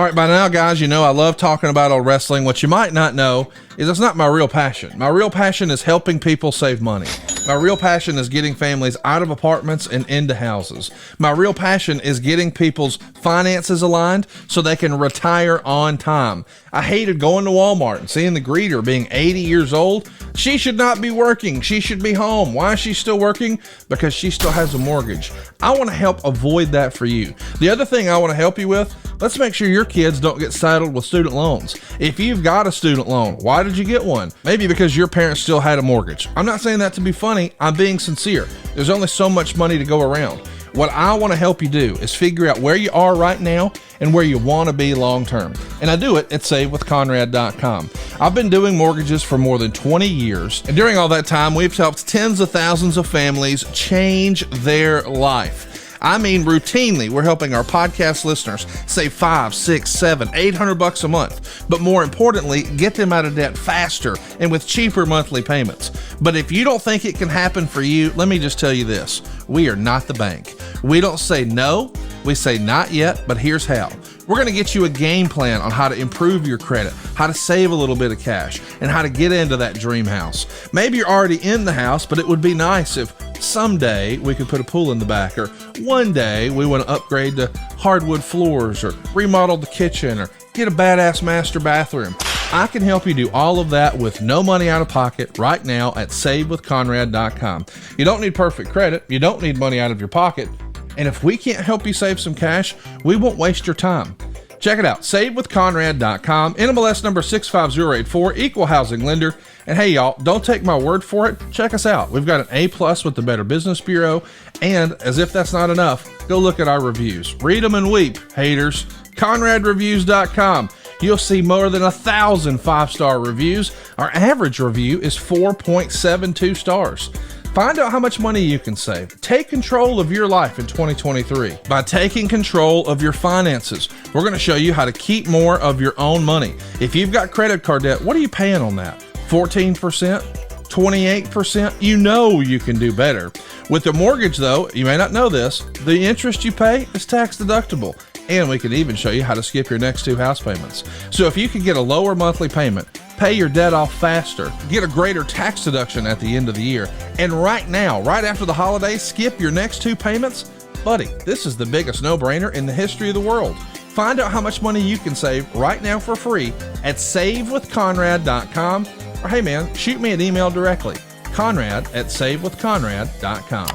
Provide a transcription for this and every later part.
right, by now, guys, you know I love talking about old wrestling. What you might not know is it's not my real passion. My real passion is helping people save money. My real passion is getting families out of apartments and into houses. My real passion is getting people's finances aligned so they can retire on time. I hated going to Walmart and seeing the greeter being 80 years old. She should not be working. She should be home. Why is she still working? Because she still has a mortgage. I want to help avoid that for you. The other thing I want to help you with, let's make sure your kids don't get saddled with student loans. If you've got a student loan, why did you get one? Maybe because your parents still had a mortgage. I'm not saying that to be funny. I'm being sincere. There's only so much money to go around. What I want to help you do is figure out where you are right now and where you want to be long term. And I do it at SaveWithConrad.com. I've been doing mortgages for more than 20 years. And during all that time, we've helped tens of thousands of families change their life. I mean, routinely, we're helping our podcast listeners save $500, $600, $700, $800 a month. But more importantly, get them out of debt faster and with cheaper monthly payments. But if you don't think it can happen for you, let me just tell you this. We are not the bank. We don't say no. We say not yet, but here's how. We're going to get you a game plan on how to improve your credit, how to save a little bit of cash, and how to get into that dream house. Maybe you're already in the house, but it would be nice if someday we could put a pool in the back, or one day we want to upgrade to hardwood floors, or remodel the kitchen, or get a badass master bathroom. I can help you do all of that with no money out of pocket right now at SaveWithConrad.com. You don't need perfect credit. You don't need money out of your pocket. And if we can't help you save some cash, we won't waste your time. Check it out, SaveWithConrad.com, NMLS number 65084, equal housing lender. And hey, y'all, don't take my word for it. Check us out. We've got an A+ with the Better Business Bureau. And as if that's not enough, go look at our reviews. Read them and weep, haters. ConradReviews.com. You'll see more than 1,000 5-star reviews. Our average review is 4.72 stars. Find out how much money you can save. Take control of your life in 2023 by taking control of your finances. We're going to show you how to keep more of your own money. If you've got credit card debt, what are you paying on that? 14%? 28%? You know you can do better. With the mortgage, though, you may not know this, the interest you pay is tax deductible. And we can even show you how to skip your next 2 house payments. So if you could get a lower monthly payment, pay your debt off faster, get a greater tax deduction at the end of the year, and right now, right after the holidays, skip your next 2 payments, buddy, this is the biggest no-brainer in the history of the world. Find out how much money you can save right now for free at SaveWithConrad.com, or hey man, shoot me an email directly, Conrad@SaveWithConrad.com.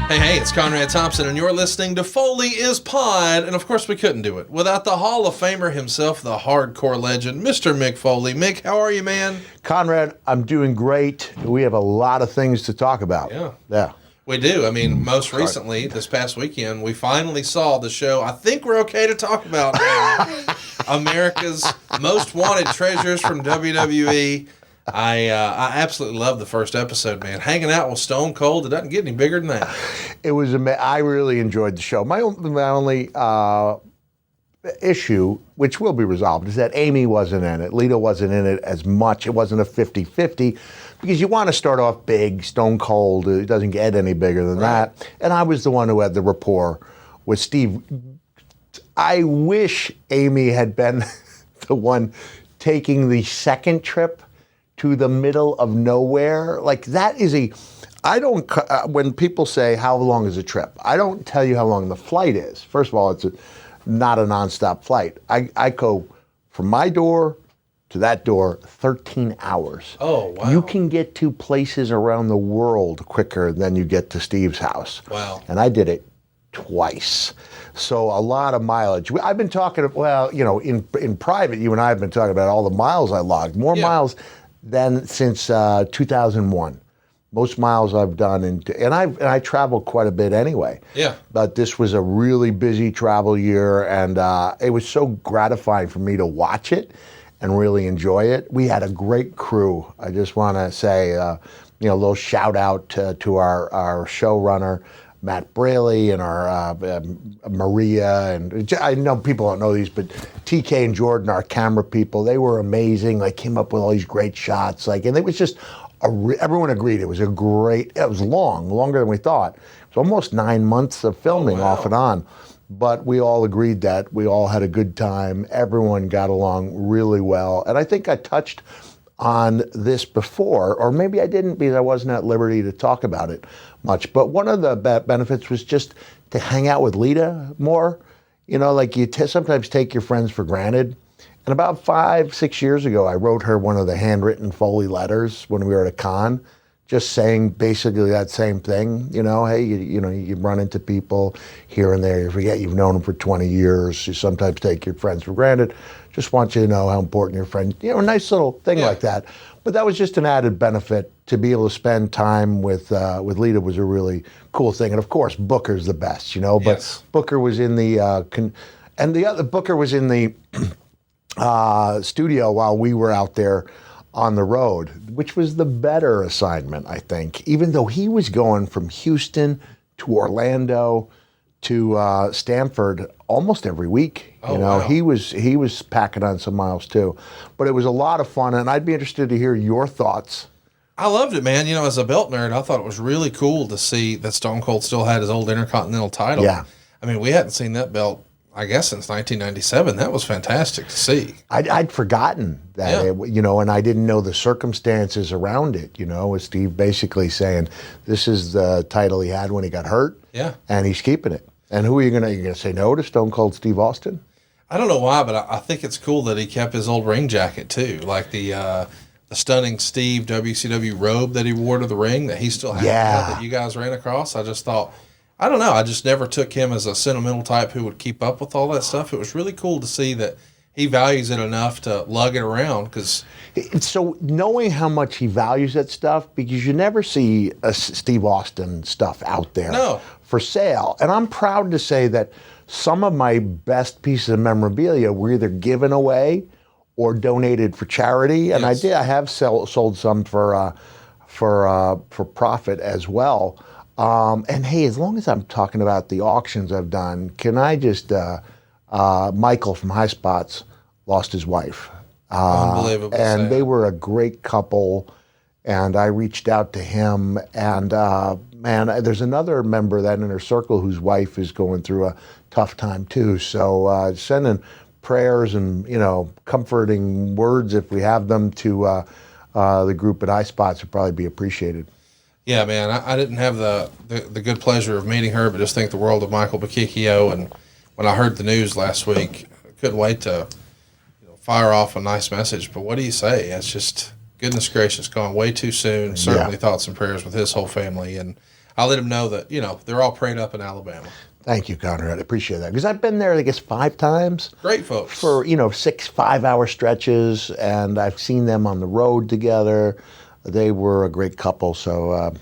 Hey, it's Conrad Thompson, and you're listening to Foley Is Pod. And of course, we couldn't do it without the Hall of Famer himself, the hardcore legend, Mr. Mick Foley. Mick, how are you, man? Conrad, I'm doing great. We have a lot of things to talk about. Yeah. We do. I mean, most recently, this past weekend, we finally saw the show I think we're okay to talk about now. America's Most Wanted Treasures from WWE. I absolutely love the first episode, man. Hanging out with Stone Cold, it doesn't get any bigger than that. It was I really enjoyed the show. My only issue, which will be resolved, is that Amy wasn't in it. Lita wasn't in it as much. It wasn't a 50-50 because you want to start off big, Stone Cold. It doesn't get any bigger than that. And I was the one who had the rapport with Steve. I wish Amy had been the one taking the second trip to the middle of nowhere. Like that is when people say, how long is a trip? I don't tell you how long the flight is. First of all, it's not a nonstop flight. I go from my door to that door, 13 hours. Oh, wow. You can get to places around the world quicker than you get to Steve's house. Wow. And I did it twice. So a lot of mileage. I've been talking, in private, you and I have been talking about all the miles I logged. More miles than since 2001. Most miles I've done, and I travel quite a bit anyway. Yeah. But this was a really busy travel year, and it was so gratifying for me to watch it and really enjoy it. We had a great crew. I just want to say, a little shout out to our showrunner, Matt Braley and our Maria, and I know people don't know these, but TK and Jordan, our camera people, they were amazing. Like, came up with all these great shots. Like, and it was just everyone agreed it was a great. It was longer than we thought. It was almost 9 months of filming off and on, but we all agreed that we all had a good time. Everyone got along really well, and I think I touched on this before, or maybe I didn't because I wasn't at liberty to talk about it much. But one of the benefits was just to hang out with Lita more. You know, like you sometimes take your friends for granted. And about 5-6 years ago, I wrote her one of the handwritten Foley letters when we were at a con, just saying basically that same thing. You know, hey, you run into people here and there. You forget you've known them for 20 years. You sometimes take your friends for granted. Just want you to know how important your friend. You know, a nice little thing like that. But that was just an added benefit to be able to spend time with Lita was a really cool thing. And of course, Booker's the best. You know, but Booker was in the and the other Booker was in the studio while we were out there on the road, which was the better assignment, I think, even though he was going from Houston to Orlando to Stanford almost every week. He was packing on some miles too. But it was a lot of fun, and I'd be interested to hear your thoughts. I loved it, man. You know, as a belt nerd, I thought it was really cool to see that Stone Cold still had his old Intercontinental title. Yeah. I mean, we hadn't seen that belt, I guess, since 1997. That was fantastic to see. I'd forgotten that, and I didn't know the circumstances around it, with Steve basically saying this is the title he had when he got hurt, and he's keeping it. And who are you going to say no to Stone Cold Steve Austin? I don't know why, but I think it's cool that he kept his old ring jacket, too, like the stunning Steve WCW robe that he wore to the ring that he still had that you guys ran across. I just thought, I don't know, I just never took him as a sentimental type who would keep up with all that stuff. It was really cool to see that he values it enough to lug it around. So knowing how much he values that stuff, because you never see Steve Austin stuff out there for sale. And I'm proud to say that some of my best pieces of memorabilia were either given away or donated for charity. And I have sold some for profit as well. And hey, as long as I'm talking about the auctions I've done, can I just, Michael from High Spots lost his wife. Unbelievable. And they were a great couple, and I reached out to him, and man, there's another member of that inner circle whose wife is going through a tough time too. So sending prayers and, comforting words, if we have them, to the group at High Spots would probably be appreciated. Yeah, man, I didn't have the good pleasure of meeting her, but just think the world of Michael Bakikio. And when I heard the news last week, I couldn't wait to fire off a nice message. But what do you say? It's just, goodness gracious, gone way too soon. Certainly thoughts and prayers with his whole family. And I let him know that, they're all prayed up in Alabama. Thank you, Conrad. I appreciate that. Because I've been there, I guess, 5 times. Great folks. For, 6 5-hour stretches, and I've seen them on the road together. They were a great couple, so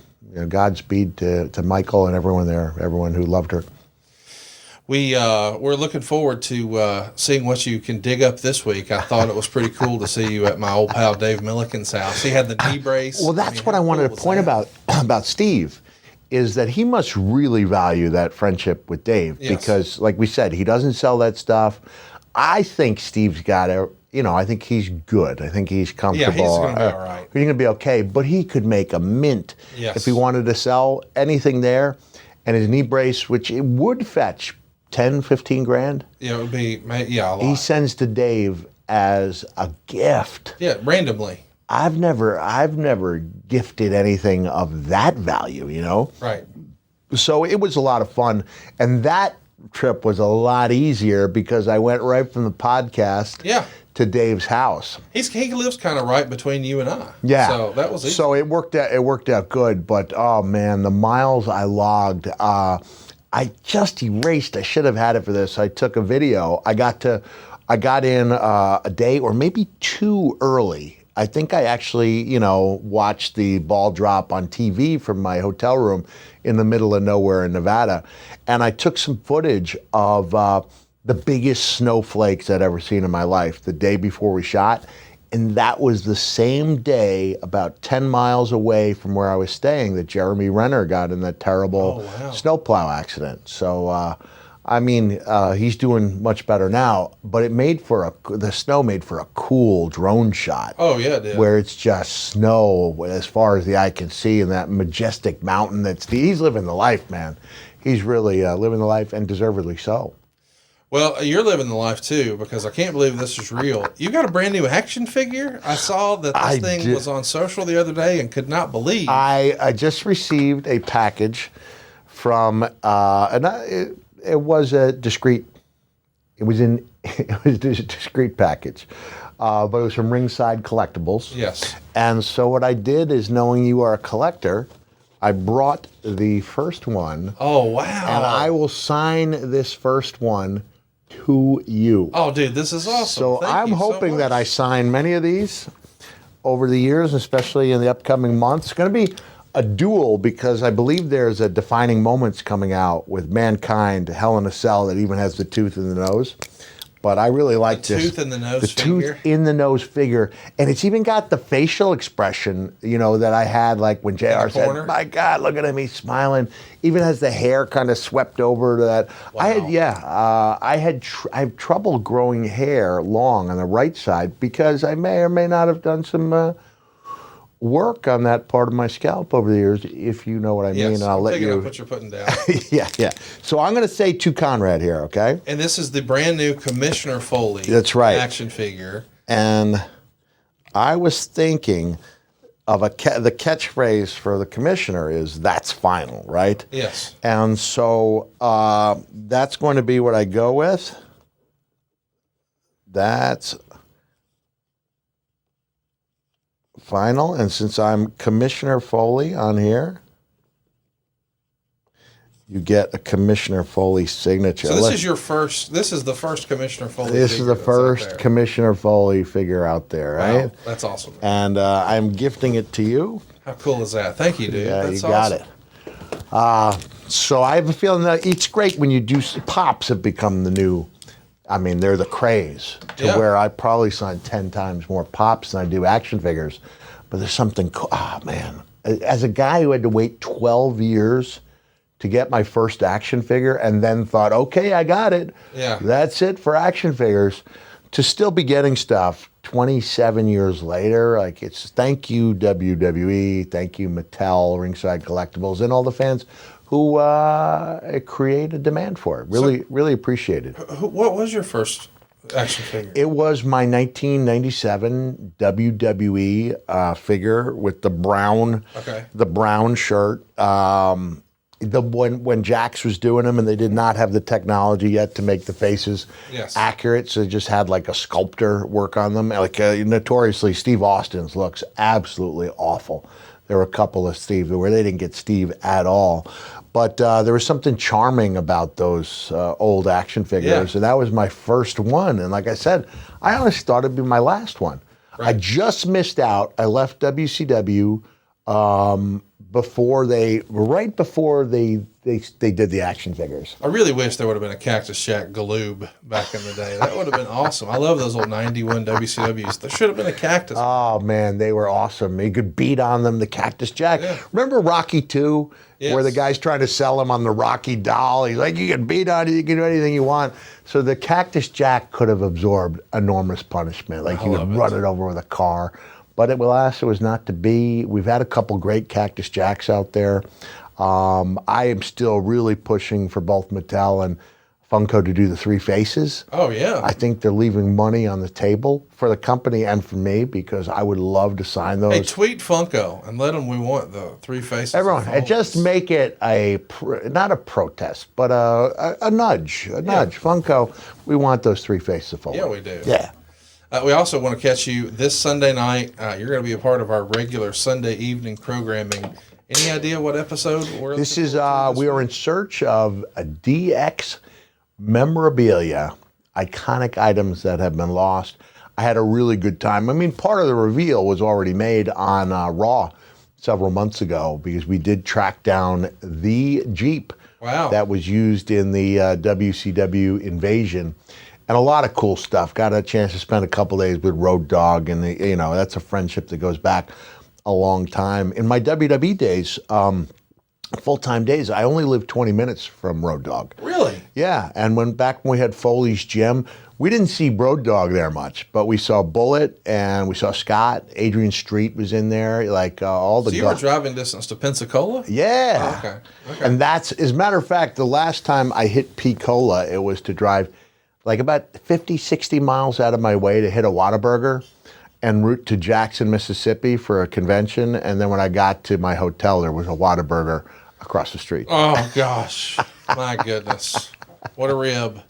Godspeed to Michael and everyone there, everyone who loved her. We're looking forward to seeing what you can dig up this week. I thought it was pretty cool to see you at my old pal Dave Milliken's house. He had the knee brace. Well, that's what I wanted to point about Steve, is that he must really value that friendship with Dave because, like we said, he doesn't sell that stuff. I think Steve's got it. I think he's good. I think he's comfortable. Yeah, he's going to be all right. He's going to be okay, but he could make a mint if he wanted to sell anything there. And his knee brace, which it would fetch 10, 15 grand. Yeah, it would be, a lot. He sends to Dave as a gift. Yeah, randomly. I've never gifted anything of that value, Right. So it was a lot of fun. And that trip was a lot easier because I went right from the podcast to Dave's house. He lives kind of right between you and I. Yeah. So that was easy. So it worked out good, but oh man, the miles I logged, I just erased. I should have had it for this. I took a video. I got in a day or maybe 2 early. I think I actually, watched the ball drop on TV from my hotel room in the middle of nowhere in Nevada. And I took some footage of the biggest snowflakes I'd ever seen in my life the day before we shot. And that was the same day, about 10 miles away from where I was staying, that Jeremy Renner got in that terrible snowplow accident. So, he's doing much better now, but the snow made for a cool drone shot. Oh, yeah, it did. Where it's just snow as far as the eye can see, and that majestic mountain. He's living the life, man. He's really living the life, and deservedly so. Well, you're living the life too, because I can't believe this is real. You got a brand new action figure? I saw that this thing was on social the other day and could not believe. I just received a package from, it was a discreet package, but it was from Ringside Collectibles. Yes. And so what I did is, knowing you are a collector, I brought the first one. Oh, wow. And I will sign this first one to you. Oh, dude, this is awesome. So I'm hoping that I sign many of these over the years, especially in the upcoming months. It's going to be a duel, because I believe there's a Defining Moments coming out with Mankind, Hell in a Cell, that even has the tooth in the nose. But I really like this. Tooth in the nose figure? Tooth in the nose figure. And it's even got the facial expression, that I had, like when JR said, "My God, look at him, he's smiling." Even has the hair kind of swept over to that. Wow. I have trouble growing hair long on the right side, because I may or may not have done some work on that part of my scalp over the years, if you know what I mean. And I'll let you. Up what you're putting down. Yeah. So I'm going to say to Conrad here, okay? And this is the brand new Commissioner Foley. That's right. Action figure. And I was thinking of the catchphrase for the commissioner is, "That's final," right? Yes. And so that's going to be what I go with. That's final. And since I'm Commissioner Foley on here, you get a Commissioner Foley signature. So this is the first Commissioner Foley This is the first Commissioner Foley figure out there, right? Wow, that's awesome. And I'm gifting it to you. How cool is that? Thank you, dude. Yeah, that's you got awesome. it. So I have a feeling that it's great when you do, pops have become the new, they're the craze, to where I probably sign 10 times more pops than I do action figures. But there's something cool. Man. As a guy who had to wait 12 years to get my first action figure, and then thought, okay, I got it. Yeah. That's it for action figures. To still be getting stuff 27 years later, like, it's thank you WWE, thank you Mattel, Ringside Collectibles, and all the fans who create a demand for it. Really appreciate it. What was your first action figure? It was my 1997 WWE figure with the brown shirt. When Jax was doing them, and they did not have the technology yet to make the faces accurate, so they just had like a sculptor work on them. Like notoriously, Steve Austin's looks absolutely awful. There were a couple of Steve where they didn't get Steve at all. But there was something charming about those old action figures, and that was my first one. And like I said, I honestly thought it'd be my last one. Right. I just missed out. I left WCW right before they did the action figures. I really wish there would have been a Cactus Jack Galoob back in the day. That would have been awesome. I love those old 91 WCWs. There should have been a cactus. Oh, man, they were awesome. You could beat on them, the Cactus Jack. Yeah. Remember Rocky II, where the guy's trying to sell him on the Rocky doll? He's like, you can beat on it, you can do anything you want. So the Cactus Jack could have absorbed enormous punishment. Like, you could run it over with a car. But it was not to be. We've had a couple great Cactus Jacks out there. I am still really pushing for both Mattel and Funko to do the three faces. Oh, yeah. I think they're leaving money on the table for the company and for me, because I would love to sign those. Hey, tweet Funko and let them, we want the three faces. Everyone, and just make it not a protest, but a nudge. Nudge. Funko, we want those three faces of Foley. Yeah, we do. Yeah. We also want to catch you this Sunday night. You're going to be a part of our regular Sunday evening programming. Any idea what episode we're This is, we are in search of a DX memorabilia, iconic items that have been lost. I had a really good time. Part of the reveal was already made on Raw several months ago, because we did track down the Jeep that was used in the WCW invasion. and a lot of cool stuff. Got a chance to spend a couple days with Road Dogg, and that's a friendship that goes back a long time. In my WWE days, full-time days, I only lived 20 minutes from Road Dogg. Really? Yeah, and back when we had Foley's Gym, we didn't see Road Dogg there much, but we saw Bullet and we saw Scott. Adrian Street was in there, all the. So you were driving distance to Pensacola? Yeah. Oh, okay. And that's, as a matter of fact, the last time I hit Pensacola, it was to drive about 50, 60 miles out of my way to hit a Whataburger en route to Jackson, Mississippi for a convention. And then when I got to my hotel, there was a Whataburger across the street. Oh, gosh. My goodness. What a rib.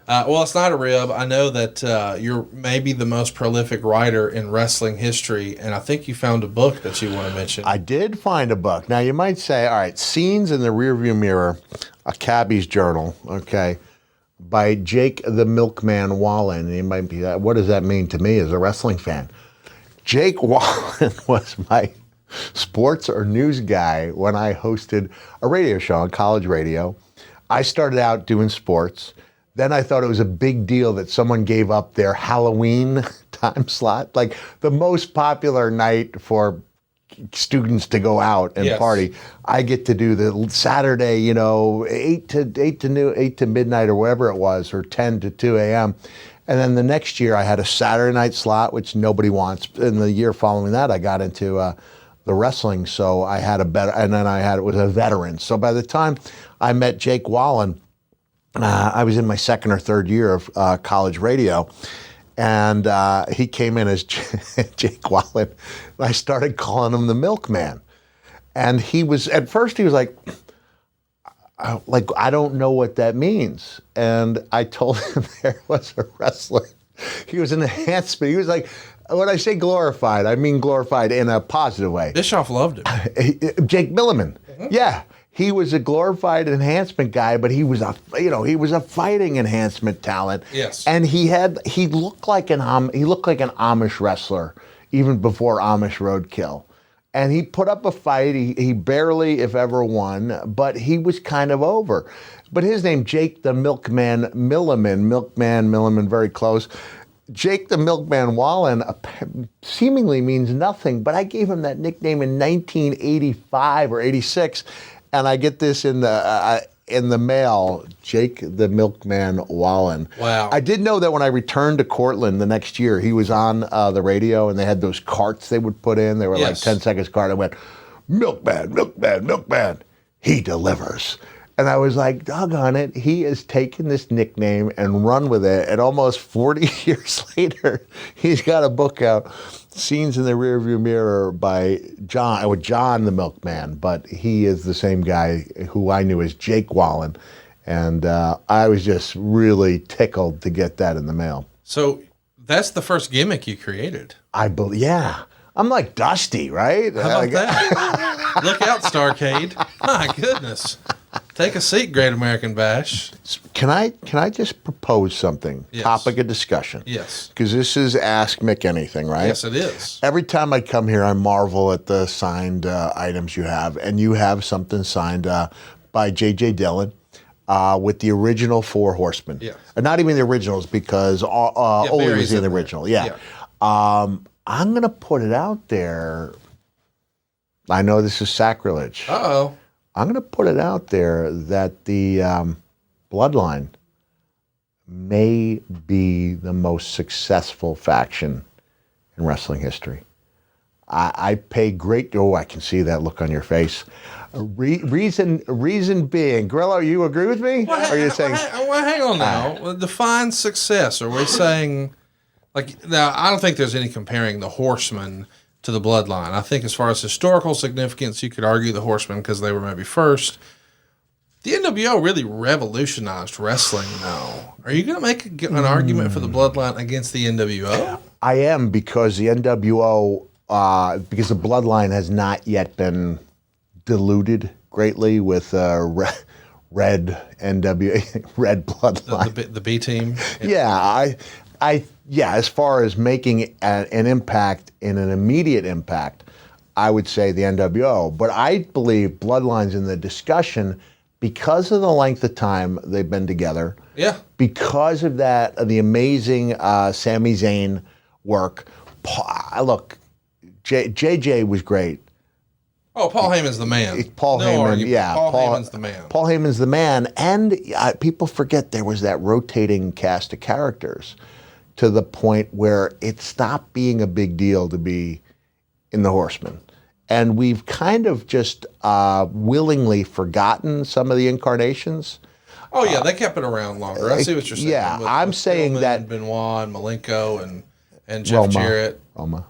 Well, it's not a rib. I know that you're maybe the most prolific writer in wrestling history, and I think you found a book that you want to mention. I did find a book. Now, you might say, all right, Scenes in the Rearview Mirror, a cabbie's journal, okay, by Jake the Milkman Wallen. And you might be, what does that mean to me as a wrestling fan? Jake Wallen was my sports or news guy when I hosted a radio show on college radio. I started out doing sports. Then I thought it was a big deal that someone gave up their Halloween time slot, like the most popular night for students to go out and party. I get to do the Saturday, 8 to midnight or whatever it was, or 10 to 2 a.m. And then the next year I had a Saturday night slot, which nobody wants. And the year following that, I got into the wrestling, so I had and then it was a veteran. So by the time I met Jake Wallen, I was in my second or third year of college radio, and he came in as Jake Wallen. I started calling him the Milkman, and at first he was like, I don't know what that means. And I told him there was a wrestler. He was an enhancement. He was like, when I say glorified, I mean glorified in a positive way. Bischoff loved him. Jake Milliman. Mm-hmm. Yeah. He was a glorified enhancement guy, but he was a fighting enhancement talent. Yes. And he looked like an Amish wrestler even before Amish Roadkill. And he put up a fight. He barely, if ever, won, but he was kind of over. But his name, Jake the Milkman Milliman, very close. Jake the Milkman Wallen seemingly means nothing, but I gave him that nickname in 1985 or 86. And I get this in the mail, Jake the Milkman Wallen. Wow. I did know that when I returned to Cortland the next year, he was on the radio, and they had those carts they would put in. They were like 10 seconds cart. I went, Milkman, Milkman, Milkman, he delivers. And I was like, doggone it, he has taken this nickname and run with it. And almost 40 years later, he's got a book out, Scenes in the Rearview Mirror by John the Milkman. But he is the same guy who I knew as Jake Wallen. And I was just really tickled to get that in the mail. So that's the first gimmick you created. I believe, yeah. I'm like Dusty, right? How about that? Look out, Starcade. My goodness. Take a seat, Great American Bash. Can I just propose something? Yes. Topic of discussion. Yes. Because this is Ask Mick Anything, right? Yes, it is. Every time I come here, I marvel at the signed items you have. And you have something signed by J.J. Dillon with the original Four Horsemen. Yes. Not even the originals, because Ole was in the original. Yeah. I'm going to put it out there. I know this is sacrilege. Uh-oh. I'm going to put it out there that the Bloodline may be the most successfh faction in wrestling history. I pay great. Oh, I can see that look on your face. Reason being, Grillo, you agree with me? Well, Or are you saying? Well, hang on now. Define success. Are we saying, now, I don't think there's any comparing the Horsemen to the Bloodline. I think as far as historical significance, you could argue the Horsemen because they were maybe first. The NWO really revolutionized wrestling, though. Are you going to make an argument for the Bloodline against the NWO? I am, because the NWO, because the Bloodline has not yet been diluted greatly with red NWO, red Bloodline. The B team? Yeah, as far as making an impact, in an immediate impact, I would say the NWO. But I believe Bloodline's in the discussion because of the length of time they've been together. Yeah. Because of that, the amazing Sami Zayn work. Look, JJ was great. Oh, Paul Heyman's the man. Paul no Heyman, argument. yeah. Paul Heyman's the man. Paul Heyman's the man. And people forget there was that rotating cast of characters to the point where it stopped being a big deal to be in the Horsemen. And we've kind of just willingly forgotten some of the incarnations. Oh, yeah, they kept it around longer. I see what you're saying. Yeah, I'm saying Pillman, that Benoit and Malenko and Jeff Jarrett. Roma.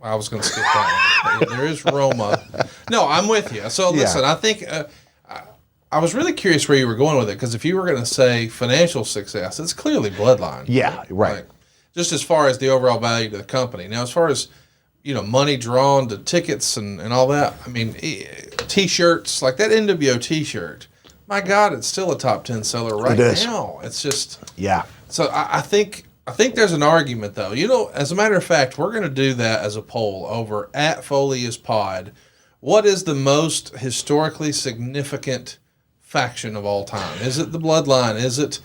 I was going to skip that one. Yeah, there is Roma. No, I'm with you. So listen, I think I was really curious where you were going with it, because if you were going to say financial success, it's clearly Bloodline. Yeah, right. Like, just as far as the overall value to the company. Now, as far as money drawn to tickets and all that, I mean, T-shirts, like that NWO T-shirt, my God, it's still a top 10 seller right now. It's just So I think there's an argument, though. As a matter of fact, we're going to do that as a poll over at Foley Is Pod. What is the most historically significant faction of all time? Is it the Bloodline? Is it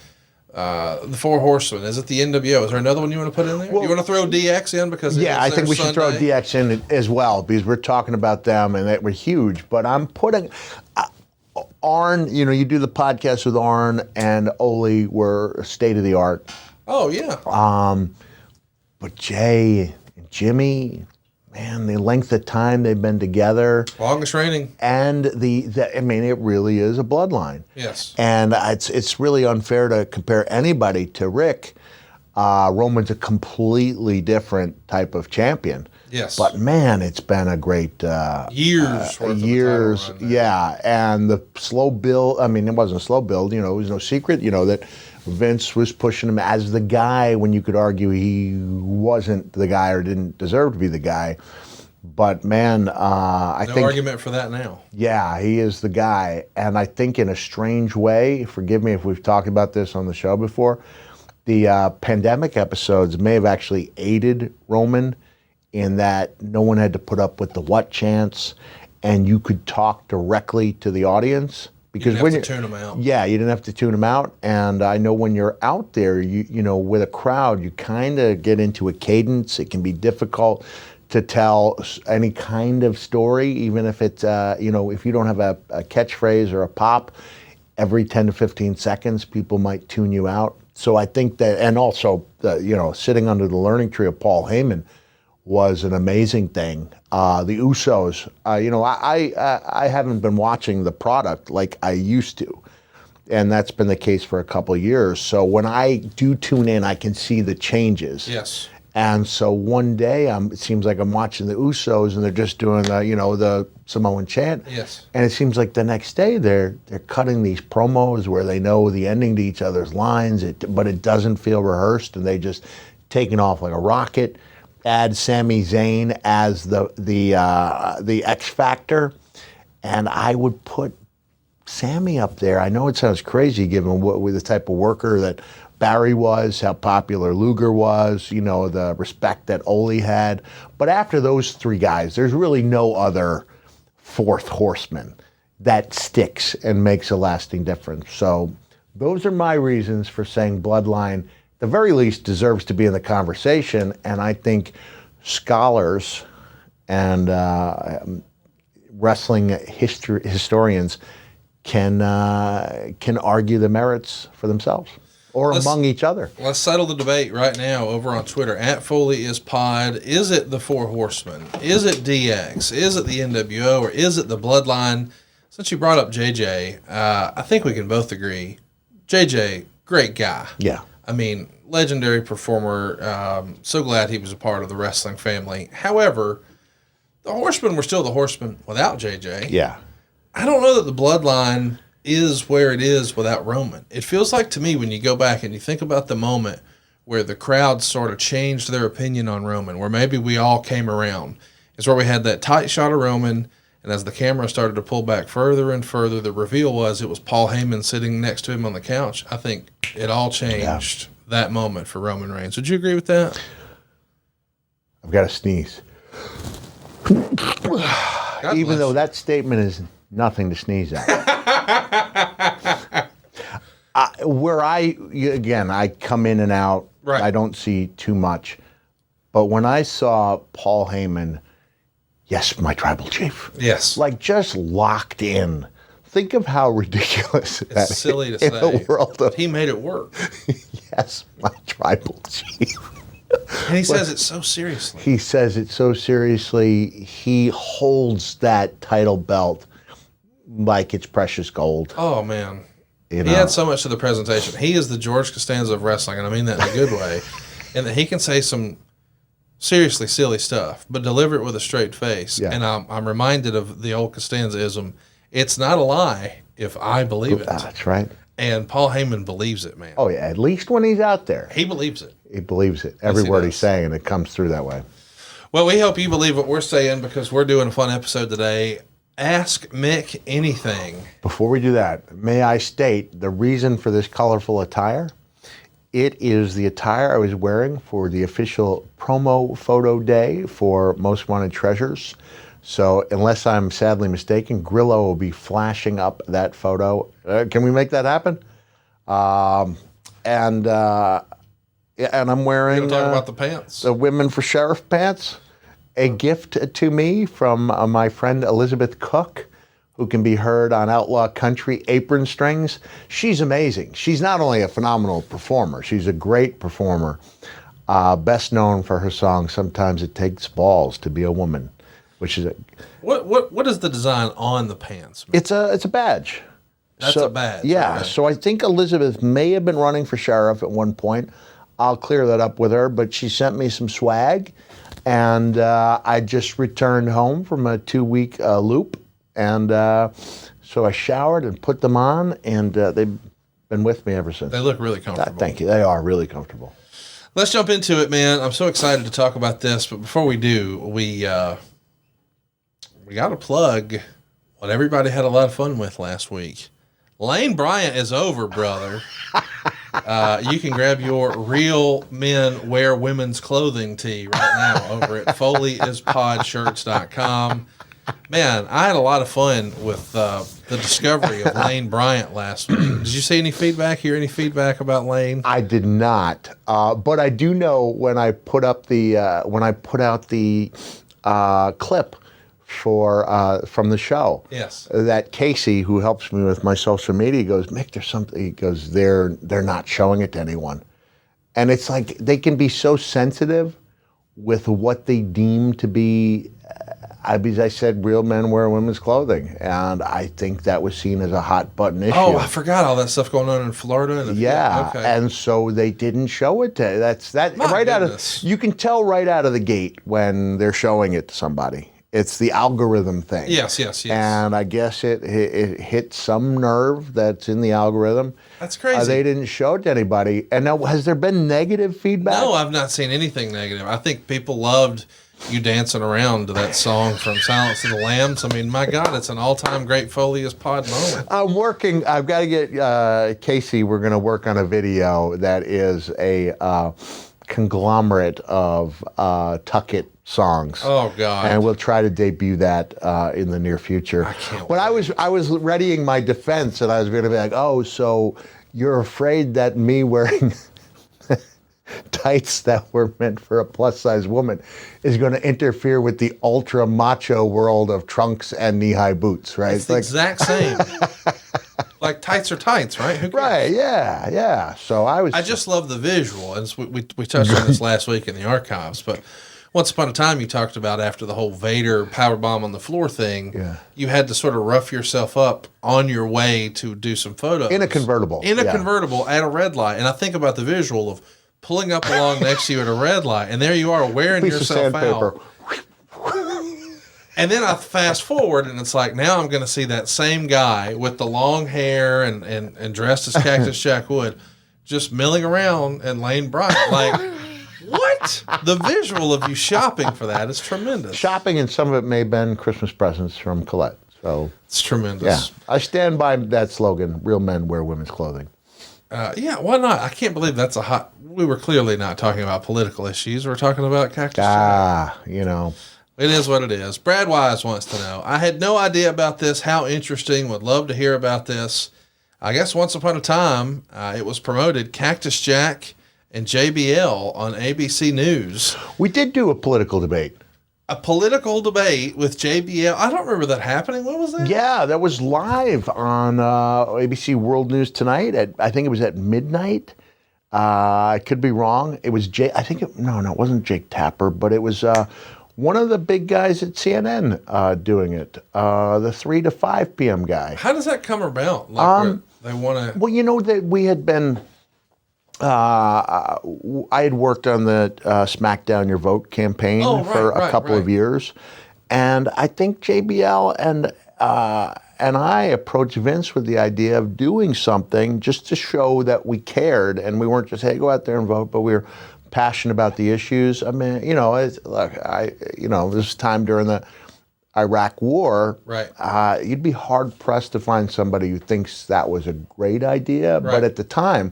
the Four Horsemen? Is it the NWO? Is there another one you want to put in there? You want to throw DX in? Because I think we should throw DX in as well, because we're talking about them and they were huge. But I'm putting Arn, you do the podcast with Arn and Ole were state of the art. Oh, yeah. But Jay and Jimmy, man, the length of time they've been together. Longest reigning. And it really is a bloodline. Yes. And it's really unfair to compare anybody to Rick. Roman's a completely different type of champion. Yes. But man, it's been a great years. Yeah. And the slow build. I mean, it wasn't a slow build. It was no secret. That Vince was pushing him as the guy when you could argue he wasn't the guy or didn't deserve to be the guy. But man, I think no argument for that now. Yeah, he is the guy, and I think in a strange way. Forgive me if we've talked about this on the show before. The pandemic episodes may have actually aided Roman in that no one had to put up with the what chants, and you could talk directly to the audience. Because you didn't have to tune them out. Yeah, you didn't have to tune them out. And I know when you're out there, with a crowd, you kind of get into a cadence. It can be difficult to tell any kind of story, even if it's, if you don't have a catchphrase or a pop, every 10 to 15 seconds, people might tune you out. So I think that, and also, sitting under the learning tree of Paul Heyman was an amazing thing. The Usos, I haven't been watching the product like I used to, and that's been the case for a couple of years. So when I do tune in, I can see the changes. Yes. And so one day, it seems like I'm watching the Usos, and they're just doing the Samoan chant. Yes. And it seems like the next day they're cutting these promos where they know the ending to each other's lines, but it doesn't feel rehearsed, and they just taking off like a rocket. Add Sami Zayn as the X Factor, and I would put Sami up there. I know it sounds crazy given with the type of worker that Barry was, how popular Luger was, the respect that Ole had. But after those three guys, there's really no other fourth horseman that sticks and makes a lasting difference. So those are my reasons for saying Bloodline, at the very least, deserves to be in the conversation. And I think scholars and wrestling historians can argue the merits for themselves or among each other. Let's settle the debate right now over on Twitter at Foley Is Pod. Is it the Four Horsemen? Is it DX? Is it the NWO? Or is it the Bloodline? Since you brought up JJ, I think we can both agree. JJ, great guy. Yeah. I mean, legendary performer. So glad he was a part of the wrestling family. However, the Horsemen were still the Horsemen without JJ. Yeah. I don't know that the Bloodline is where it is without Roman. It feels like to me when you go back and you think about the moment where the crowd sort of changed their opinion on Roman, where maybe we all came around, is where we had that tight shot of Roman, and as the camera started to pull back further and further, the reveal was it was Paul Heyman sitting next to him on the couch. I think it all changed that moment for Roman Reigns. Would you agree with that? I've got to sneeze. Even though that statement is nothing to sneeze at. I come in and out. Right. I don't see too much. But when I saw Paul Heyman, yes, my tribal chief. Yes. Like just locked in. Think of how ridiculous that It's silly to in say. the world of, He made it work. yes, my tribal chief. And he says it so seriously. He says it so seriously. He holds that title belt like it's precious gold. Oh, man. You He know? had so much to the presentation. He is the George Costanza of wrestling, and I mean that in a good way. And that he can say some seriously silly stuff, but deliver it with a straight face. Yeah. And I'm reminded of the old Costanzaism. It's not a lie if I believe it. That's right. And Paul Heyman believes it, man. Oh, yeah. At least when he's out there, He believes it. he believes it. Every he word does. he's saying, it comes through that way. Well, we hope you believe what we're saying because we're doing a fun episode today. Ask Mick anything. Before we do that, may I state the reason for this colorful attire? It is the attire I was wearing for the official promo photo day for Most Wanted Treasures. So unless I'm sadly mistaken, Grillo will be flashing up that photo. Can we make that happen? And I'm wearing We're going to talk about the pants. the Women for Sheriff pants, a gift to me from my friend Elizabeth Cook, who can be heard on Outlaw Country Apron Strings. She's amazing. She's not only a phenomenal performer, she's a great performer. Best known for her song, Sometimes It Takes Balls to Be a Woman, which is What is the design on the pants? it's a badge. That's a badge. Yeah, okay. so I think Elizabeth may have been running for sheriff at one point. I'll clear that up with her, but she sent me some swag, and I just returned home from a 2-week loop, and so I showered and put them on, and they've been with me ever since. They look really comfortable. Thank you. They are really comfortable. Let's jump into it, man. I'm so excited to talk about this, but before we do, we got to plug what everybody had a lot of fun with last week. Lane Bryant is over, brother. You can grab your Real Men Wear Women's Clothing tee right now over at FoleyIsPodShirts.com. Man, I had a lot of fun with the discovery of Lane Bryant last week. Did you see any feedback, hear any feedback about Lane? I did not, but I do know when I put out the clip from the show. Yes. That Casey, who helps me with my social media, goes, Mick, there's something. He goes, they're not showing it to anyone, and it's like they can be so sensitive with what they deem to be. As I said, real men wear women's clothing, and I think that was seen as a hot button issue. Oh, I forgot all that stuff going on in Florida. Yeah, okay. and so they didn't show it to. That's My right goodness. You can tell right out of the gate when they're showing it to somebody. It's the algorithm thing. Yes. And I guess it hit some nerve that's in the algorithm. That's crazy. They didn't show it to anybody. And now, has there been negative feedback? No, I've not seen anything negative. I think people loved you dancing around to that song from Silence of the Lambs. I mean, my God, it's an all-time great Foley Is Pod moment. I'm working. I've got to get Casey. We're going to work on a video that is a conglomerate of Tuck-It songs. Oh God! And we'll try to debut that in the near future. I can't When wait. I was readying my defense, and I was going to be like, "Oh, so you're afraid that me wearing tights that were meant for a plus-size woman is going to interfere with the ultra macho world of trunks and knee-high boots, right?" It's the exact same. Like tights are tights, right? Who cares? Right? Yeah. So I just love the visual, and we touched on this last week in the archives, but. Once upon a time, you talked about after the whole Vader powerbomb on the floor thing, you had to sort of rough yourself up on your way to do some photos. in a convertible. In a convertible at a red light. And I think about the visual of pulling up along next to you at a red light, and there you are wearing Piece of yourself sandpaper. out. And then I fast forward, and it's like, now I'm going to see that same guy with the long hair and dressed as Cactus Jack Wood just milling around and Lane Bryant. Like, what? The visual of you shopping for that is tremendous. Shopping, and some of it may have been Christmas presents from Colette. So It's tremendous. yeah, I stand by that slogan: "Real men wear women's clothing." Yeah, why not? I can't believe that's a hot... We were clearly not talking about political issues. We're talking about Cactus Jack. You know. It is what it is. Brad Wise wants to know, I had no idea about this. How interesting. Would love to hear about this. I guess once upon a time, it was promoted Cactus Jack and JBL on ABC News. We did do a political debate. A political debate with JBL. I don't remember that happening. When was that? Yeah, that was live on ABC World News Tonight. I think it was at midnight. I could be wrong. It was Jay. I think it wasn't Jake Tapper, but it was one of the big guys at CNN doing it. The 3 to 5 p.m. guy. How does that come about? Like they want to. Well, you know that we had been. I had worked on the Smack Down Your Vote campaign for a couple of years, and I think JBL and I approached Vince with the idea of doing something just to show that we cared, and we weren't just, hey, go out there and vote, but we were passionate about the issues. I mean, this time during the Iraq War, right? You'd be hard pressed to find somebody who thinks that was a great idea, right. But at the time,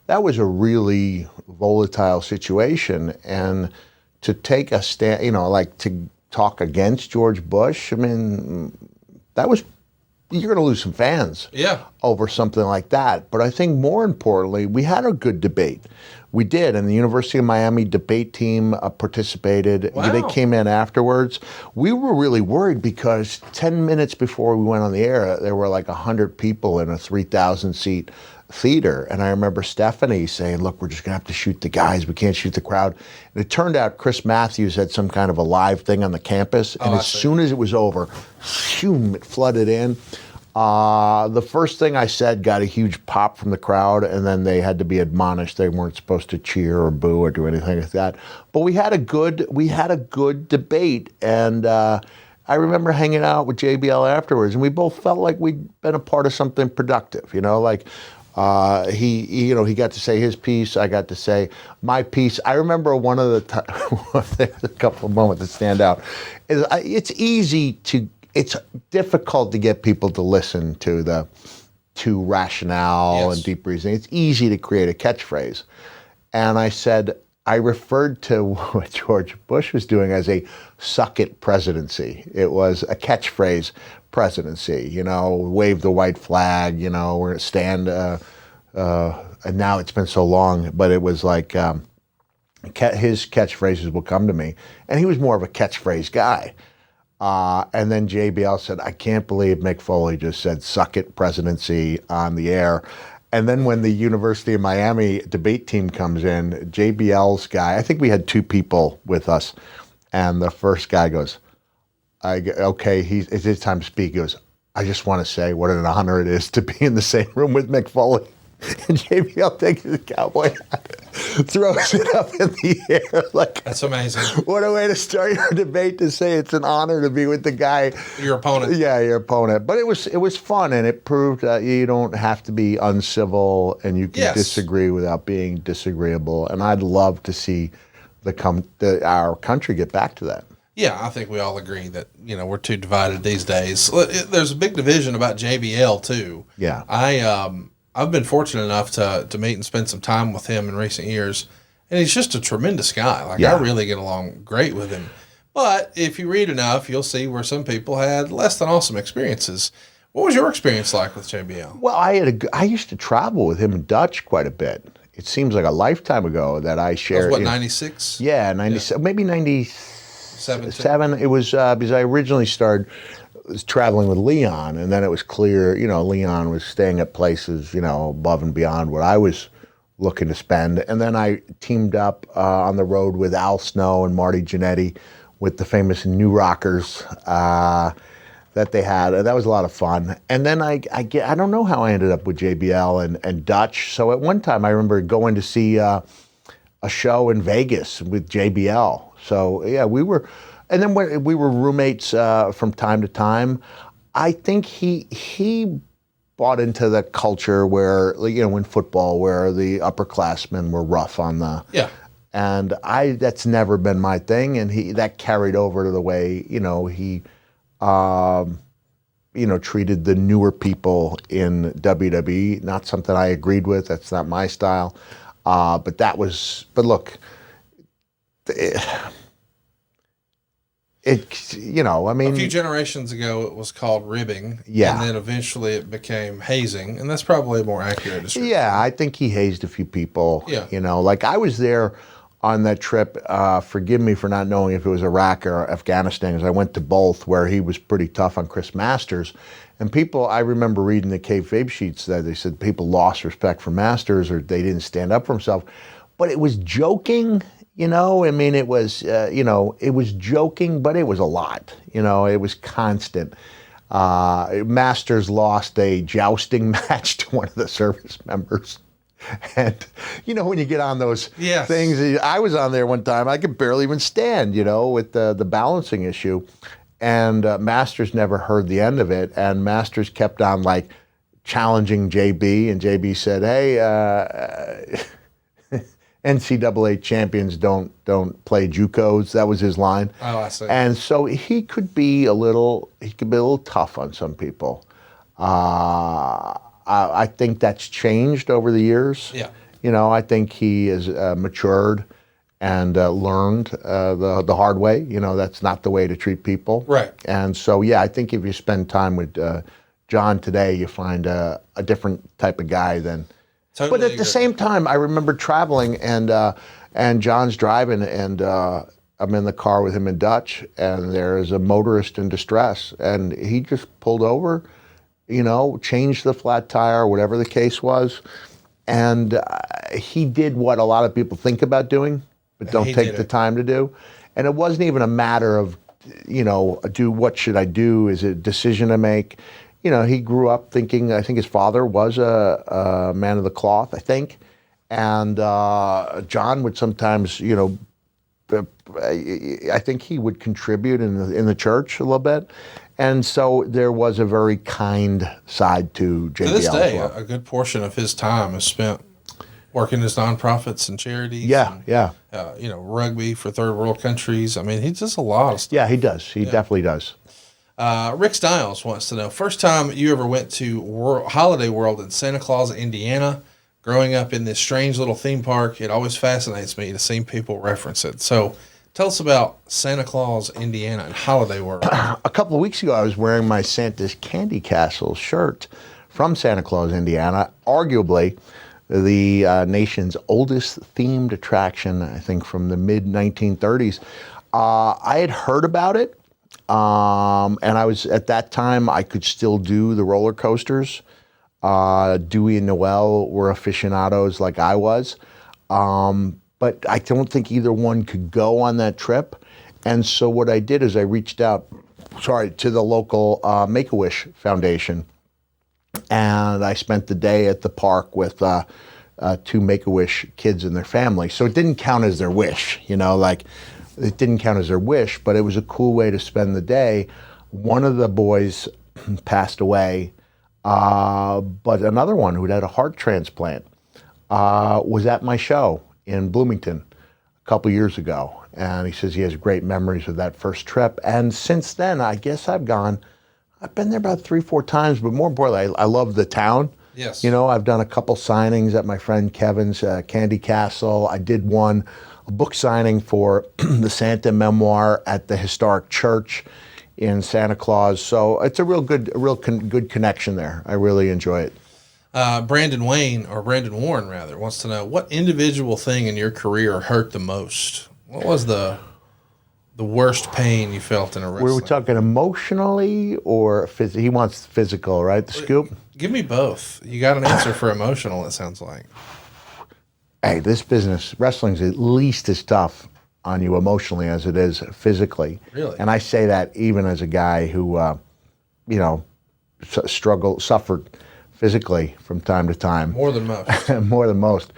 that was a really volatile situation, and to take a stand, to talk against George Bush, I mean, you're going to lose some fans over something like that. But I think more importantly, we had a good debate. We did, and the University of Miami debate team participated. Wow. They came in afterwards. We were really worried because 10 minutes before we went on the air, there were like 100 people in a 3,000-seat theater. And I remember Stephanie saying, look, we're just going to have to shoot the guys. We can't shoot the crowd. And it turned out Chris Matthews had some kind of a live thing on the campus. And as soon as it was over, it flooded in. The first thing I said got a huge pop from the crowd, and then they had to be admonished. They weren't supposed to cheer or boo or do anything like that. But we had a good debate, and I remember hanging out with JBL afterwards, and we both felt like we'd been a part of something productive. He got to say his piece. I got to say my piece. I remember one of the a couple of moments that stand out. It's difficult to get people to listen to rationale and deep reasoning. It's easy to create a catchphrase. And I said, I referred to what George Bush was doing as a suck it presidency. It was a catchphrase presidency, wave the white flag, we're going to stand, and now it's been so long, but it was like his catchphrases will come to me. And he was more of a catchphrase guy. And then JBL said, I can't believe Mick Foley just said, suck it presidency on the air. And then when the University of Miami debate team comes in, JBL's guy, I think we had 2 people with us, and the first guy goes, okay, it's his time to speak. He goes, I just want to say what an honor it is to be in the same room with Mick Foley. And JBL takes his cowboy hat, throws it up in the air. Like, that's amazing. What a way to start your debate, to say it's an honor to be with the guy. Your opponent. Yeah, your opponent. But it was fun, and it proved that you don't have to be uncivil, and you can disagree without being disagreeable. And I'd love to see our country get back to that. Yeah, I think we all agree that, we're too divided these days. There's a big division about JBL, too. Yeah. I've been fortunate enough to meet and spend some time with him in recent years, and he's just a tremendous guy. I really get along great with him. But if you read enough, you'll see where some people had less than awesome experiences. What was your experience like with JBL? Well, I used to travel with him in Dutch quite a bit. It seems like a lifetime ago that I shared. That was 96? Yeah, 97, maybe 97. It was because I originally was traveling with Leon, and then it was clear, Leon was staying at places, above and beyond what I was looking to spend. And then I teamed up on the road with Al Snow and Marty Jannetty with the famous New Rockers that they had. And that was a lot of fun. And then I don't know how I ended up with JBL and Dutch. So at one time I remember going to see a show in Vegas with JBL. So yeah, we were roommates from time to time. I think he bought into the culture where, in football, where the upperclassmen were rough on the. Yeah. And that's never been my thing, and that carried over to the way, he treated the newer people in WWE. Not something I agreed with. That's not my style. But look. It, you know, I mean, A few generations ago, it was called ribbing. Yeah. And then eventually it became hazing. And that's probably a more accurate description. yeah, I think he hazed a few people. Yeah. You know, like I was there on that trip. Forgive me for not knowing if it was Iraq or Afghanistan, because I went to both, where he was pretty tough on Chris Masters. And people, I remember reading the kayfabe sheets that they said people lost respect for Masters or they didn't stand up for himself. But it was joking, you know. I mean, it was, you know, it was joking, but it was a lot. You know, it was constant. Masters lost a jousting match to one of the service members. And, you know, when you get on those Yes. things, I was on there one time, I could barely even stand, you know, with the balancing issue. And Masters never heard the end of it. And Masters kept on, like, challenging JB. And JB said, hey, NCAA champions don't play JUCOs. That was his line. Oh, I see. And so he could be a little tough on some people. I think that's changed over the years. Yeah. You know, I think he has matured and learned the hard way. You know, that's not the way to treat people. Right. And so, yeah, I think if you spend time with John today, you find a different type of guy than. Totally But at the agree. same time, I remember traveling and John's driving and I'm in the car with him and Dutch, and there's a motorist in distress, and he just pulled over, you know, changed the flat tire, whatever the case was, and he did what a lot of people think about doing, but don't He take did the it. time to do. And it wasn't even a matter of, you know, what should I do? Is it a decision to make? You know, he grew up thinking, I think his father was a man of the cloth, I think. And John would sometimes, you know, I think he would contribute in the church a little bit. And so there was a very kind side to JBL. To this day, as well. a good portion of his time is spent working his nonprofits and charities. Yeah, and, yeah. You know, rugby for third world countries. I mean, he does a lot of stuff. Yeah, he does. He definitely does. Rick Stiles wants to know, first time you ever went to Holiday World in Santa Claus, Indiana. Growing up in this strange little theme park, it always fascinates me to see people reference it. So tell us about Santa Claus, Indiana and Holiday World. A couple of weeks ago, I was wearing my Santa's Candy Castle shirt from Santa Claus, Indiana, arguably the nation's oldest themed attraction, I think from the mid-1930s. I had heard about it, and I was, at that time, I could still do the roller coasters. Dewey and Noel were aficionados like I was, but I don't think either one could go on that trip. And so what I did is I reached out, to the local Make-A-Wish Foundation, and I spent the day at the park with two Make-A-Wish kids and their family. So it didn't count as their wish, you know, like it didn't count as their wish, but it was a cool way to spend the day. One of the boys passed away. But another one who'd had a heart transplant was at my show in Bloomington a couple years ago. And he says he has great memories of that first trip. And since then, I guess I've been there about 3-4 times, but more importantly, I love the town. Yes. You know, I've done a couple signings at my friend Kevin's Candy Castle. I did a book signing for the Santa memoir at the historic church in Santa Claus. So it's a real good connection there. I really enjoy it. Brandon Warren rather, wants to know, what individual thing in your career hurt the most? What was the worst pain you felt in a wrestling? We were talking emotionally or physical? He wants physical, right? The scoop? Give me both. You got an answer for emotional, it sounds like. Hey, this business, wrestling's at least as tough on you emotionally as it is physically. Really? And I say that even as a guy who, you know, suffered physically from time to time. More than most. More than most.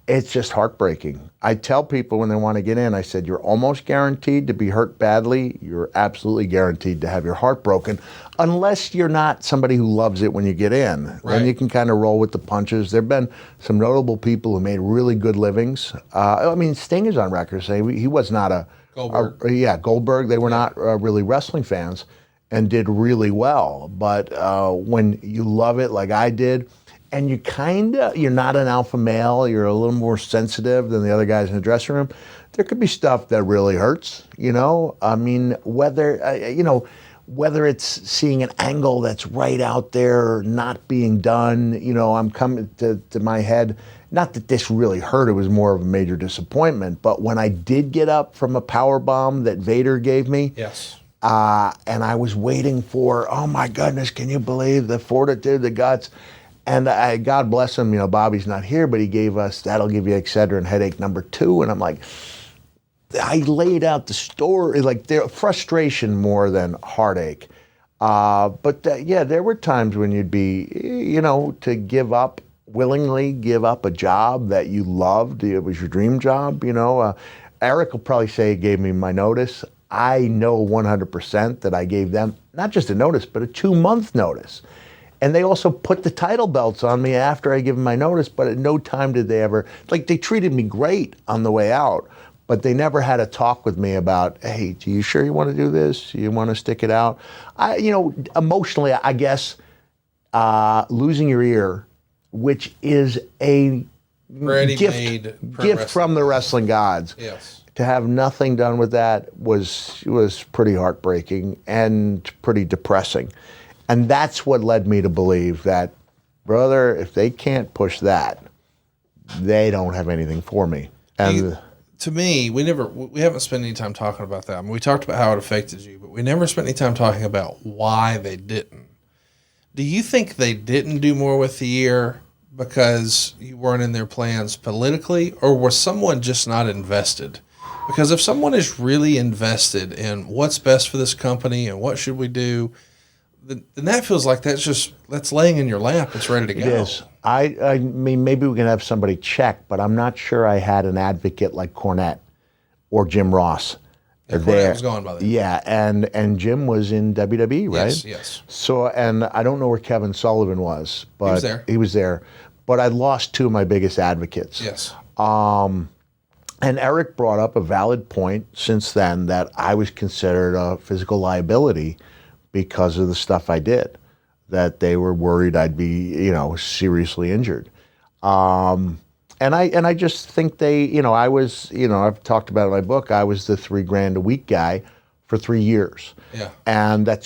It's just heartbreaking. I tell people when they want to get in, I said, you're almost guaranteed to be hurt badly. You're absolutely guaranteed to have your heart broken, unless you're not somebody who loves it when you get in. Right. Then you can kind of roll with the punches. There have been some notable people who made really good livings. I mean, Sting is on record saying he was not Goldberg. Goldberg. They were not really wrestling fans and did really well. But when you love it like I did, and you're not an alpha male, you're a little more sensitive than the other guys in the dressing room, there could be stuff that really hurts, I mean, whether it's seeing an angle that's right out there not being done, I'm coming to my head, not that this really hurt, it was more of a major disappointment, but when I did get up from a power bomb that Vader gave me, Yes. And I was waiting for, oh my goodness, can you believe the fortitude, the guts? And God bless him, Bobby's not here, but he gave us, that'll give you Excedrin headache number 2. And I'm like, I laid out the story, like there frustration more than heartache. But there were times when you'd be, to give up, willingly give up a job that you loved. It was your dream job, Eric will probably say he gave me my notice. I know 100% that I gave them not just a notice, but a 2-month notice. And they also put the title belts on me after I give them my notice, but at no time did they ever, they treated me great on the way out, but they never had a talk with me about, hey, are you sure you want to do this? Do you want to stick it out? Emotionally, I guess, losing your ear, which is a gift from the wrestling gods. Yes. To have nothing done with that was pretty heartbreaking and pretty depressing. And that's what led me to believe that, brother, if they can't push that, they don't have anything for me. And to me, we haven't spent any time talking about that. I mean, we talked about how it affected you, but we never spent any time talking about why they didn't. Do you think they didn't do more with the year because you weren't in their plans politically, or was someone just not invested? Because if someone is really invested in what's best for this company and what should we do, then that feels like that's laying in your lap. It's ready to go. It is. I mean, maybe we can have somebody check, but I'm not sure I had an advocate like Cornette or Jim Ross. Yeah, Cornette was gone by then. Yeah, and Jim was in WWE, right? Yes. So, and I don't know where Kevin Sullivan was, but he was there. But I lost 2 of my biggest advocates. Yes. And Eric brought up a valid point since then that I was considered a physical liability because of the stuff I did, that they were worried I'd be, seriously injured. And I just think I was, I've talked about it in my book, I was the $3,000 a week guy for 3 years. Yeah. And I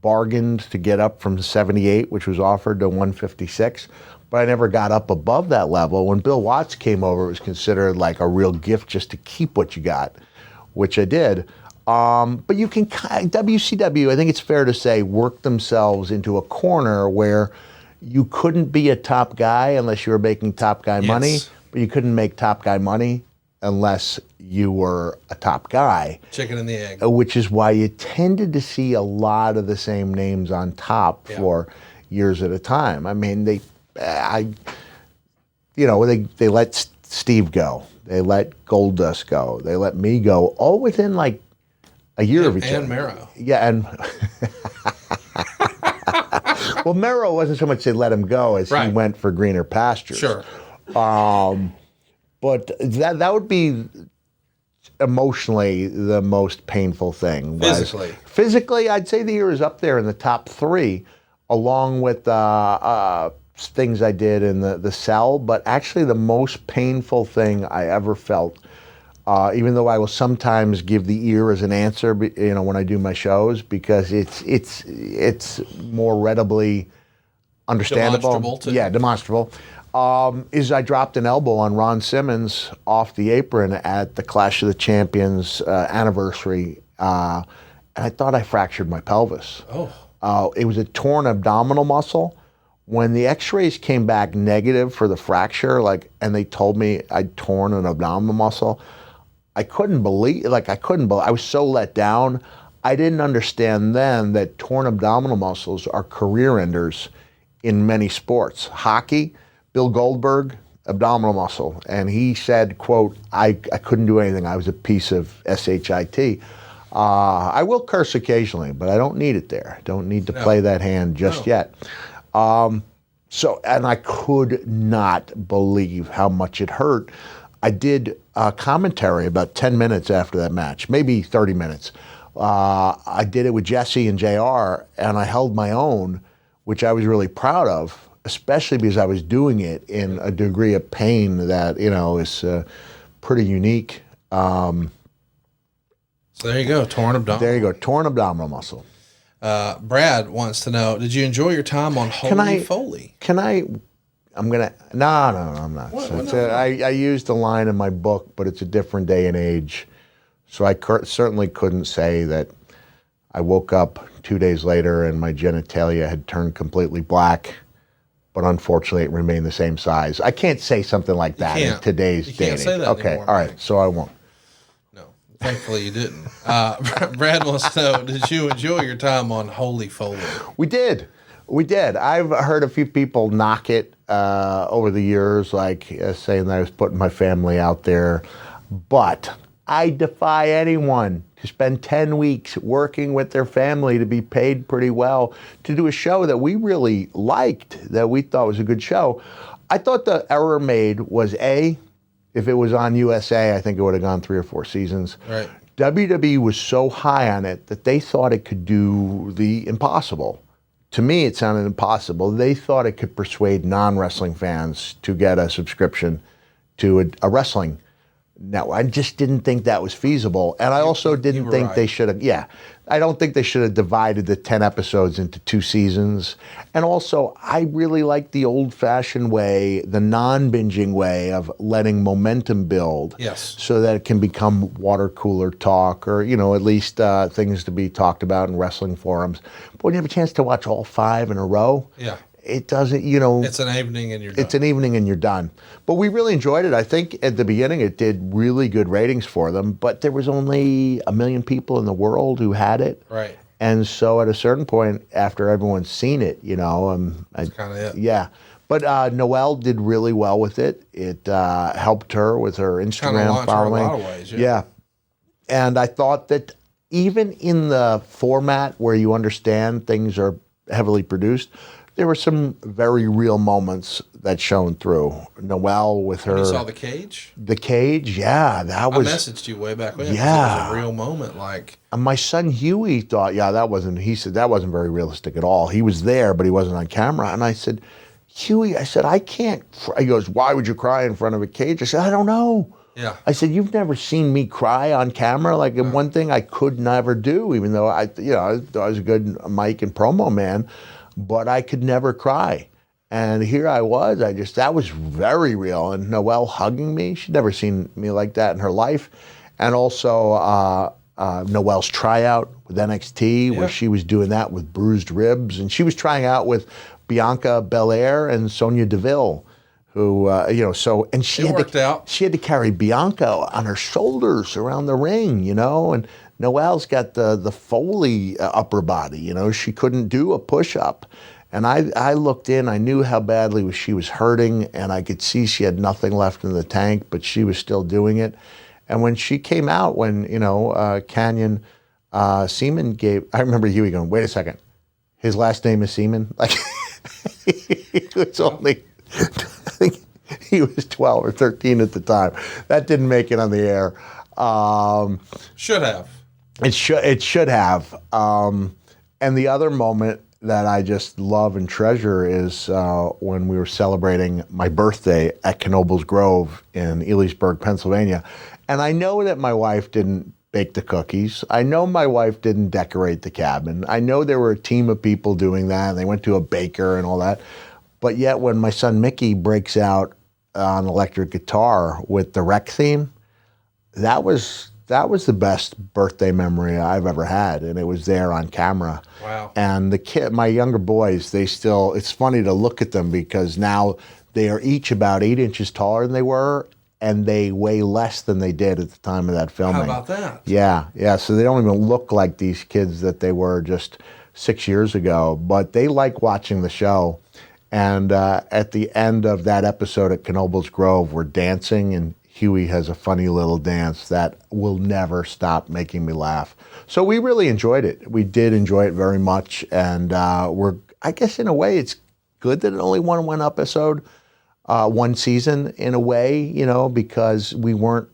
bargained to get up from 78, which was offered, to 156. But I never got up above that level. When Bill Watts came over, it was considered like a real gift just to keep what you got, which I did. But you can, WCW, I think it's fair to say, worked themselves into a corner where you couldn't be a top guy unless you were making top guy money, but you couldn't make top guy money unless you were a top guy. Chicken and the egg. Which is why you tended to see a lot of the same names on top for years at a time. I mean, they let Steve go. They let Goldust go. They let me go, all within like a year of each other. And Mero. Yeah, and well, Mero wasn't so much they let him go as he went for greener pastures. Sure. But that would be emotionally the most painful thing. Physically, I'd say the year is up there in the top 3, along with things I did in the cell. But actually, the most painful thing I ever felt, even though I will sometimes give the ear as an answer, when I do my shows, because it's more readily understandable. Demonstrable. Is I dropped an elbow on Ron Simmons off the apron at the Clash of the Champions anniversary, and I thought I fractured my pelvis. It was a torn abdominal muscle. When the x-rays came back negative for the fracture, and they told me I'd torn an abdominal muscle, I couldn't believe, I was so let down. I didn't understand then that torn abdominal muscles are career enders in many sports. Hockey, Bill Goldberg, abdominal muscle. And he said, quote, I couldn't do anything. I was a piece of shit. I will curse occasionally, but I don't need it there. I don't need to play that hand just yet. And I could not believe how much it hurt. I did a commentary about 10 minutes after that match, maybe 30 minutes. I did it with Jesse and JR, and I held my own, which I was really proud of. especially because I was doing it in a degree of pain that, is pretty unique. So there you go, torn abdominal. There you go, torn abdominal muscle. Brad wants to know, did you enjoy your time on Foley? I'm not. I used a line in my book, but it's a different day and age. So I certainly couldn't say that I woke up 2 days later and my genitalia had turned completely black, but unfortunately it remained the same size. I can't say something like that in today's day and age. Okay, anymore, all right, so I won't. No, thankfully you didn't. Brad wants to know, did you enjoy your time on Holy Foley? We did. I've heard a few people knock it over the years, like saying that I was putting my family out there. But I defy anyone to spend 10 weeks working with their family to be paid pretty well to do a show that we really liked, that we thought was a good show. I thought the error made was, if it was on USA, I think it would have gone 3 or 4 seasons. Right. WWE was so high on it that they thought it could do the impossible. To me, it sounded impossible. They thought it could persuade non-wrestling fans to get a subscription to a wrestling network. I just didn't think that was feasible. And I also didn't think they should have, I don't think they should have divided the 10 episodes into 2 seasons. And also, I really like the old-fashioned way, the non-binging way of letting momentum build. Yes. So that it can become water cooler talk or, at least things to be talked about in wrestling forums. But when you have a chance to watch all 5 in a row, it doesn't, It's an evening and you're done. It's an evening and you're done. But we really enjoyed it. I think at the beginning it did really good ratings for them, but there was only 1 million people in the world who had it. Right. And so at a certain point, after everyone's seen it, that's kind of it. Yeah. But Noelle did really well with it. It helped her with her Instagram following. Her in a lot of ways, yeah. And I thought that even in the format where you understand things are heavily produced, there were some very real moments that shone through. Noelle with her. You saw the cage? The cage, that was. I messaged you way back when. Yeah. It was a real moment, like. And my son Huey thought, he said that wasn't very realistic at all. He was there, but he wasn't on camera. And I said, Huey, I can't. He goes, why would you cry in front of a cage? I said, I don't know. Yeah. I said, you've never seen me cry on camera? Like, one thing I could never do, even though I was a good mic and promo man, but I could never cry. And here I was, that was very real. And Noelle hugging me, she'd never seen me like that in her life. And also Noelle's tryout with NXT, where she was doing that with bruised ribs. And she was trying out with Bianca Belair and Sonya Deville, who, and she had to carry Bianca on her shoulders around the ring, and Noelle's got the Foley upper body, she couldn't do a push-up. And I looked in, I knew how badly she was hurting, and I could see she had nothing left in the tank, but she was still doing it. And when she came out, Canyon Seaman I remember Huey going, wait a second, his last name is Seaman? Like, he was only, I think he was 12 or 13 at the time. That didn't make it on the air. Should have. It should have. And the other moment that I just love and treasure is when we were celebrating my birthday at Knoebels Grove in Ellisburg, Pennsylvania. And I know that my wife didn't bake the cookies. I know my wife didn't decorate the cabin. I know there were a team of people doing that. And they went to a baker and all that. But yet when my son Mickey breaks out on electric guitar with the Wreck theme, that was the best birthday memory I've ever had, and it was there on camera. Wow. And my younger boys, it's funny to look at them because now they are each about 8 inches taller than they were, and they weigh less than they did at the time of that filming. How about that? Yeah, so they don't even look like these kids that they were just 6 years ago, but they like watching the show. And at the end of that episode at Knoebels Grove, we're dancing, and Huey has a funny little dance that will never stop making me laugh. So we really enjoyed it. We did enjoy it very much, and I guess in a way it's good that it only won one episode, one season in a way, because we weren't.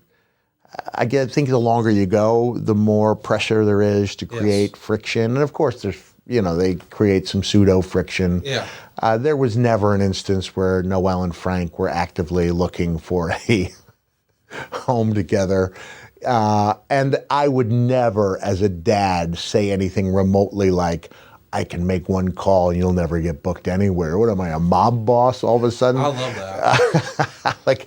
I think the longer you go, the more pressure there is to create friction, and of course there's they create some pseudo friction. Yeah. There was never an instance where Noel and Frank were actively looking for a home together. And I would never, as a dad, say anything remotely like, I can make one call and you'll never get booked anywhere. What am I, a mob boss all of a sudden? I love that.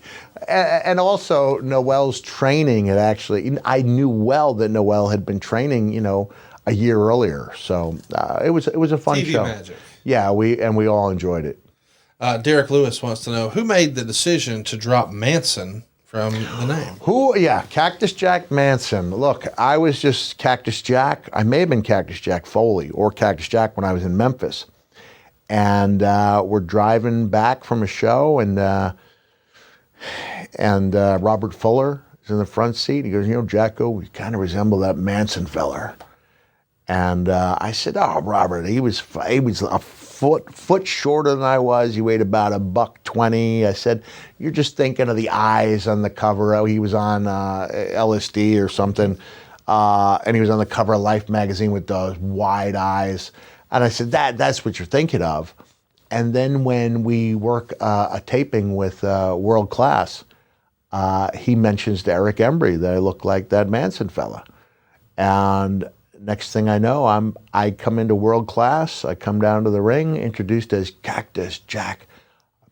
And also Noel's training had actually, I knew well that Noel had been training, a year earlier. So it was a fun TV show. magic. Yeah, we all enjoyed it. Derek Lewis wants to know, who made the decision to drop Manson from the name? Cactus Jack Manson. Look, I was just Cactus Jack. I may have been Cactus Jack Foley or Cactus Jack when I was in Memphis. And we're driving back from a show, and Robert Fuller is in the front seat. He goes, Jacko, we kind of resemble that Manson feller. And I said, oh, Robert, he was a foot shorter than I was. He weighed about $120. I said, you're just thinking of the eyes on the cover. Oh, he was on LSD or something. And he was on the cover of Life magazine with those wide eyes. And I said, that's what you're thinking of. And then when we work a taping with World Class, he mentions to Eric Embry that I look like that Manson fella. And next thing I know, I come into World Class, I come down to the ring, introduced as Cactus Jack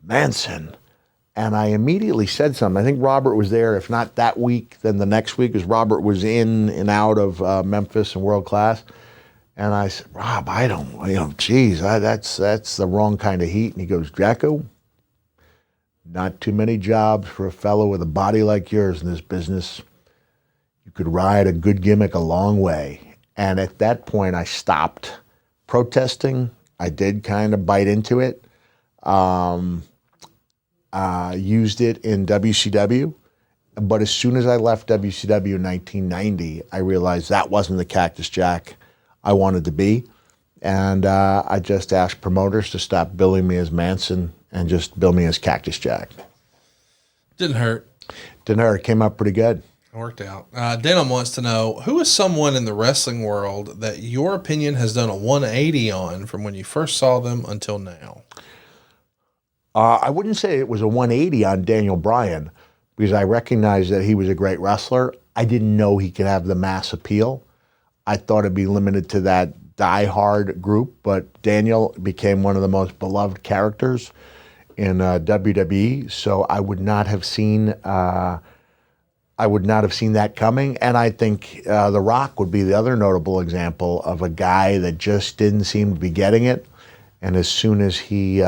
Manson. And I immediately said something. I think Robert was there, if not that week, then the next week, because Robert was in and out of Memphis and World Class. And I said, Rob, I don't, that's the wrong kind of heat. And he goes, Jacko, not too many jobs for a fellow with a body like yours in this business. You could ride a good gimmick a long way. And at that point, I stopped protesting. I did kind of bite into it. Used it in WCW. But as soon as I left WCW in 1990, I realized that wasn't the Cactus Jack I wanted to be. And I just asked promoters to stop billing me as Manson and just bill me as Cactus Jack. Didn't hurt. Didn't hurt. It came out pretty good. It worked out. Denim wants to know, who is someone in the wrestling world that your opinion has done a 180 on from when you first saw them until now? I wouldn't say it was a 180 on Daniel Bryan, because I recognized that he was a great wrestler. I didn't know he could have the mass appeal. I thought it'd be limited to that die-hard group, but Daniel became one of the most beloved characters in WWE, so I would not have seen that coming. And I think The Rock would be the other notable example of a guy that just didn't seem to be getting it. And as soon as he,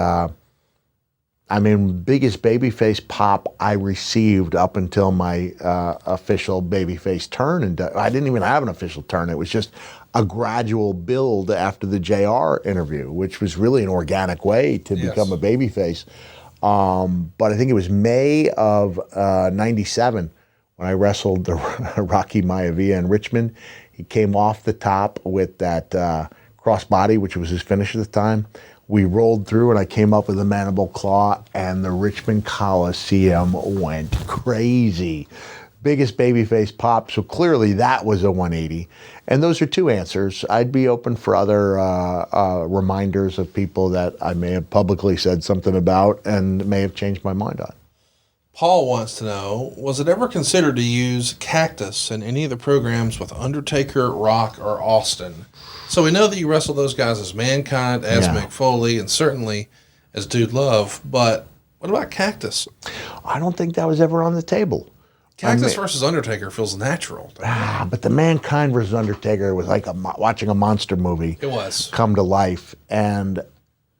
biggest babyface pop I received up until my official babyface turn. And I didn't even have an official turn. It was just a gradual build after the JR interview, which was really an organic way to become a babyface. But I think it was May of 97 when I wrestled the Rocky Maivia in Richmond. He came off the top with that crossbody, which was his finish at the time. We rolled through, and I came up with a mandible claw, and the Richmond Coliseum went crazy. Biggest babyface pop, so clearly that was a 180. And those are two answers. I'd be open for other reminders of people that I may have publicly said something about and may have changed my mind on. Paul wants to know, was it ever considered to use Cactus in any of the programs with Undertaker, Rock, or Austin? So we know that you wrestled those guys as Mankind, as Mick Foley, and certainly as Dude Love, but what about Cactus? I don't think that was ever on the table. Cactus versus Undertaker feels natural. But the Mankind versus Undertaker was like watching a monster movie. It was. Come to life. And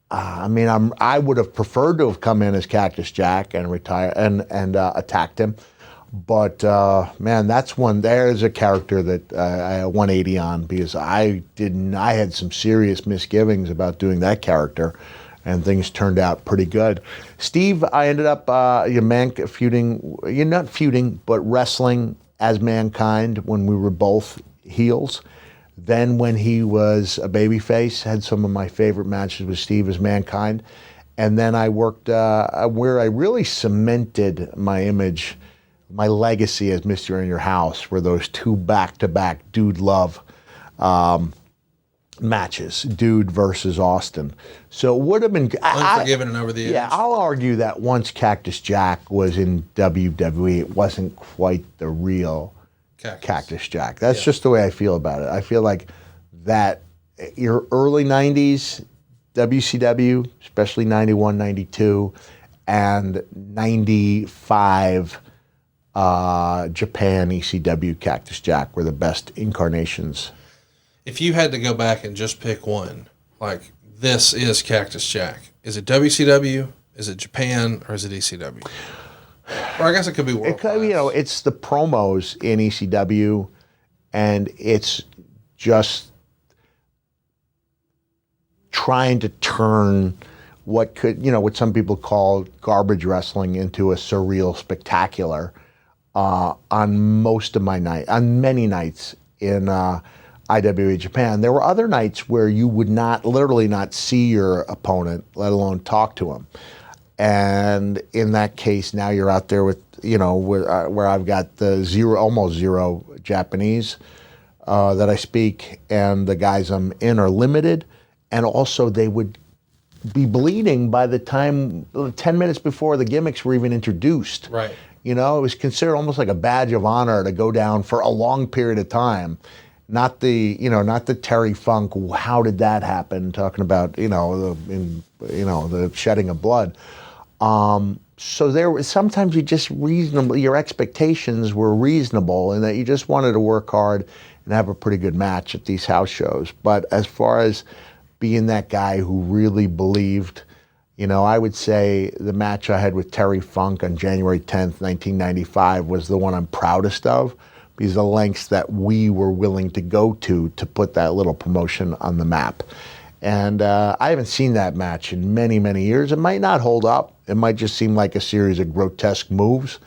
I would have preferred to have come in as Cactus Jack and retire and attacked him. But there's a character that I 180 on, because I had some serious misgivings about doing that character, and things turned out pretty good. Steve, I ended up wrestling as Mankind when we were both heels. Then when he was a babyface, had some of my favorite matches with Steve as Mankind. And then I worked where I really cemented my image, my legacy as Mr. In Your House, were those two back-to-back Dude Love matches, Dude versus Austin. So it would have been Unforgiven and Over the Edge. Yeah, I'll argue that once Cactus Jack was in WWE, it wasn't quite the real Cactus Jack. That's just the way I feel about it. I feel like that your early 90s WCW, especially 91, 92, and 95 Japan ECW Cactus Jack were the best incarnations. If you had to go back and just pick one, like this is Cactus Jack, is it WCW, is it Japan, or is it ECW? Or I guess it could be world class. It's the promos in ECW, and it's just trying to turn what some people call garbage wrestling into a surreal spectacular on many nights in IWA Japan. There were other nights where you would literally not see your opponent, let alone talk to him. And in that case, now you're out there with, where I've got the almost zero Japanese that I speak, and the guys I'm in are limited, and also they would be bleeding by the time 10 minutes before the gimmicks were even introduced. Right. It was considered almost like a badge of honor to go down for a long period of time. Not the Terry Funk. How did that happen? Talking about the shedding of blood. So there was sometimes your expectations were reasonable, and that you just wanted to work hard and have a pretty good match at these house shows. But as far as being that guy who really believed, I would say the match I had with Terry Funk on January 10th, 1995 was the one I'm proudest of, because the lengths that we were willing to go to put that little promotion on the map. And I haven't seen that match in many, many years. It might not hold up. It might just seem like a series of grotesque moves,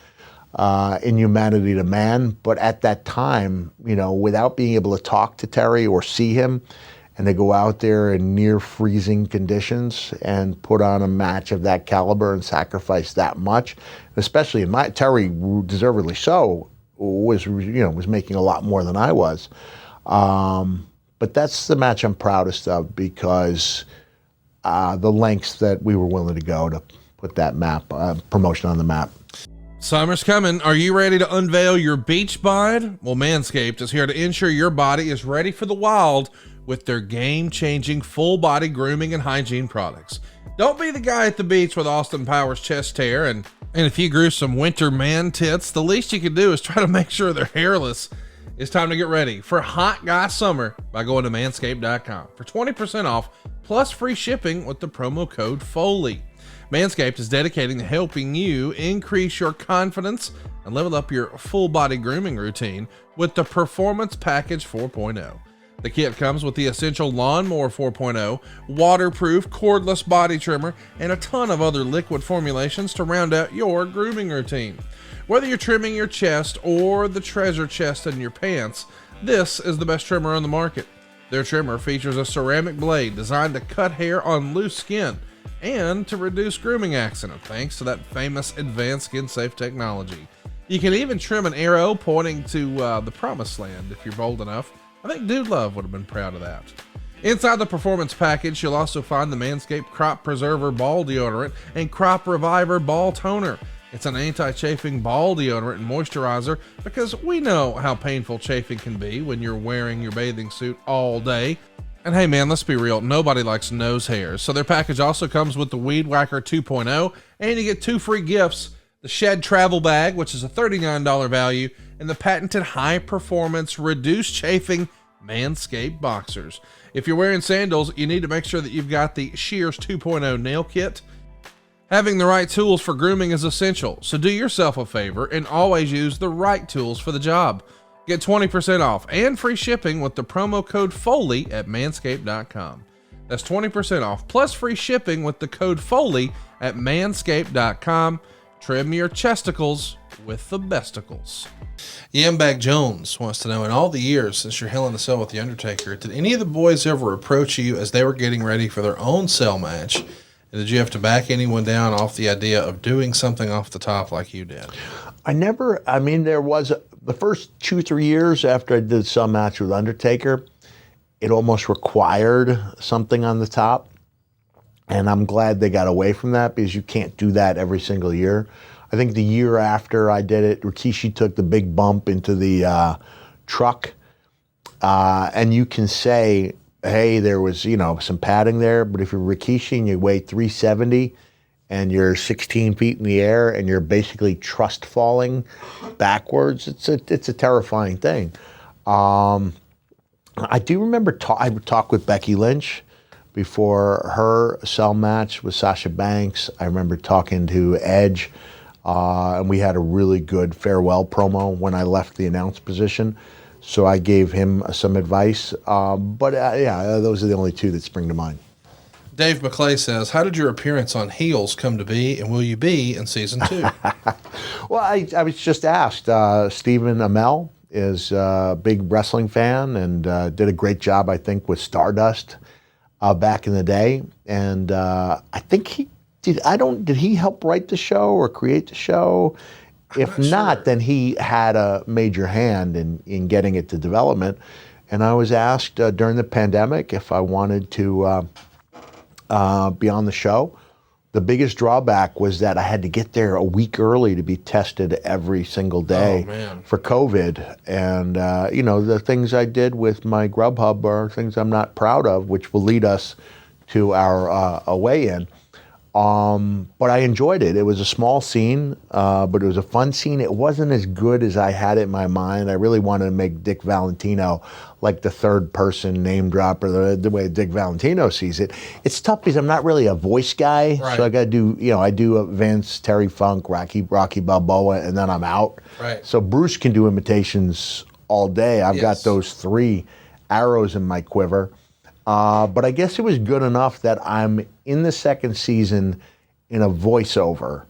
inhumanity to man. But at that time, without being able to talk to Terry or see him, and to go out there in near freezing conditions and put on a match of that caliber and sacrifice that much, especially Terry, deservedly so, was making a lot more than I was. But that's the match I'm proudest of, because the lengths that we were willing to go to put that promotion on the map. Summer's coming. Are you ready to unveil your beach bod? Well, Manscaped is here to ensure your body is ready for the wild with their game-changing full-body grooming and hygiene products. Don't be the guy at the beach with Austin Powers' chest hair and if you grew some winter man tits, the least you can do is try to make sure they're hairless. It's time to get ready for hot guy summer by going to manscaped.com for 20% off plus free shipping with the promo code FOLEY. Manscaped is dedicating to helping you increase your confidence and level up your full-body grooming routine with the Performance Package 4.0. The kit comes with the Essential Lawnmower 4.0, waterproof cordless body trimmer, and a ton of other liquid formulations to round out your grooming routine. Whether you're trimming your chest or the treasure chest in your pants, this is the best trimmer on the market. Their trimmer features a ceramic blade designed to cut hair on loose skin and to reduce grooming accident thanks to that famous advanced skin-safe technology. You can even trim an arrow pointing to the promised land if you're bold enough. I think Dude Love would have been proud of that. Inside the Performance Package, you'll also find the Manscaped Crop Preserver Ball Deodorant and Crop Reviver Ball Toner. It's an anti-chafing ball deodorant and moisturizer because we know how painful chafing can be when you're wearing your bathing suit all day. And hey man, let's be real, nobody likes nose hairs. So their package also comes with the Weed Whacker 2.0, and you get 2 free gifts: the Shed Travel Bag, which is a $39 value, and the patented high-performance, reduced chafing Manscaped Boxers. If you're wearing sandals, you need to make sure that you've got the Shears 2.0 nail kit. Having the right tools for grooming is essential, so do yourself a favor and always use the right tools for the job. Get 20% off and free shipping with the promo code FOLEY at manscaped.com. That's 20% off plus free shipping with the code FOLEY at manscaped.com. Trim your chesticles with the besticles. Yambag Jones wants to know, in all the years since your Hell in a Cell with The Undertaker, did any of the boys ever approach you as they were getting ready for their own cell match? And did you have to back anyone down off the idea of doing something off the top like you did? There was the first 2-3 years after I did some match with Undertaker, it almost required something on the top. And I'm glad they got away from that because you can't do that every single year. I think the year after I did it, Rikishi took the big bump into the truck. And you can say, hey, there was, some padding there. But if you're Rikishi and you weigh 370 and you're 16 feet in the air and you're basically trust falling backwards, it's a terrifying thing. I do remember I would talk with Becky Lynch before her cell match with Sasha Banks. I remember talking to Edge, and we had a really good farewell promo when I left the announce position. So I gave him some advice. But those are the only two that spring to mind. Dave McClay says, how did your appearance on Heels come to be, and will you be in season 2? Well, I was just asked. Stephen Amell is a big wrestling fan and did a great job, I think, with Stardust back in the day. And I think he did. Did he help write the show or create the show? If not, then he had a major hand in getting it to development. And I was asked during the pandemic if I wanted to be on the show. The biggest drawback was that I had to get there a week early to be tested every single day for COVID. And, the things I did with my Grubhub are things I'm not proud of, which will lead us to our weigh-in. But I enjoyed it. It was a small scene, but it was a fun scene. It wasn't as good as I had it in my mind. I really wanted to make Dick Valentino like the third person name dropper, the way Dick Valentino sees it. It's tough because I'm not really a voice guy. Right. So I got to do, I do Vince, Terry Funk, Rocky Balboa, and then I'm out. Right. So Bruce can do imitations all day. I've got those 3 arrows in my quiver. But I guess it was good enough that I'm in the second season in a voiceover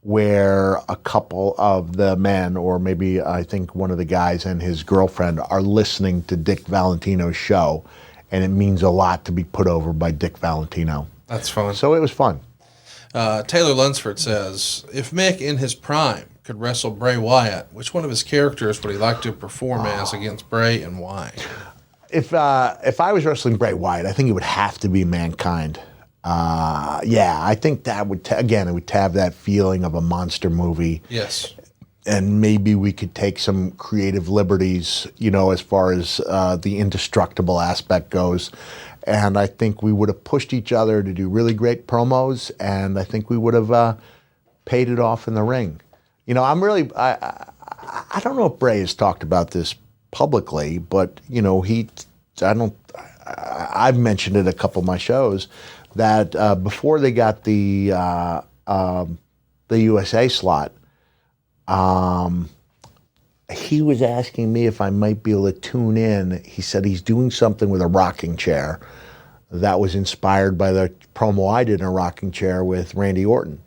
where a couple of the men, or maybe I think one of the guys and his girlfriend, are listening to Dick Valentino's show, and it means a lot to be put over by Dick Valentino. That's fun. So it was fun. Taylor Lunsford says, if Mick in his prime could wrestle Bray Wyatt, which one of his characters would he like to perform as against Bray, and why? If I was wrestling Bray Wyatt, I think it would have to be Mankind. I think that would, it would have that feeling of a monster movie. Yes. And maybe we could take some creative liberties, as far as the indestructible aspect goes. And I think we would have pushed each other to do really great promos, and I think we would have paid it off in the ring. I don't know if Bray has talked about this publicly, but I've mentioned it a couple of my shows that before they got the USA slot, he was asking me if I might be able to tune in. He said he's doing something with a rocking chair that was inspired by the promo I did in a rocking chair with Randy Orton.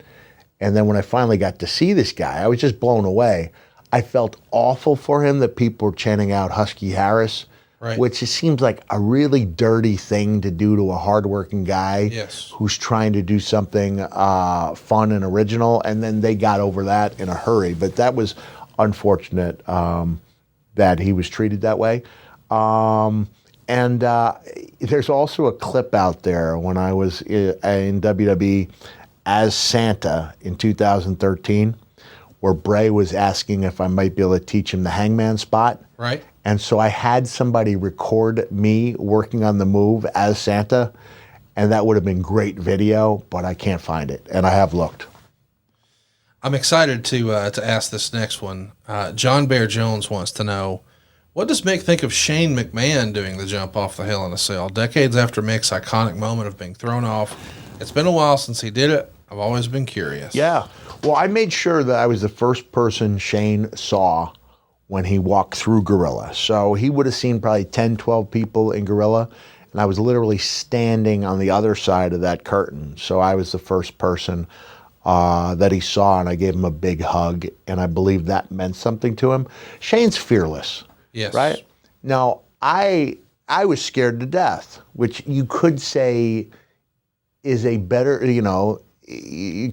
And then when I finally got to see this guy, I was just blown away. I felt awful for him that people were chanting out Husky Harris, which it seems like a really dirty thing to do to a hardworking guy who's trying to do something fun and original, and then they got over that in a hurry. But that was unfortunate that he was treated that way. And there's also a clip out there when I was in WWE as Santa in 2013, where Bray was asking if I might be able to teach him the hangman spot. Right. And so I had somebody record me working on the move as Santa, and that would have been great video, but I can't find it, and I have looked. I'm excited to ask this next one. John Bear Jones wants to know, what does Mick think of Shane McMahon doing the jump off the Hell in a Cell? Decades after Mick's iconic moment of being thrown off, it's been a while since he did it. I've always been curious. Yeah. Well, I made sure that I was the first person Shane saw when he walked through Gorilla. So he would have seen probably 10, 12 people in Gorilla, and I was literally standing on the other side of that curtain. So I was the first person that he saw, and I gave him a big hug, and I believe that meant something to him. Shane's fearless. Yes. Right? Now, I was scared to death, which you could say is a better,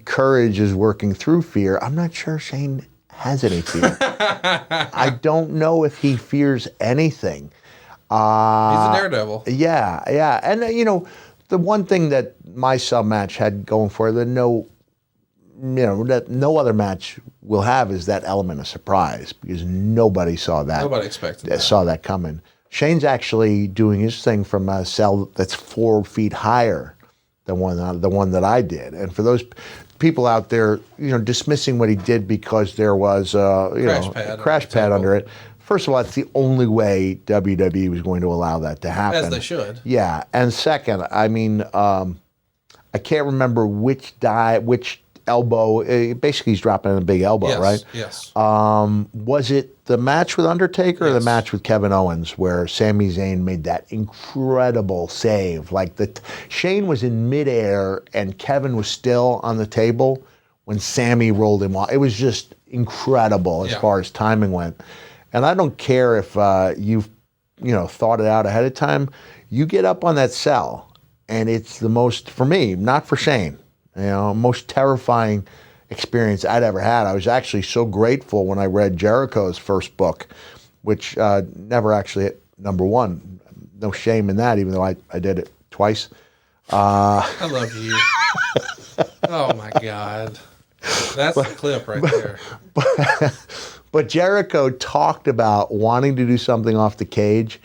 courage is working through fear. I'm not sure Shane has any fear. I don't know if he fears anything. He's a daredevil. Yeah. And, the one thing that my sub match had going for it that that no other match will have is that element of surprise because nobody saw that. Nobody expected that. Saw that coming. Shane's actually doing his thing from a cell that's 4 feet higher than the one that I did. And for those people out there, dismissing what he did because there was a crash pad under it. First of all, it's the only way WWE was going to allow that to happen. As they should. Yeah. And second, I can't remember which elbow. Basically, he's dropping a big elbow, right? Yes. Was it the match with Undertaker or the match with Kevin Owens where Sami Zayn made that incredible save? Like Shane was in midair and Kevin was still on the table when Sami rolled him off. It was just incredible as far as timing went. And I don't care if you've thought it out ahead of time. You get up on that cell, and it's the most, for me, not for Shane, most terrifying experience I'd ever had. I was actually so grateful when I read Jericho's first book, which never actually hit #1. No shame in that, even though I did it twice. I love you. Oh, my God. That's the clip right there. But Jericho talked about wanting to do something off the cage,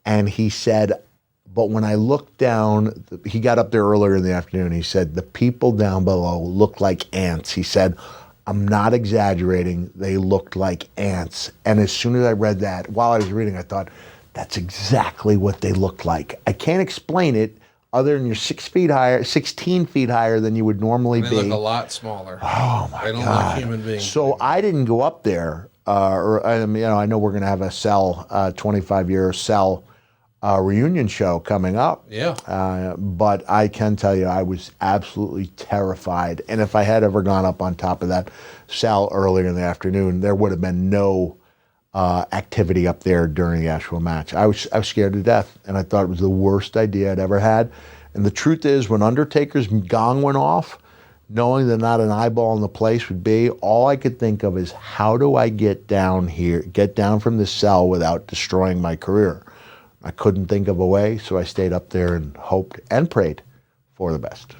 and he said, but when I looked down, he got up there earlier in the afternoon, he said, the people down below looked like ants. He said, I'm not exaggerating, they looked like ants. And as soon as I read that, while I was reading, I thought, that's exactly what they looked like. I can't explain it other than you're 16 feet higher than you would normally be. They look a lot smaller. Oh, my God. They don't look human beings. So I didn't go up there. I know we're going to have a 25-year Cell reunion show coming up. Yeah. But I can tell you I was absolutely terrified. And if I had ever gone up on top of that Cell earlier in the afternoon, there would have been no activity up there during the actual match. I was scared to death, and I thought it was the worst idea I'd ever had. And the truth is, when Undertaker's gong went off, knowing that not an eyeball in the place would be, all I could think of is, how do I get down from this cell without destroying my career? I couldn't think of a way, so I stayed up there and hoped and prayed for the best.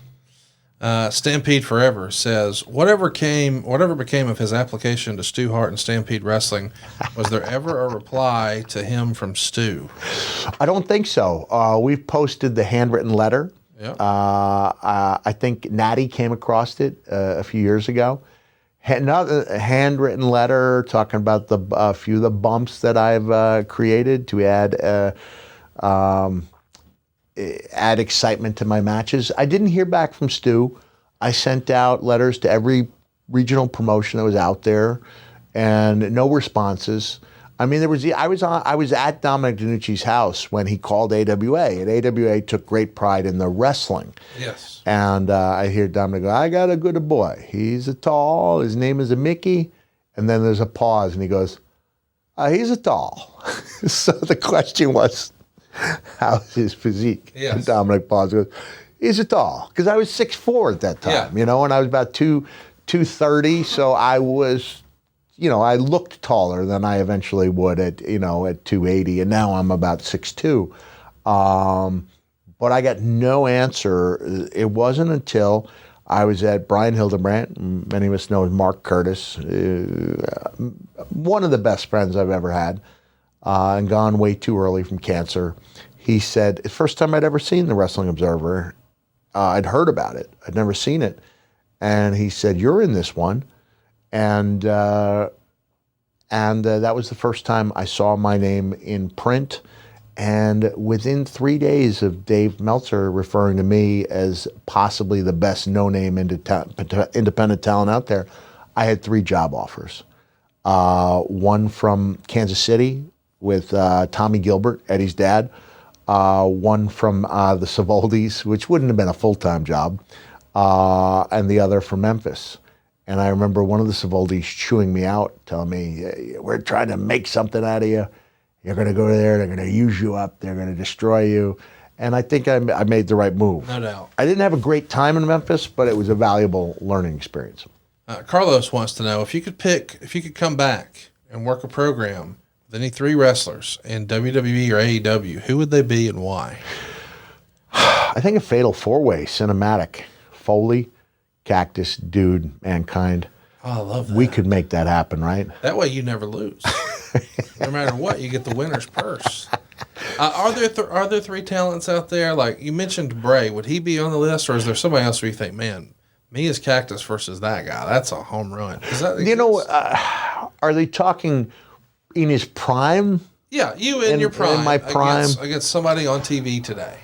Stampede Forever says, whatever became of his application to Stu Hart and Stampede Wrestling, was there ever a reply to him from Stu? I don't think so. We've posted the handwritten letter. Yep. I think Natty came across it a few years ago. Another handwritten letter talking about a few of the bumps that I've created to add excitement to my matches. I didn't hear back from Stu. I sent out letters to every regional promotion that was out there, and no responses. I mean, I was at Dominic DeNucci's house when he called AWA, and AWA took great pride in the wrestling. Yes. And I hear Dominic go, I got a good boy. He's a tall. His name is a Mickey. And then there's a pause, and he goes, he's a tall. So the question was, how's his physique? Yes. And Dominic paused and goes, he's a tall. Because I was 6'4" at that time, and I was about 230. So I was, I looked taller than I eventually would at 280. And now I'm about 6'2". But I got no answer. It wasn't until I was at Brian Hildebrandt, many of us know Mark Curtis, one of the best friends I've ever had, and gone way too early from cancer. He said, the first time I'd ever seen the Wrestling Observer, I'd heard about it. I'd never seen it. And he said, you're in this one. And that was the first time I saw my name in print. And within 3 days of Dave Meltzer referring to me as possibly the best no-name independent talent out there, I had 3 job offers. One from Kansas City with Tommy Gilbert, Eddie's dad. One from the Savoldis, which wouldn't have been a full-time job. And the other from Memphis. And I remember one of the Savoldis chewing me out, telling me, we're trying to make something out of you. You're going to go there, they're going to use you up, they're going to destroy you. And I think I made the right move. No doubt. I didn't have a great time in Memphis, but it was a valuable learning experience. Carlos wants to know, if you could come back and work a program Any three wrestlers in WWE or AEW, who would they be and why? I think a fatal four-way cinematic. Foley, Cactus, Dude, Mankind. Oh, I love that. We could make that happen, right? That way you never lose. No matter what, you get the winner's purse. Are there three talents out there? Like you mentioned Bray. Would he be on the list, or is there somebody else where you think, man, me as Cactus versus that guy, that's a home run? Is that are they talking in his prime? Yeah, you in your prime. In my prime. Against somebody on TV today.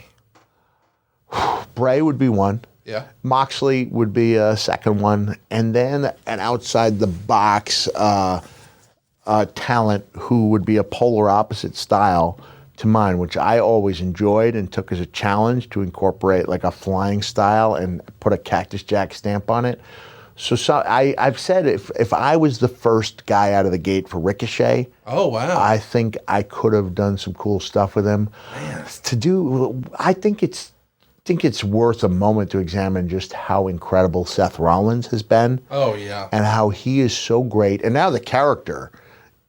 Bray would be one. Yeah. Moxley would be a second one. And then an outside the box talent who would be a polar opposite style to mine, which I always enjoyed and took as a challenge to incorporate like a flying style and put a Cactus Jack stamp on it. So I've said if I was the first guy out of the gate for Ricochet, oh wow, I think I could have done some cool stuff with him. Man. I think it's worth a moment to examine just how incredible Seth Rollins has been. Oh yeah, and how he is so great, and now the character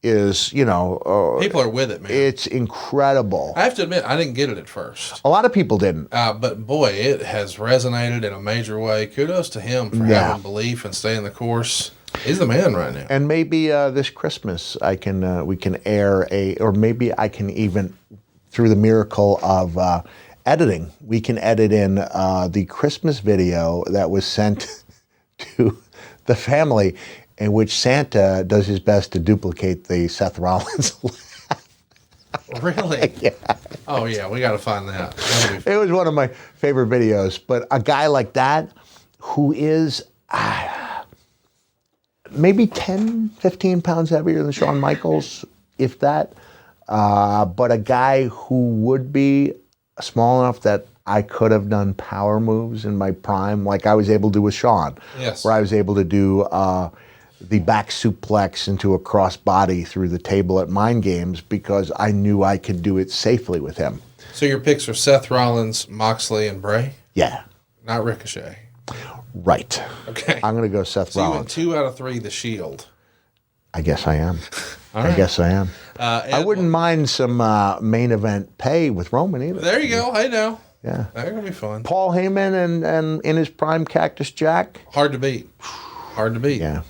is, people are with it, man. It's incredible. I have to admit, I didn't get it at first. A lot of people didn't. But boy, it has resonated in a major way. Kudos to him for having belief and staying the course. He's the man right now. And maybe this Christmas we can air or maybe I can even, through the miracle of editing, we can edit in the Christmas video that was sent to the family, in which Santa does his best to duplicate the Seth Rollins laugh. Really? Yeah. Oh, yeah, we got to find that. It was one of my favorite videos. But a guy like that who is maybe 10, 15 pounds heavier than Shawn Michaels, if that, but a guy who would be small enough that I could have done power moves in my prime, like I was able to do with Shawn. Yes. Where I was able to do the back suplex into a crossbody through the table at Mind Games because I knew I could do it safely with him. So your picks are Seth Rollins, Moxley, and Bray? Yeah. Not Ricochet. Right. Okay. I'm going to go Seth Rollins. You went 2 out of 3, The Shield. I guess I am. All right. I guess I am. I wouldn't mind some main event pay with Roman either. There you go. Hey, now. Yeah. That's going to be fun. Paul Heyman and in his prime Cactus Jack. Hard to beat. Hard to beat. Yeah.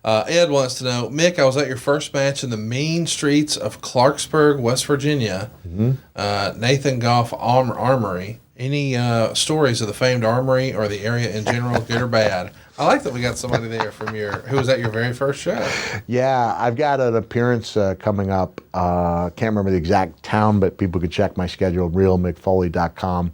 Ed wants to know, Mick, I was at your first match in the mean streets of Clarksburg, West Virginia. Mm-hmm. Nathan Goff Armory. Any stories of the famed armory or the area in general, good or bad? I like that we got somebody there who was at your very first show. Yeah, I've got an appearance coming up. Can't remember the exact town, but people could check my schedule, realmickfoley.com.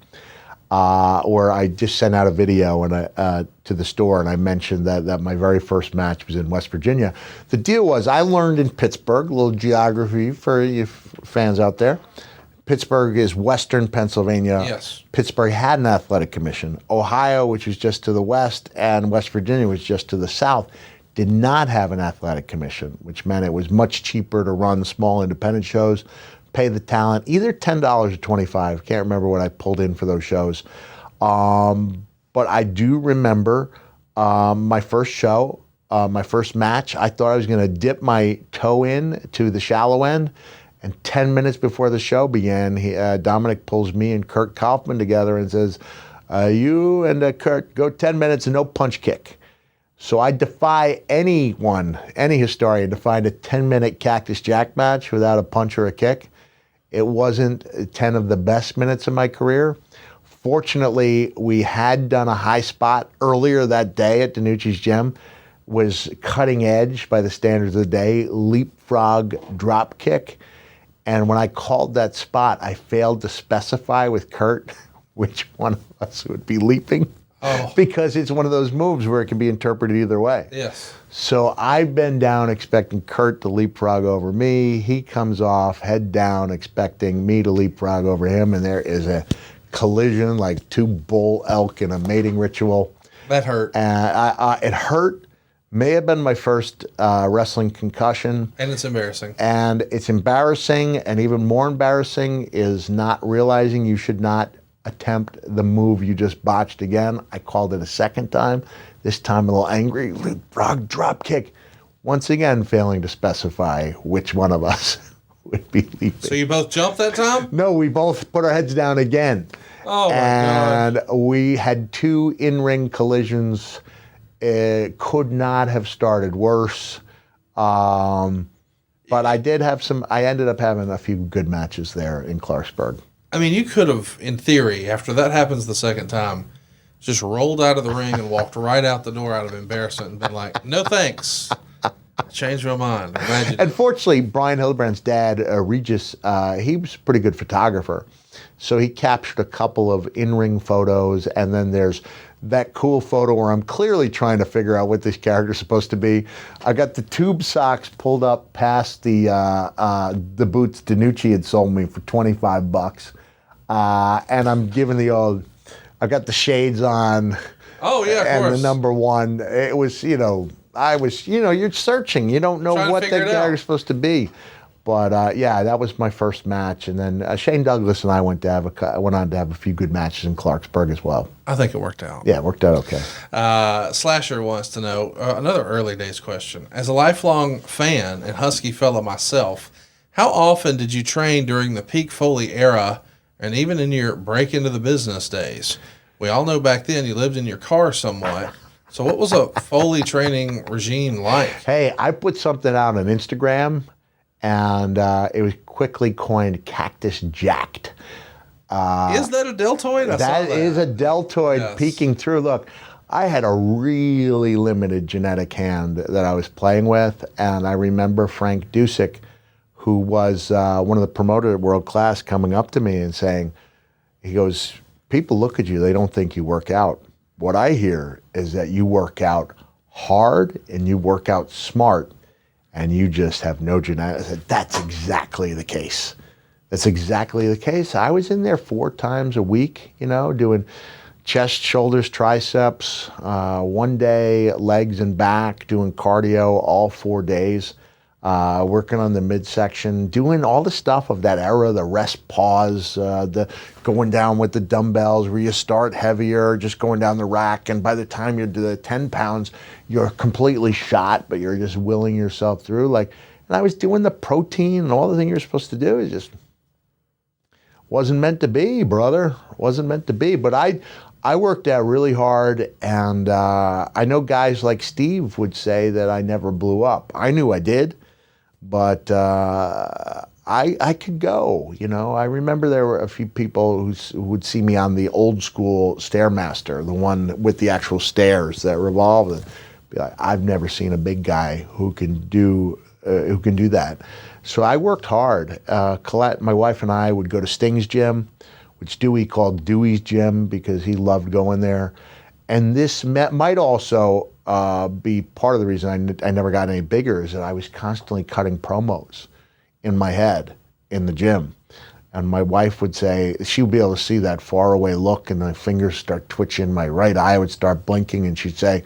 Where I just sent out a video to the store, and I mentioned that my very first match was in West Virginia. The deal was I learned in Pittsburgh, a little geography for you fans out there. Pittsburgh is western Pennsylvania. Yes. Pittsburgh had an athletic commission. Ohio, which was just to the west, and West Virginia, which was just to the south, did not have an athletic commission, which meant it was much cheaper to run small independent shows, pay the talent, either $10 or $25. Can't remember what I pulled in for those shows. But I do remember my first show, my first match. I thought I was going to dip my toe in to the shallow end. And 10 minutes before the show began, Dominic pulls me and Kurt Kaufman together and says, you and Kurt, go 10 minutes and no punch kick. So I defy anyone, any historian, to find a 10-minute Cactus Jack match without a punch or a kick. It wasn't 10 of the best minutes of my career. Fortunately, we had done a high spot earlier that day at DiNucci's Gym, was cutting edge by the standards of the day, leapfrog drop kick. And when I called that spot, I failed to specify with Kurt which one of us would be leaping. Oh. Because it's one of those moves where it can be interpreted either way. Yes. So I've been down expecting Kurt to leapfrog over me. He comes off head down expecting me to leapfrog over him. And there is a collision like two bull elk in a mating ritual. That hurt. It hurt. May have been my first wrestling concussion. And it's embarrassing. And it's embarrassing, and even more embarrassing is not realizing you should not attempt the move you just botched again. I called it a second time, this time a little angry, leapfrog drop kick. Once again, failing to specify which one of us would be leaping. So you both jumped that time? No, we both put our heads down again. Oh, my God. God. We had 2 in-ring collisions. It could not have started worse. But I ended up having a few good matches there in Clarksburg. I mean, you could have, in theory, after that happens the second time, just rolled out of the ring and walked right out the door out of embarrassment and been like, no thanks. Changed my mind. Imagine. And fortunately, Brian Hildebrand's dad, Regis, he was a pretty good photographer. So he captured a couple of in-ring photos, and then there's that cool photo where I'm clearly trying to figure out what this character's supposed to be. I got the tube socks pulled up past the boots Danucci had sold me for $25, and I'm giving the old. I got the shades on. Oh yeah, of and course. the number one. It was you're searching. You don't know what the character's supposed to be. But yeah, that was my first match, and then Shane Douglas and I went on to have a few good matches in Clarksburg as well. I think it worked out. Yeah, it worked out okay. Slasher wants to know another early days question. As a lifelong fan and Husky fella myself, how often did you train during the peak Foley era, and even in your break into the business days? We all know back then you lived in your car somewhat. So what was a Foley training regime like? Hey, I put something out on Instagram, and it was quickly coined Cactus Jacked. Is that a deltoid? That is a deltoid peeking through. Look, I had a really limited genetic hand that I was playing with, and I remember Frank Dusick, who was one of the promoters at World Class, coming up to me and saying, he goes, people look at you, they don't think you work out. What I hear is that you work out hard and you work out smart, and you just have no genetics. That's exactly the case. That's exactly the case. I was in there 4 times a week, doing chest, shoulders, triceps, one day legs and back, doing cardio all 4 days, working on the midsection, doing all the stuff of that era, the rest pause, the going down with the dumbbells where you start heavier, just going down the rack, and by the time you're to the 10 pounds, you're completely shot, but you're just willing yourself through. And I was doing the protein and all the things you're supposed to do. It just wasn't meant to be, brother. Wasn't meant to be. But I worked out really hard, and I know guys like Steve would say that I never blew up. I knew I did, but I could go. I remember there were a few people who would see me on the old school Stairmaster, the one with the actual stairs that revolve, and be like, I've never seen a big guy who can do that. So I worked hard. Colette, my wife, and I would go to Sting's gym, which Dewey called Dewey's gym because he loved going there. And this might also be part of the reason I never got any bigger, is that I was constantly cutting promos in my head in the gym. And my wife would say, she would be able to see that faraway look, and my fingers start twitching, my right eye would start blinking, and she'd say,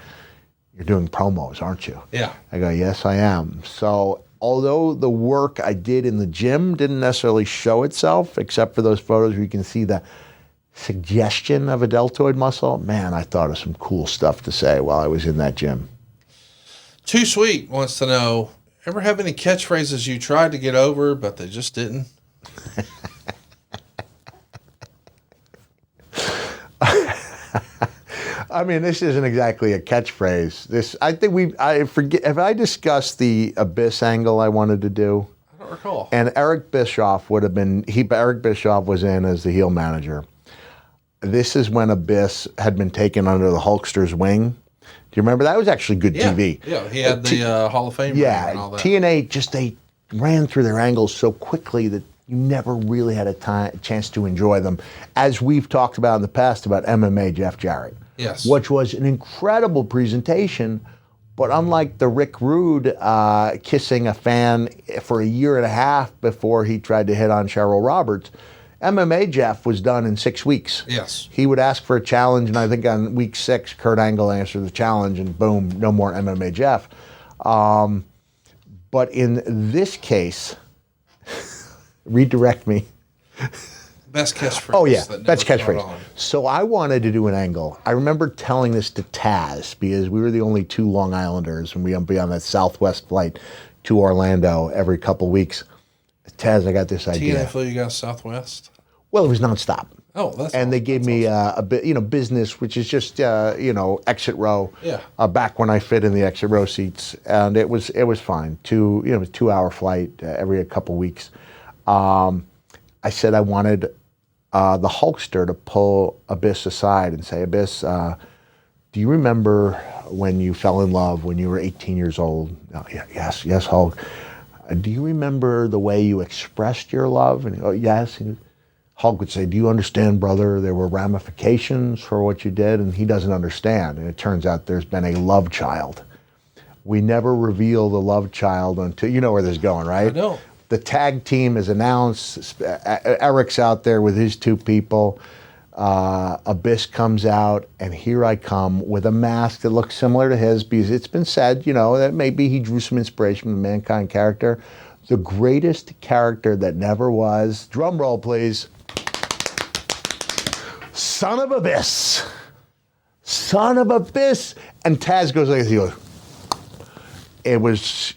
you're doing promos, aren't you? Yeah. I go, yes, I am. So although the work I did in the gym didn't necessarily show itself, except for those photos where you can see the suggestion of a deltoid muscle, man, I thought of some cool stuff to say while I was in that gym. Too Sweet wants to know, ever have any catchphrases you tried to get over, but they just didn't? I mean, this isn't exactly a catchphrase. I forget, have I discussed the Abyss angle I wanted to do? I don't recall. And Eric Bischoff Eric Bischoff was in as the heel manager. This is when Abyss had been taken under the Hulkster's wing. Do you remember? That was actually good TV. Yeah, he had the Hall of Fame ring and all that. TNA, they ran through their angles so quickly that you never really had a chance to enjoy them. As we've talked about in the past about MMA Jeff Jarrett. Yes. Which was an incredible presentation, but unlike the Rick Rude kissing a fan for a year and a half before he tried to hit on Cheryl Roberts, MMA Jeff was done in 6 weeks. Yes. He would ask for a challenge, and I think on week 6, Kurt Angle answered the challenge, and boom, no more MMA Jeff. But in this case, redirect me. Best catchphrase. Oh, yeah, best catchphrase. So I wanted to do an angle. I remember telling this to Taz, because we were the only 2 Long Islanders, and we'd be on that Southwest flight to Orlando every couple weeks. Taz, I got this idea. TNA flew you guys Southwest? Well, it was nonstop. Oh, that's and awesome. They gave me a bit, business, which is just, exit row. Yeah. Back when I fit in the exit row seats, and it was fine. It was a 2-hour flight every couple weeks. I said I wanted the Hulkster to pull Abyss aside and say, Abyss, do you remember when you fell in love when you were 18 years old? Oh, yes, Hulk. Do you remember the way you expressed your love? And yes. And Hulk would say, do you understand, brother? There were ramifications for what you did, and he doesn't understand. And it turns out there's been a love child. We never reveal the love child until, you know where this is going, right? I know. The tag team is announced. Eric's out there with his 2 people. Abyss comes out, and here I come with a mask that looks similar to his, because it's been said, that maybe he drew some inspiration from the Mankind character. The greatest character that never was, drum roll please, Son of Abyss. Son of Abyss. And Taz goes like this, he goes, it was,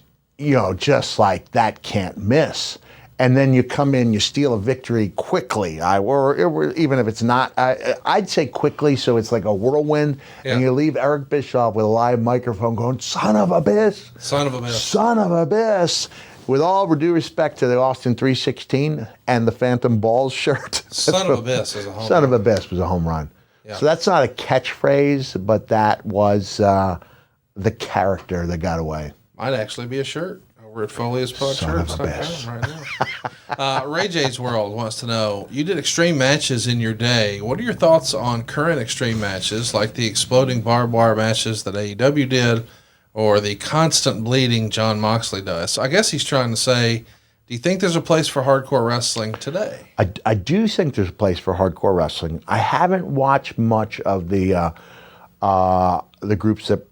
just like that can't miss. And then you come in, you steal a victory quickly, even if it's not, I'd say quickly, so it's like a whirlwind, and you leave Eric Bischoff with a live microphone going, Son of Abyss. Son of Abyss. Son of Abyss. With all due respect to the Austin 316 and the Phantom Balls shirt. Son of Abyss is a home run. Son of Abyss was a home run. Yeah. So that's not a catchphrase, but that was the character that got away. Might actually be a shirt. We're at Foley Is Pod Son of shirts a bitch. right now. Ray J's World wants to know, you did extreme matches in your day. What are your thoughts on current extreme matches, like the exploding barbed wire matches that AEW did, or the constant bleeding Jon Moxley does? So I guess he's trying to say, do you think there's a place for hardcore wrestling today? I do think there's a place for hardcore wrestling. I haven't watched much of the groups that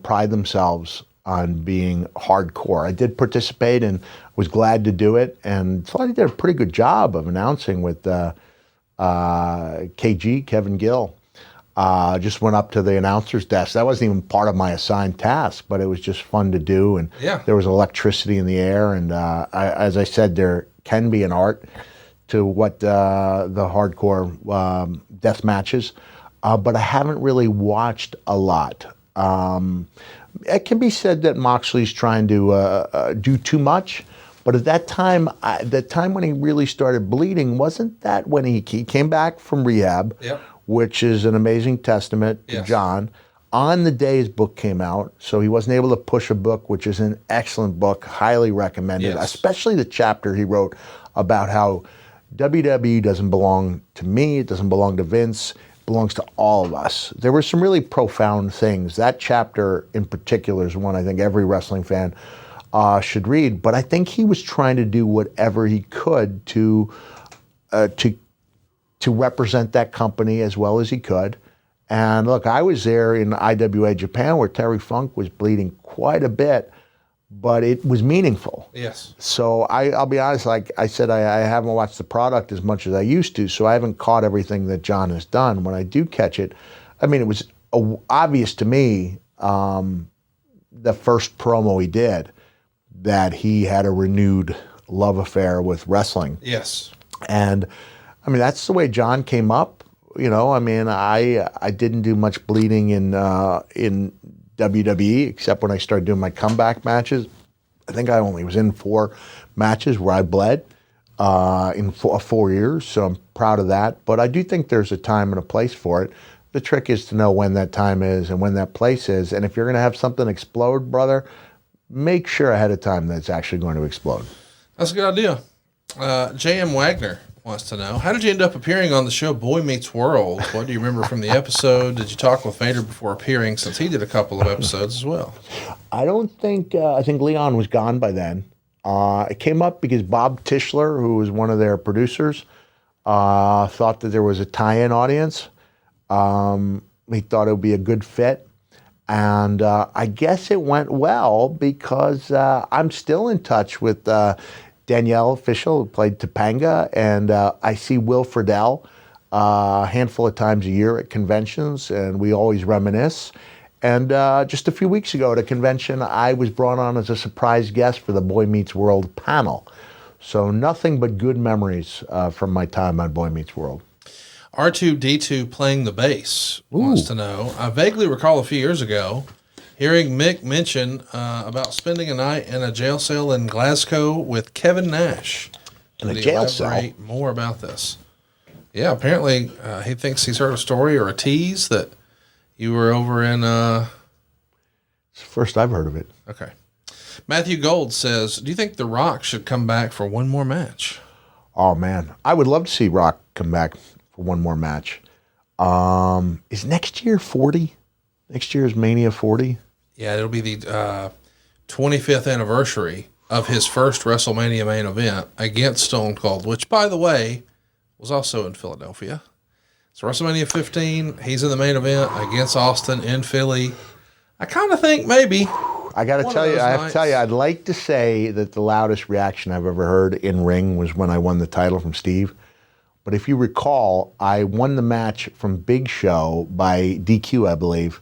pride themselves on being hardcore. I did participate and was glad to do it, and thought he did a pretty good job of announcing with KG, Kevin Gill. Just went up to the announcer's desk. That wasn't even part of my assigned task, but it was just fun to do, and there was electricity in the air, and as I said, there can be an art to what the hardcore death matches, but I haven't really watched a lot. It can be said that Moxley's trying to do too much, but at that time, the time when he really started bleeding, wasn't that when he came back from rehab, which is an amazing testament to John. On the day his book came out, so he wasn't able to push a book, which is an excellent book, highly recommended, especially the chapter he wrote about how WWE doesn't belong to me, it doesn't belong to Vince, belongs to all of us. There were some really profound things. That chapter in particular is one I think every wrestling fan should read. But I think he was trying to do whatever he could to represent that company as well as he could. And look, I was there in IWA Japan where Terry Funk was bleeding quite a bit, but it was meaningful. Yes. So I'll be honest, like I said, I haven't watched the product as much as I used to, so I haven't caught everything that John has done. When I do catch it, I mean, it was obvious to me, the first promo he did, that he had a renewed love affair with wrestling. Yes. And I mean, that's the way John came up. I mean, I didn't do much bleeding in WWE, except when I started doing my comeback matches. I think I only was in 4 matches where I bled in 4 years, so I'm proud of that. But I do think there's a time and a place for it. The trick is to know when that time is and when that place is. And if you're going to have something explode, brother, make sure ahead of time that it's actually going to explode. That's a good idea. J.M. Wagner wants to know, how did you end up appearing on the show Boy Meets World? What do you remember from the episode? Did you talk with Vader before appearing, since he did a couple of episodes as well? I don't think, I think Leon was gone by then. It came up because Bob Tischler, who was one of their producers, thought that there was a tie-in audience. He thought it would be a good fit. And I guess it went well because I'm still in touch with Danielle Fishel, who played Topanga, and I see Will Friedle a handful of times a year at conventions, and we always reminisce. And just a few weeks ago at a convention, I was brought on as a surprise guest for the Boy Meets World panel. So nothing but good memories from my time on Boy Meets World. R2D2 playing the bass wants to know. I vaguely recall a few years ago hearing Mick mention about spending a night in a jail cell in Glasgow with Kevin Nash. In a jail cell? More about this. Yeah, apparently he thinks he's heard a story or a tease that you were over in... It's the first I've heard of it. Okay. Matthew Gold says, do you think The Rock should come back for one more match? Oh, man. I would love to see Rock come back for one more match. Is next year 40? Next year is Mania 40? Yeah, it'll be the 25th anniversary of his first WrestleMania main event against Stone Cold, which, by the way, was also in Philadelphia. So WrestleMania 15, he's in the main event against Austin in Philly. I kind of think maybe... I have to tell you, I'd like to say that the loudest reaction I've ever heard in ring was when I won the title from Steve. But if you recall, I won the match from Big Show by DQ, I believe,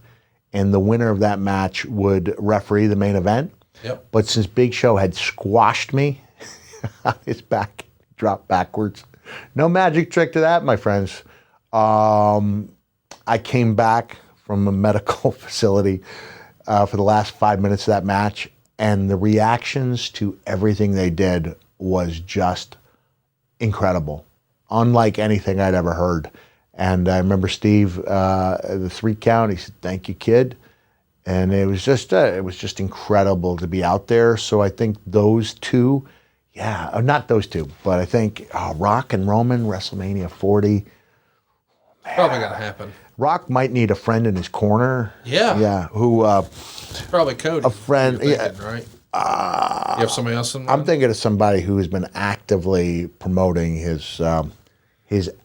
and the winner of that match would referee the main event. Yep. But since Big Show had squashed me on his back, dropped backwards. No magic trick to that, my friends. I came back from a medical facility for the last 5 minutes of that match, and the reactions to everything they did was just incredible, unlike anything I'd ever heard. And I remember Steve, the 3 count, he said, "Thank you, kid." And it was just incredible to be out there. So I think those two, not those two, but I think Rock and Roman, WrestleMania 40. Probably going to happen. Rock might need a friend in his corner. Yeah. Yeah. Who? Probably Cody. A friend. Thinking, right? You have somebody else in mind? I'm thinking of somebody who has been actively promoting his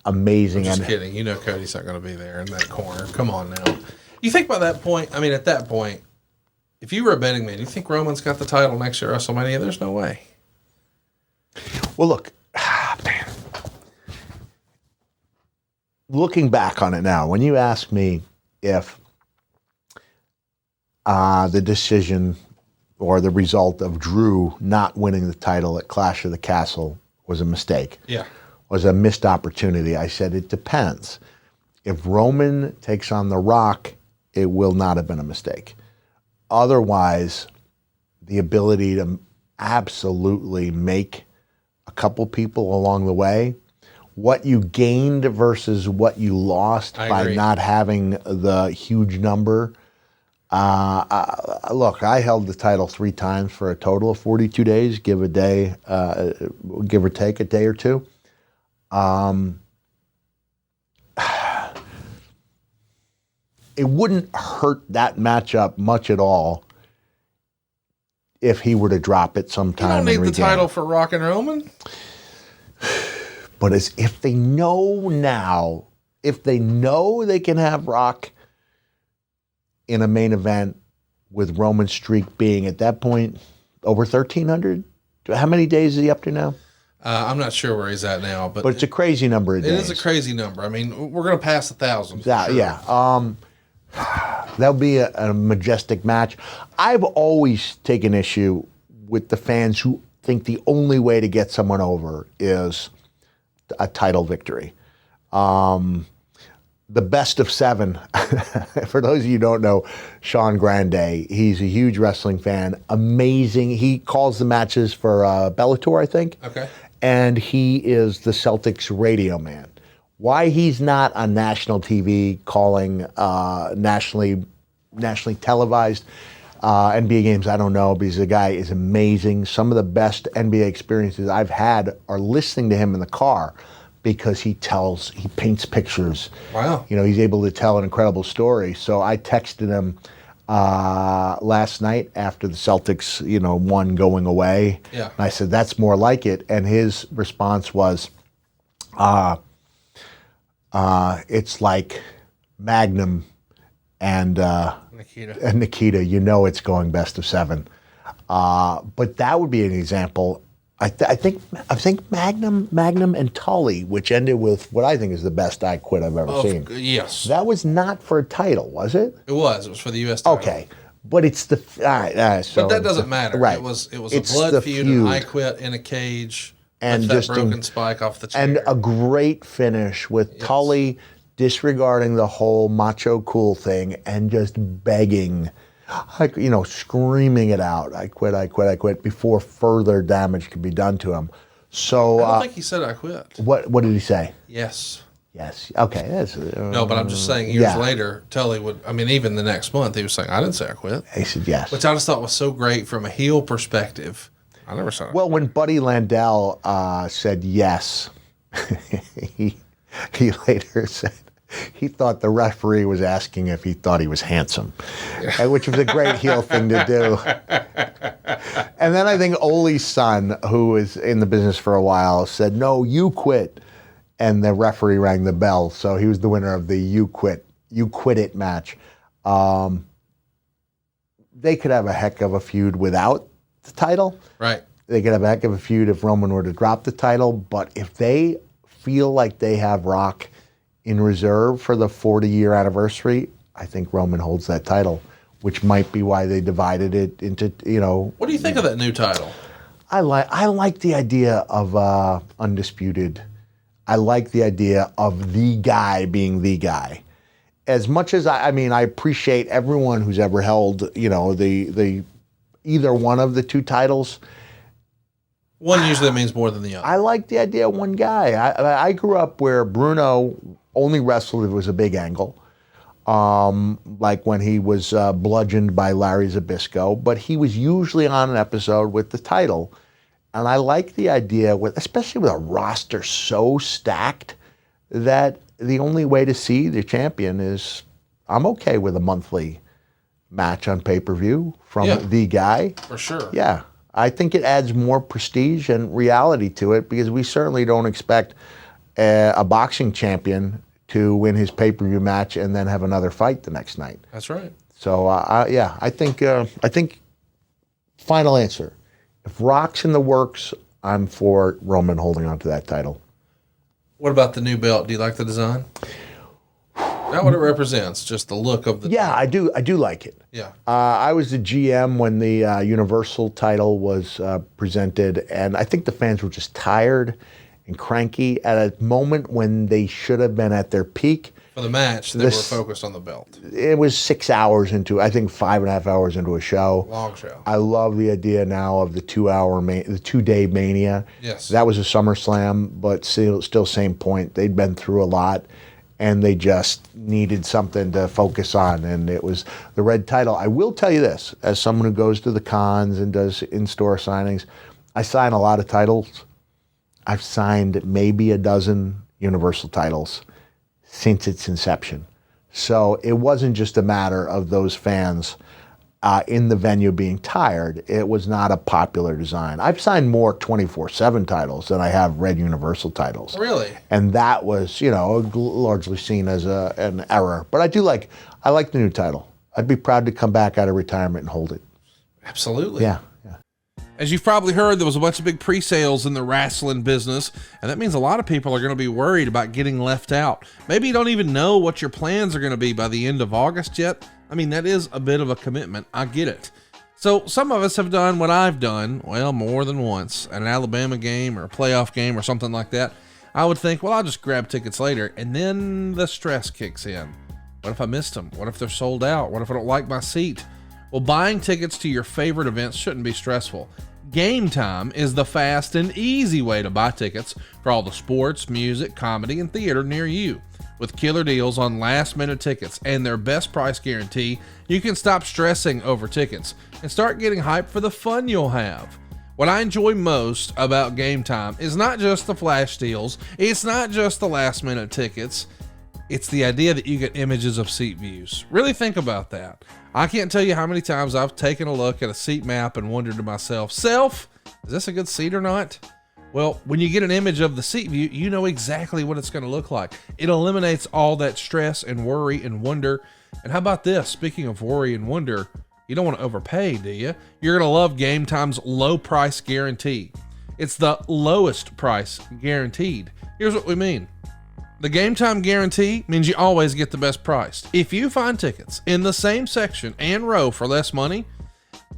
amazing. I'm just kidding. You know Cody's not going to be there in that corner. Come on now. You think by that point, at that point, if you were a betting man, you think Roman's got the title next year at WrestleMania? There's no way. Well, look, man. Looking back on it now, when you ask me if the decision or the result of Drew not winning the title at Clash of the Castle was a mistake, was a missed opportunity, I said it depends. If Roman takes on The Rock, it will not have been a mistake. Otherwise, the ability to absolutely make a couple people along the way, what you gained versus what you lost by not having the huge number. Look, I held the title 3 times for a total of 42 days, give or take a day or two. It wouldn't hurt that matchup much at all if he were to drop it sometime. You don't need the title for Rock and Roman. But as if they know now, if they know they can have Rock in a main event with Roman's streak being at that point over 1,300, how many days is he up to now? I'm not sure where he's at now, but it's a crazy number of days. It is a crazy number. We're going to pass 1,000. Sure. Yeah. That'll be a majestic match. I've always taken issue with the fans who think the only way to get someone over is a title victory. The best of 7. For those of you who don't know, Sean Grande, he's a huge wrestling fan. Amazing. He calls the matches for Bellator, I think. Okay. And he is the Celtics radio man. Why he's not on national TV calling nationally televised NBA games, I don't know, because the guy is amazing. Some of the best NBA experiences I've had are listening to him in the car because he paints pictures. Wow. He's able to tell an incredible story. So I texted him last night after the Celtics, won going away. Yeah. And I said, that's more like it. And his response was, it's like Magnum and Nikita. It's going best of 7. But that would be an example. I think Magnum and Tully, which ended with what I think is the best I Quit I've ever seen. Yes. That was not for a title, was it? It was. It was for the U.S. title. Okay. But it's the... but that doesn't matter. Right. It was a blood feud, and I Quit in a cage and That just broken spike off the chair. and a great finish with Tully disregarding the whole macho cool thing and just begging, like, screaming it out. I quit, I quit, I quit, before further damage could be done to him. So I don't think he said I quit. What did he say? Yes. Yes. Okay. That's, No, but I'm just saying years later, Tully would, even the next month, he was saying, I didn't say I quit. He said yes. Which I just thought was so great from a heel perspective. I never saw it. Well, when Buddy Landell said yes, he later said he thought the referee was asking if he thought he was handsome, which was a great heel thing to do. And then I think Ole's son, who was in the business for a while, said, no, you quit. And the referee rang the bell. So he was the winner of the you quit it match. They could have a heck of a feud without the title. Right. They could have a heck of a feud if Roman were to drop the title. But if they feel like they have Rock in reserve for the 40-year anniversary, I think Roman holds that title, which might be why they divided it into, What do you think of that new title? I like the idea of undisputed. I like the idea of the guy being the guy. As much as I appreciate everyone who's ever held, the either one of the two titles. One usually means more than the other. I like the idea of one guy. I grew up where Bruno only wrestled if it was a big angle, like when he was bludgeoned by Larry Zbyszko, but he was usually on an episode with the title. And I like the idea, especially with a roster so stacked, that the only way to see the champion is, I'm okay with a monthly match on pay-per-view from the guy. For sure. Yeah. I think it adds more prestige and reality to it, because we certainly don't expect a boxing champion to win his pay-per-view match and then have another fight the next night. That's right. So, I think final answer. If Rock's in the works, I'm for Roman holding on to that title. What about the new belt? Do you like the design? Not what it represents, just the look of the. Yeah, I do like it. Yeah. I was the GM when the Universal title was presented, and I think the fans were just tired and cranky at a moment when they should have been at their peak. For the match, they were focused on the belt. It was 6 hours into, I think 5.5 hours into a show. Long show. I love the idea now of the 2-day Mania. Yes. That was a SummerSlam, but still same point. They'd been through a lot, and they just needed something to focus on, and it was the red title. I will tell you this, as someone who goes to the cons and does in-store signings, I sign a lot of titles. I've signed maybe a dozen Universal titles since its inception. So it wasn't just a matter of those fans in the venue being tired. It was not a popular design. I've signed more 24/7 titles than I have red Universal titles. Really? And that was, largely seen as an error. But I like the new title. I'd be proud to come back out of retirement and hold it. Absolutely. Yeah. As you've probably heard, there was a bunch of big pre-sales in the wrestling business, and that means a lot of people are going to be worried about getting left out. Maybe you don't even know what your plans are going to be by the end of August yet. That is a bit of a commitment. I get it. So some of us have done what I've done, more than once, at an Alabama game or a playoff game or something like that. I would think, I'll just grab tickets later, and then the stress kicks in. What if I missed them? What if they're sold out? What if I don't like my seat? Well, buying tickets to your favorite events shouldn't be stressful. Game Time is the fast and easy way to buy tickets for all the sports, music, comedy, and theater near you. With killer deals on last-minute tickets and their best price guarantee, you can stop stressing over tickets and start getting hyped for the fun you'll have. What I enjoy most about Game Time is not just the flash deals, it's not just the last-minute tickets, it's the idea that you get images of seat views. Really think about that. I can't tell you how many times I've taken a look at a seat map and wondered to myself, is this a good seat or not? Well, when you get an image of the seat view, you know exactly what it's going to look like. It eliminates all that stress and worry and wonder. And how about this? Speaking of worry and wonder, you don't want to overpay, do you? You're going to love Game Time's low price guarantee. It's the lowest price guaranteed. Here's what we mean. The Game Time guarantee means you always get the best price. If you find tickets in the same section and row for less money,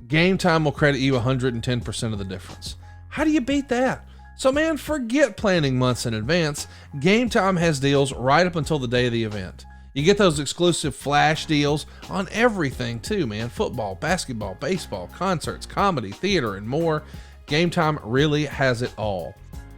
Game Time will credit you 110% of the difference. How do you beat that? So man, forget planning months in advance. Game Time has deals right up until the day of the event. You get those exclusive flash deals on everything too, man. Football, basketball, baseball, concerts, comedy, theater, and more. Game Time really has it all.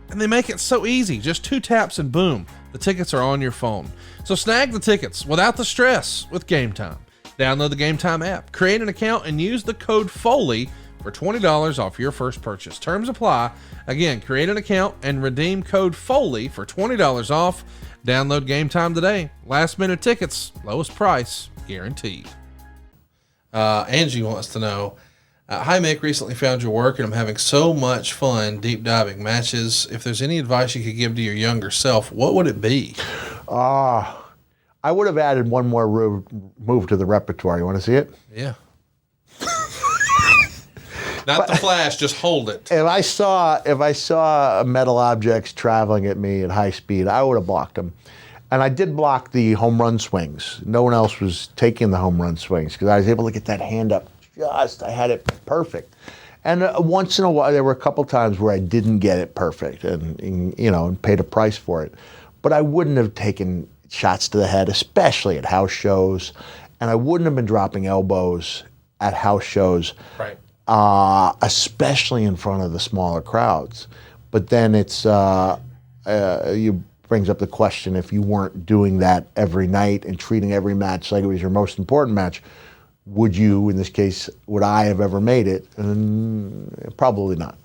And they make it so easy. Just 2 taps and boom, the tickets are on your phone. So snag the tickets without the stress with Game Time. Download the Game Time app, create an account, and use the code FOLEY for $20 off your first purchase. Terms apply. Again, create an account and redeem code FOLEY for $20 off. Download Game Time today. Last minute tickets, lowest price, guaranteed. Angie wants to know, hi Mick, recently found your work and I'm having so much fun deep diving matches. If there's any advice you could give to your younger self, what would it be? I would have added one more move to the repertoire. You want to see it? Yeah. Not the flash, just hold it. If I saw metal objects traveling at me at high speed, I would have blocked them. And I did block the home run swings. No one else was taking the home run swings because I was able to get that hand up I had it perfect. And once in a while, there were a couple times where I didn't get it perfect and paid a price for it. But I wouldn't have taken shots to the head, especially at house shows. And I wouldn't have been dropping elbows at house shows. Right. Especially in front of the smaller crowds. But then it's you brings up the question, if you weren't doing that every night and treating every match like it was your most important match, would you, in this case, would I have ever made it? Probably not.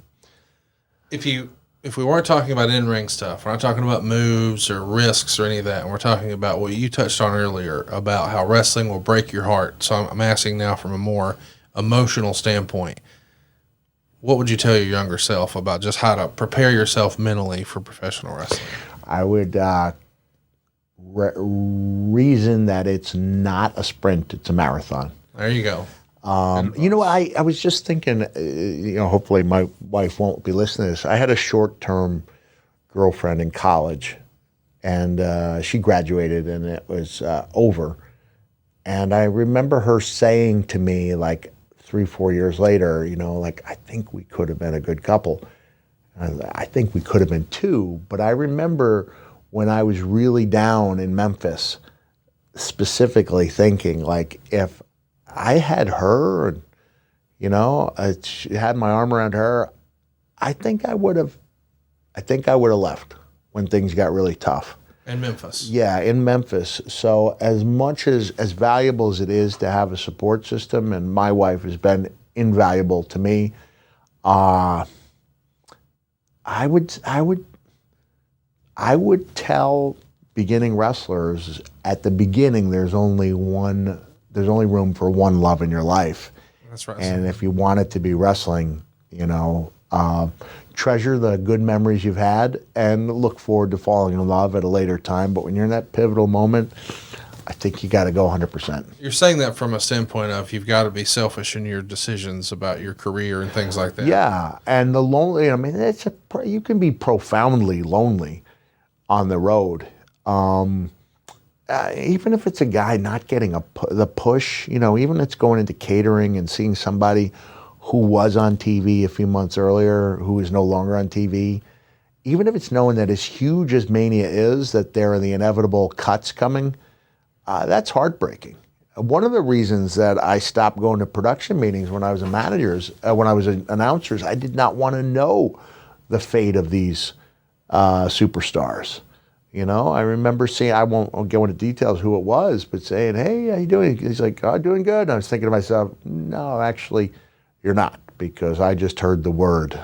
If we weren't talking about in-ring stuff, we're not talking about moves or risks or any of that, and we're talking about what you touched on earlier about how wrestling will break your heart. So I'm asking now from a more emotional standpoint, what would you tell your younger self about just how to prepare yourself mentally for professional wrestling? I would reason that it's not a sprint, it's a marathon. There you go. I was just thinking, hopefully my wife won't be listening to this. I had a short-term girlfriend in college, and she graduated, and it was over. And I remember her saying to me, like 3-4 years later, I think we could have been a good couple. I think we could have been too, but I remember when I was really down in Memphis, specifically thinking, like, if I had her, and had my arm around her, I think I would have left when things got really tough. In Memphis. Yeah, in Memphis. So as much as valuable as it is to have a support system, and my wife has been invaluable to me, I would tell beginning wrestlers at the beginning there's only room for one love in your life. That's right. And if you want it to be wrestling, treasure the good memories you've had and look forward to falling in love at a later time. But when you're in that pivotal moment, I think you got to go 100%. You're saying that from a standpoint of you've got to be selfish in your decisions about your career and things like that. Yeah, and the lonely. You can be profoundly lonely on the road. Even if it's a guy not getting the push, even if it's going into catering and seeing somebody who was on TV a few months earlier who is no longer on TV, even if it's knowing that as huge as Mania is, that there are the inevitable cuts coming, that's heartbreaking. One of the reasons that I stopped going to production meetings when I was announcers, I did not want to know the fate of these superstars. I remember seeing, I won't go into details who it was, but saying, hey, how you doing? He's like, oh, doing good. And I was thinking to myself, no, actually, you're not, because I just heard the word.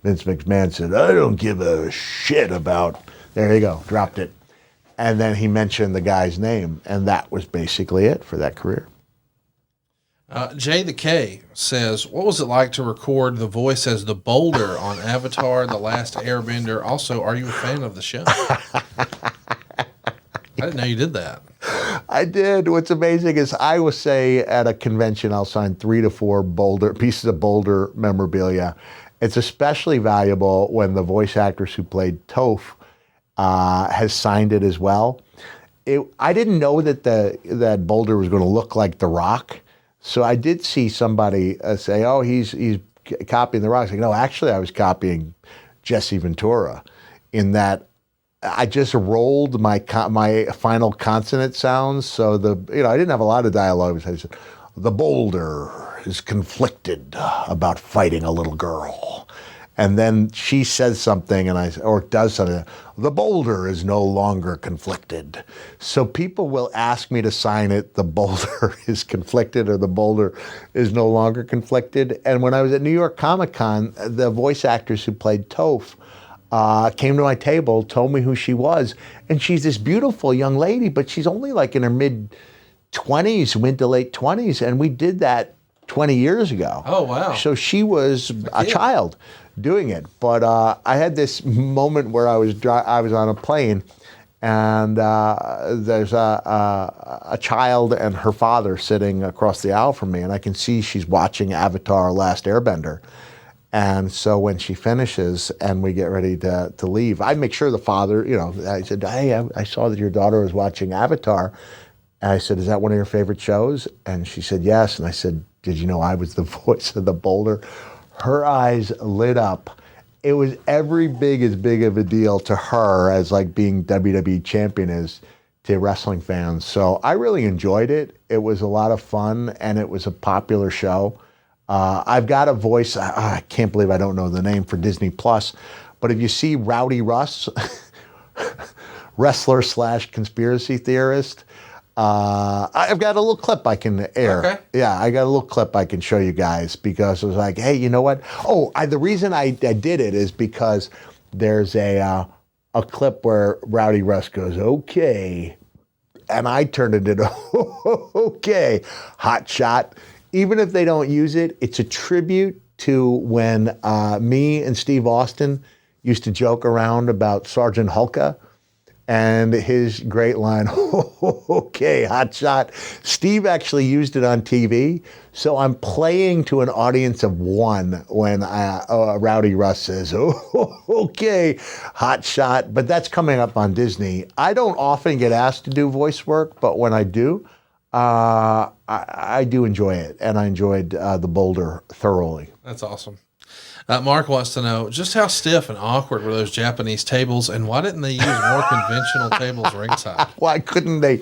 Vince McMahon said, I don't give a shit about, there you go, dropped it. And then he mentioned the guy's name, and that was basically it for that career. Jay the K says, what was it like to record the voice as the boulder on Avatar, The Last Airbender? Also, are you a fan of the show? I didn't know you did that. I did. What's amazing is I will say at a convention, I'll sign 3 to 4 pieces of Boulder memorabilia. It's especially valuable when the voice actress who played Toph has signed it as well. I didn't know that Boulder was going to look like The Rock. So I did see somebody say, oh, he's copying The Rock. Like, no, actually, I was copying Jesse Ventura in that I just rolled my final consonant sounds. So I didn't have a lot of dialogue. I said, the boulder is conflicted about fighting a little girl. And then she says something or does something. The boulder is no longer conflicted. So people will ask me to sign it. The boulder is conflicted or the boulder is no longer conflicted. And when I was at New York Comic Con, the voice actress who played Toph came to my table, told me who she was. And she's this beautiful young lady, but she's only like in her mid-20s, mid to late 20s. And we did that 20 years ago. Oh, wow. So she was a child doing it. But I had this moment where I was on a plane, and there's a child and her father sitting across the aisle from me, and I can see she's watching Avatar: Last Airbender. And so when she finishes and we get ready to leave, I make sure the father, I said, hey, I saw that your daughter was watching Avatar. And I said, is that one of your favorite shows? And she said, yes. And I said, did you know I was the voice of the boulder? Her eyes lit up. It was as big of a deal to her as like being WWE champion is to wrestling fans. So I really enjoyed it. It was a lot of fun, and it was a popular show. I've got a voice, I can't believe I don't know the name, for Disney Plus, but if you see Rowdy Russ, wrestler / conspiracy theorist, I've got a little clip I can air. Okay. Yeah, I got a little clip I can show you guys, because it was like, hey, you know what? Oh, the reason I did it is because there's a clip where Rowdy Russ goes, okay, and I turned it into, okay, hot shot. Even if they don't use it, it's a tribute to when me and Steve Austin used to joke around about Sergeant Hulka and his great line, okay, hot shot. Steve actually used it on TV, so I'm playing to an audience of one when Rowdy Russ says, okay, hot shot. But that's coming up on Disney. I don't often get asked to do voice work, but when I do, I do enjoy it, and I enjoyed The Boulder thoroughly. That's awesome. Mark wants to know, just how stiff and awkward were those Japanese tables, and why didn't they use more conventional tables ringside? Why couldn't they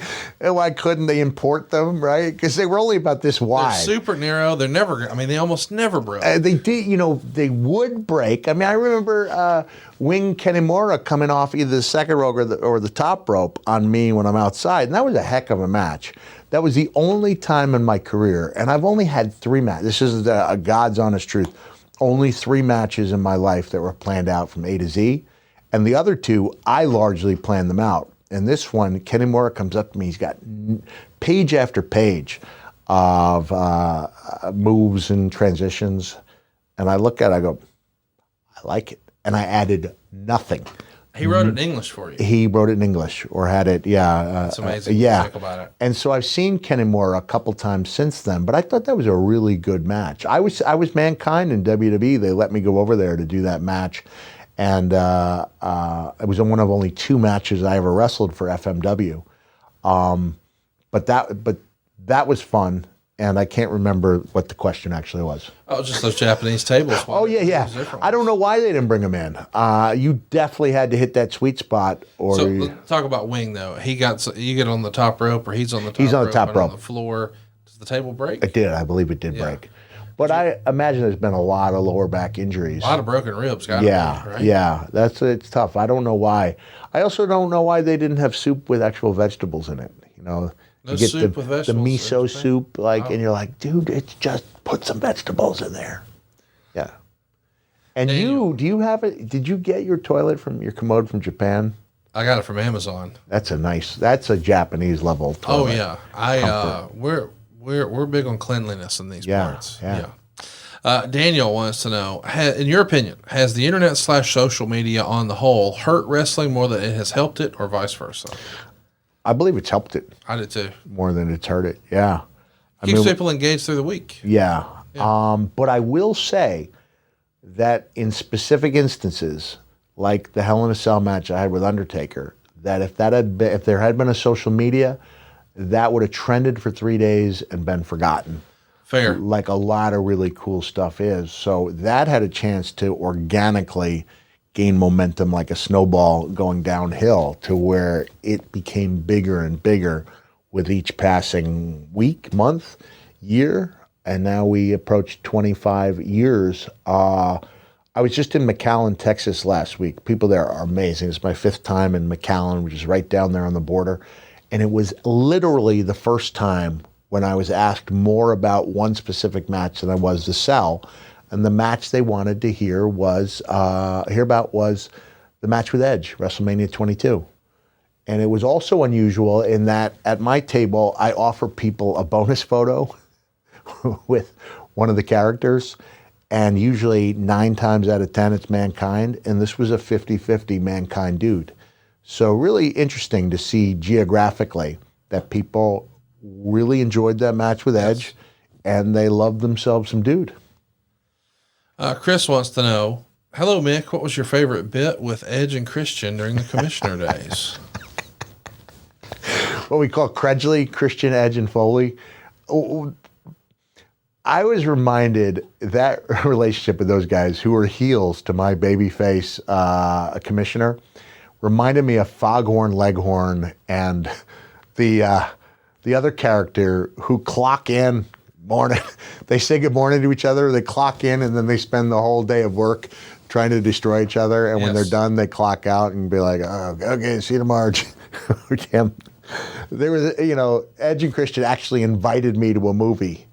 import them, right? Because they were only about this wide. They're super narrow. They're never, they almost never broke. They did, they would break. I remember Wing Kenimura coming off either the second rope or the top rope on me when I'm outside, and that was a heck of a match. That was the only time in my career, and I've only had 3 matches. This is a God's honest truth. Only 3 matches in my life that were planned out from A to Z, and the other 2, I largely planned them out. And this one, Kenimura comes up to me. He's got page after page of moves and transitions, and I look at it, I go, I like it. And I added nothing. He wrote it in English for you. He wrote it in English, or had it, yeah. That's amazing. Yeah. Think about it. And so I've seen Kenimura a couple times since then, but I thought that was a really good match. I was Mankind in WWE. They let me go over there to do that match, and it was one of only 2 matches I ever wrestled for FMW. But that was fun. And I can't remember what the question actually was. Oh, just those Japanese tables. Oh, yeah. I don't know why they didn't bring them in. You definitely had to hit that sweet spot. So let's talk about Wing, though. You get on the top rope, or he's on the top rope. He's on the top rope. On the floor. Does the table break? It did. I believe it did break. But I imagine there's been a lot of lower back injuries. A lot of broken ribs, right? Yeah. It's tough. I don't know why. I also don't know why they didn't have soup with actual vegetables in it. No you get soup with vegetables. The miso soup, and you're like, dude, it's just put some vegetables in there. Yeah. And Daniel, did you get your toilet from your commode from Japan? I got it from Amazon. That's a Japanese level toilet. Oh yeah. We're big on cleanliness in these parts. Yeah. Daniel wants to know, in your opinion, has the internet / social media on the whole hurt wrestling more than it has helped it, or vice versa? I believe it's helped it. I did too. More than it's hurt it. Yeah. Keeps people engaged through the week. Yeah. But I will say that in specific instances, like the Hell in a Cell match I had with Undertaker, that if there had been a social media, that would have trended for 3 days and been forgotten. Fair. like a lot of really cool stuff is. So that had a chance to organically gain momentum like a snowball going downhill to where it became bigger and bigger with each passing week, month, year, and now we approach 25 years. I was just in McAllen, Texas last week. People there are amazing. It's my 5th time in McAllen, which is right down there on the border. And it was literally the first time when I was asked more about one specific match than I was to sell. And the match they wanted to hear about was the match with Edge, WrestleMania 22. And it was also unusual in that at my table, I offer people a bonus photo with one of the characters. And usually 9 times out of 10, it's Mankind. And this was a 50-50 Mankind dude. So really interesting to see geographically that people really enjoyed that match with Edge, and they loved themselves some dude. Chris wants to know, hello, Mick, what was your favorite bit with Edge and Christian during the commissioner days? What we call Credgley, Christian, Edge, and Foley. I was reminded that relationship with those guys who were heels to my babyface commissioner reminded me of Foghorn Leghorn and the other character who clock in morning. They say good morning to each other, they clock in, and then they spend the whole day of work trying to destroy each other. And when they're done, they clock out and be like, oh, okay, see you tomorrow. There was, Edge and Christian actually invited me to a movie.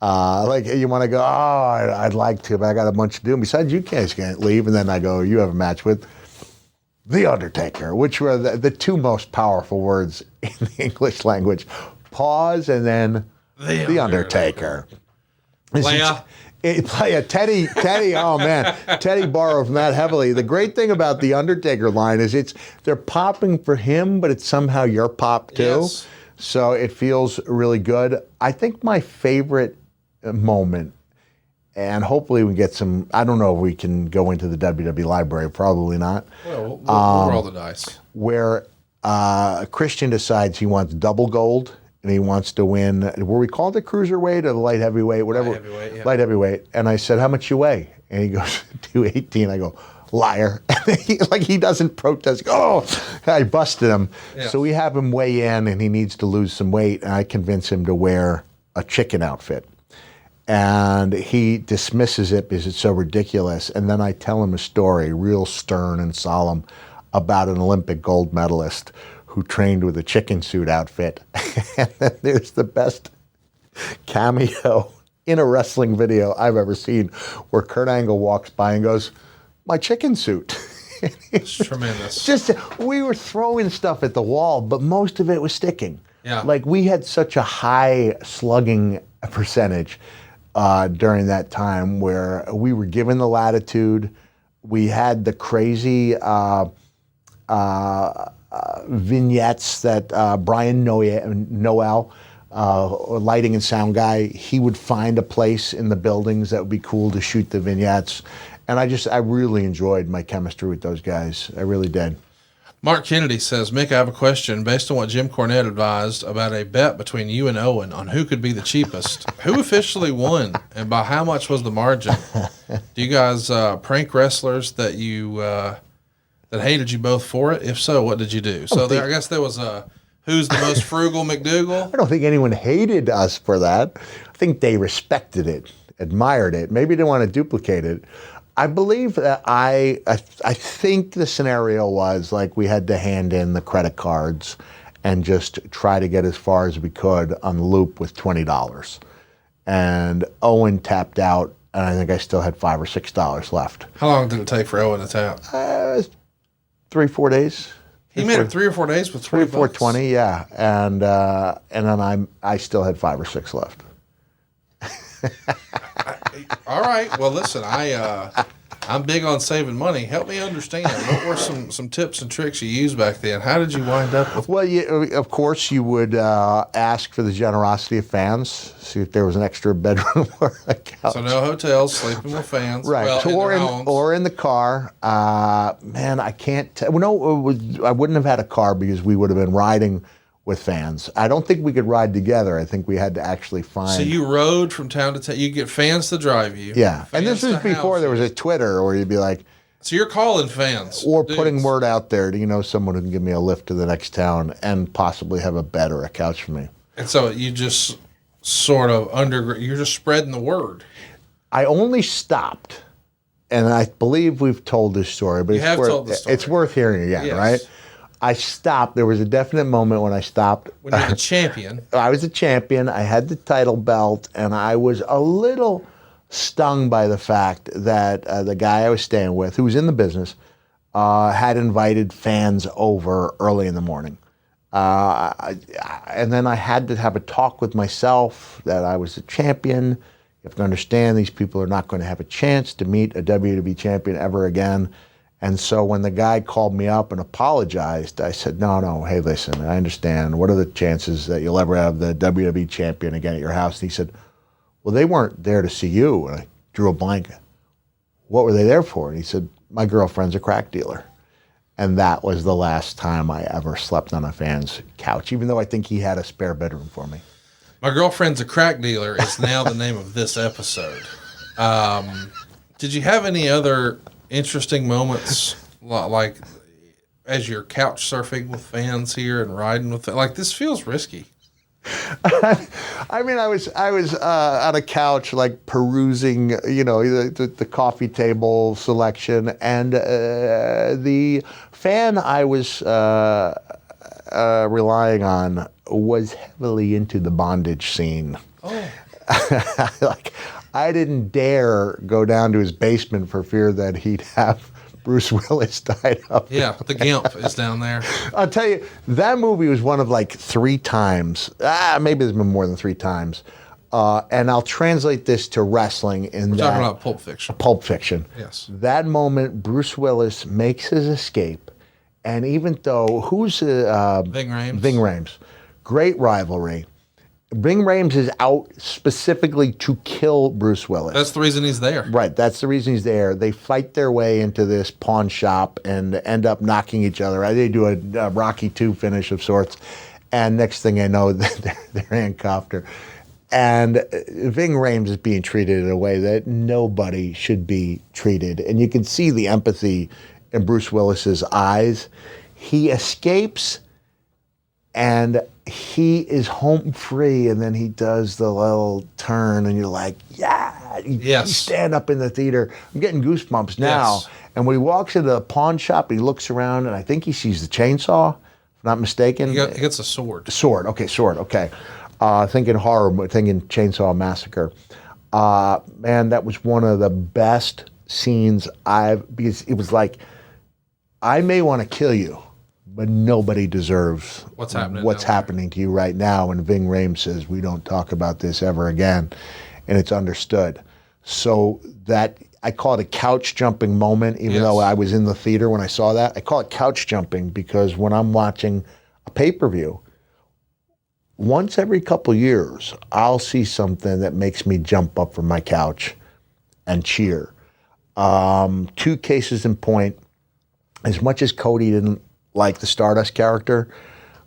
Like, you want to go? Oh, I'd like to, but I got a bunch to do. And besides, you can't leave. And then I go, you have a match with The Undertaker, which were the 2 most powerful words in the English language. Pause and then The Undertaker. Playa. Teddy, oh man, Teddy borrowed from that heavily. The great thing about the Undertaker line is they're popping for him, but it's somehow your pop too. Yes. So it feels really good. I think my favorite moment, and hopefully we get some, I don't know if we can go into the WWE library, probably not. Well, we'll roll the dice. Where Christian decides he wants double gold. And he wants to win, were we called it cruiserweight or the light heavyweight, whatever? Light heavyweight, yeah. Light heavyweight. And I said, how much you weigh? And he goes, 218. I go, liar. He doesn't protest. Oh, I busted him. Yeah. So we have him weigh in, and he needs to lose some weight. And I convince him to wear a chicken outfit. And he dismisses it because it's so ridiculous. And then I tell him a story, real stern and solemn, about an Olympic gold medalist who trained with a chicken suit outfit. And then there's the best cameo in a wrestling video I've ever seen, where Kurt Angle walks by and goes, my chicken suit. It's tremendous. We were throwing stuff at the wall, but most of it was sticking. Yeah. Like, we had such a high slugging percentage during that time where we were given the latitude. We had the crazy vignettes that Brian Noel, lighting and sound guy, he would find a place in the buildings that would be cool to shoot the vignettes. And I really enjoyed my chemistry with those guys. I really did. Mark Kennedy says, Mick, I have a question. Based on what Jim Cornette advised about a bet between you and Owen on who could be the cheapest, who officially won, and by how much was the margin? Do you guys prank wrestlers that you that hated you both for it? If so, what did you do? So I guess there was a who's the most frugal McDougal? I don't think anyone hated us for that. I think they respected it, admired it. Maybe they want to duplicate it. I believe that I think the scenario was like we had to hand in the credit cards and just try to get as far as we could on the loop with $20. And Owen tapped out, and I think I still had $5 or $6 left. How long did it take for Owen to tap? 3-4 days. He made it 3 or 4 days with $20. 3 or 4, 20, yeah. And then I still had 5 or 6 left. All right. Well, listen, I'm big on saving money. Help me understand. What were some tips and tricks you used back then? How did you wind up with? Well, of course, you would ask for the generosity of fans. See if there was an extra bedroom or a couch. So no hotels, sleeping with fans. Right. Well, or in the car. Man, I can't. No, I wouldn't have had a car because we would have been riding with fans. I don't think we could ride together. I think we had to actually find. So you rode from town to town. You get fans to drive you. Yeah, and this fans was to before house there was you. a Twitter, or you'd be like, So you're calling fans. or dudes. putting word out there. Do you know someone who can give me a lift to the next town and possibly have a bed or a couch for me? And so you just sort of you're just spreading the word. I only stopped, and I believe we've told this story, but told the story. It's worth hearing again, Yes. right? I stopped. There was a definite moment when I stopped. When you're the champion. I was a champion. I had the title belt, and I was a little stung by the fact that the guy I was staying with, who was in the business, had invited fans over early in the morning. And then I had to have a talk with myself that I was a champion. You have to understand these people are not going to have a chance to meet a WWE champion ever again. And so when the guy called me up and apologized, I said, no, hey, listen, I understand. What are the chances that you'll ever have the WWE champion again at your house? And he said, well, they weren't there to see you. And I drew a blank. What were they there for? And he said, my girlfriend's a crack dealer. And that was the last time I ever slept on a fan's couch, even though I think he had a spare bedroom for me. My girlfriend's a crack dealer is now the name of this episode. Did you have any other interesting moments, like as you're couch surfing with fans here and riding with like this feels risky? I mean, I was on a couch, like perusing, the coffee table selection, and the fan I was relying on was heavily into the bondage scene. Oh, like, I didn't dare go down to his basement for fear that he'd have Bruce Willis tied up. yeah, the Gimp is down there. I'll tell you, that movie was one of like 3 times. Maybe there's been more than 3 times. And I'll translate this to wrestling in We're that. talking about Pulp Fiction. Pulp Fiction. Yes. That moment, Bruce Willis makes his escape. And even though, who's Ving Rhames. Ving Rhames. Great rivalry. Ving Rhames is out specifically to kill Bruce Willis. That's the reason he's there. Right, that's the reason he's there. They fight their way into this pawn shop and end up knocking each other out. They do a Rocky II finish of sorts, and next thing I know, they're handcuffed her. And Ving Rhames is being treated in a way that nobody should be treated. And you can see the empathy in Bruce Willis's eyes. He escapes, and he is home free, and then he does the little turn, and you're like, yeah. Yes. You stand up in the theater. I'm getting goosebumps now. Yes. And when he walks into the pawn shop, he looks around, and I think he sees the chainsaw, if I'm not mistaken. He gets a sword. Sword, okay. Thinking horror, thinking Chainsaw Massacre. Man, that was one of the best scenes because it was like, I may want to kill you, but nobody deserves What's happening to you right now. And Ving Rhames says, we don't talk about this ever again. And it's understood. So that, I call it a couch jumping moment, even though I was in the theater when I saw that. I call it couch jumping because when I'm watching a pay-per-view, once every couple years, I'll see something that makes me jump up from my couch and cheer. 2 cases in point. As much as Cody didn't like the Stardust character,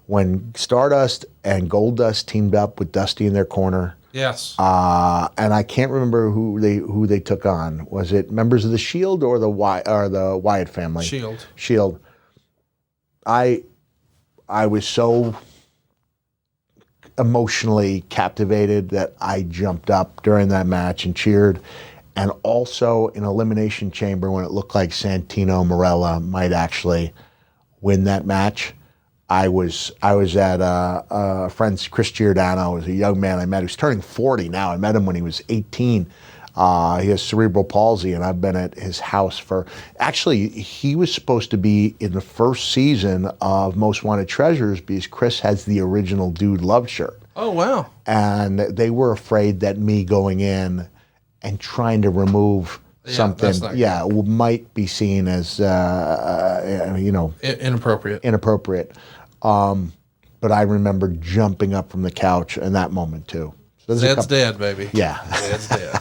when Stardust and Goldust teamed up with Dusty in their corner, Yes. and I can't remember who they took on. Was it members of the Shield or the Wyatt family? Shield. I was so emotionally captivated that I jumped up during that match and cheered. And also in Elimination Chamber, when it looked like Santino Marella might actually win that match, I was at a friend's, Chris Giordano, was a young man I met who's turning 40 now. I met him when he was 18. He has cerebral palsy, and I've been at his house for... Actually, he was supposed to be in the first season of Most Wanted Treasures because Chris has the original Dude Love shirt. Oh, wow. And they were afraid that me going in and trying to remove something, might be seen as, inappropriate. But I remember jumping up from the couch in that moment too. So Zed's dead, baby. Yeah. Zed's dead.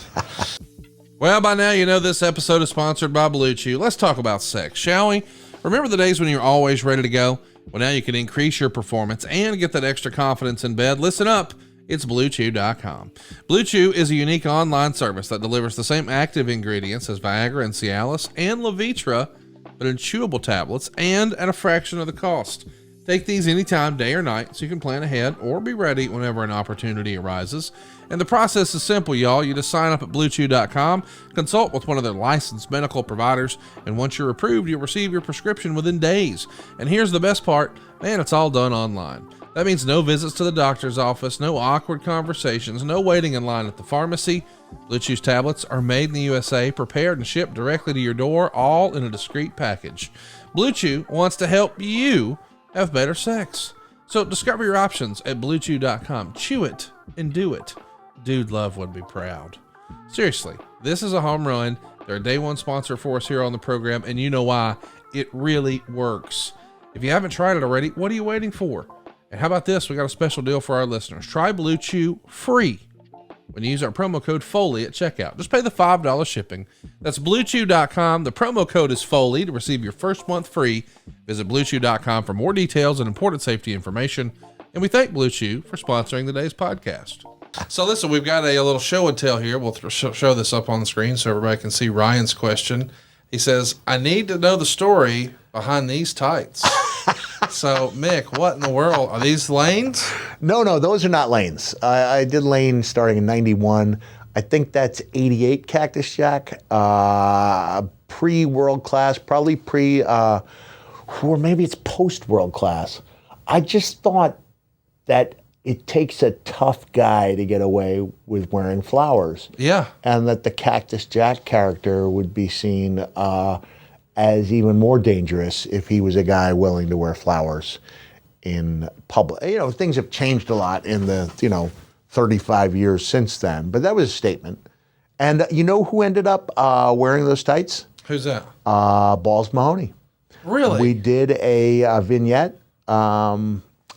Well, by now you know this episode is sponsored by Blue Chew. Let's talk about sex, shall we? Remember the days when you're always ready to go? Well, now you can increase your performance and get that extra confidence in bed. Listen up. It's BlueChew.com. Blue Chew is a unique online service that delivers the same active ingredients as Viagra and Cialis and Levitra, but in chewable tablets and at a fraction of the cost. Take these anytime, day or night, so you can plan ahead or be ready whenever an opportunity arises. And the process is simple, y'all. You just sign up at BlueChew.com, consult with one of their licensed medical providers, and once you're approved, you'll receive your prescription within days. And here's the best part, man, it's all done online. That means no visits to the doctor's office, no awkward conversations, no waiting in line at the pharmacy. Blue Chew's tablets are made in the USA, prepared and shipped directly to your door, all in a discreet package. Blue Chew wants to help you have better sex. So discover your options at BlueChew.com. Chew it and do it. Dude Love would be proud. Seriously, this is a home run. They're a day one sponsor for us here on the program, and you know why. It really works. If you haven't tried it already, what are you waiting for? And how about this? We got a special deal for our listeners. Try Blue Chew free when you use our promo code Foley at checkout. Just pay the $5 shipping. That's BlueChew.com. The promo code is Foley to receive your first month free. Visit BlueChew.com for more details and important safety information. And we thank Blue Chew for sponsoring today's podcast. So listen, we've got a little show and tell here. We'll show this up on the screen so everybody can see Ryan's question. He says, I need to know the story behind these tights. So, Mick, what in the world? Are these lanes? No, those are not lanes. I did lane starting in 91. I think that's 88 Cactus Jack. Pre-world class, probably or maybe it's post-world class. I just thought that it takes a tough guy to get away with wearing flowers. Yeah. And that the Cactus Jack character would be seen as even more dangerous if he was a guy willing to wear flowers in public. You know, things have changed a lot in the, 35 years since then. But that was a statement. And you know who ended up wearing those tights? Who's that? Balls Mahoney. Really? We did a vignette.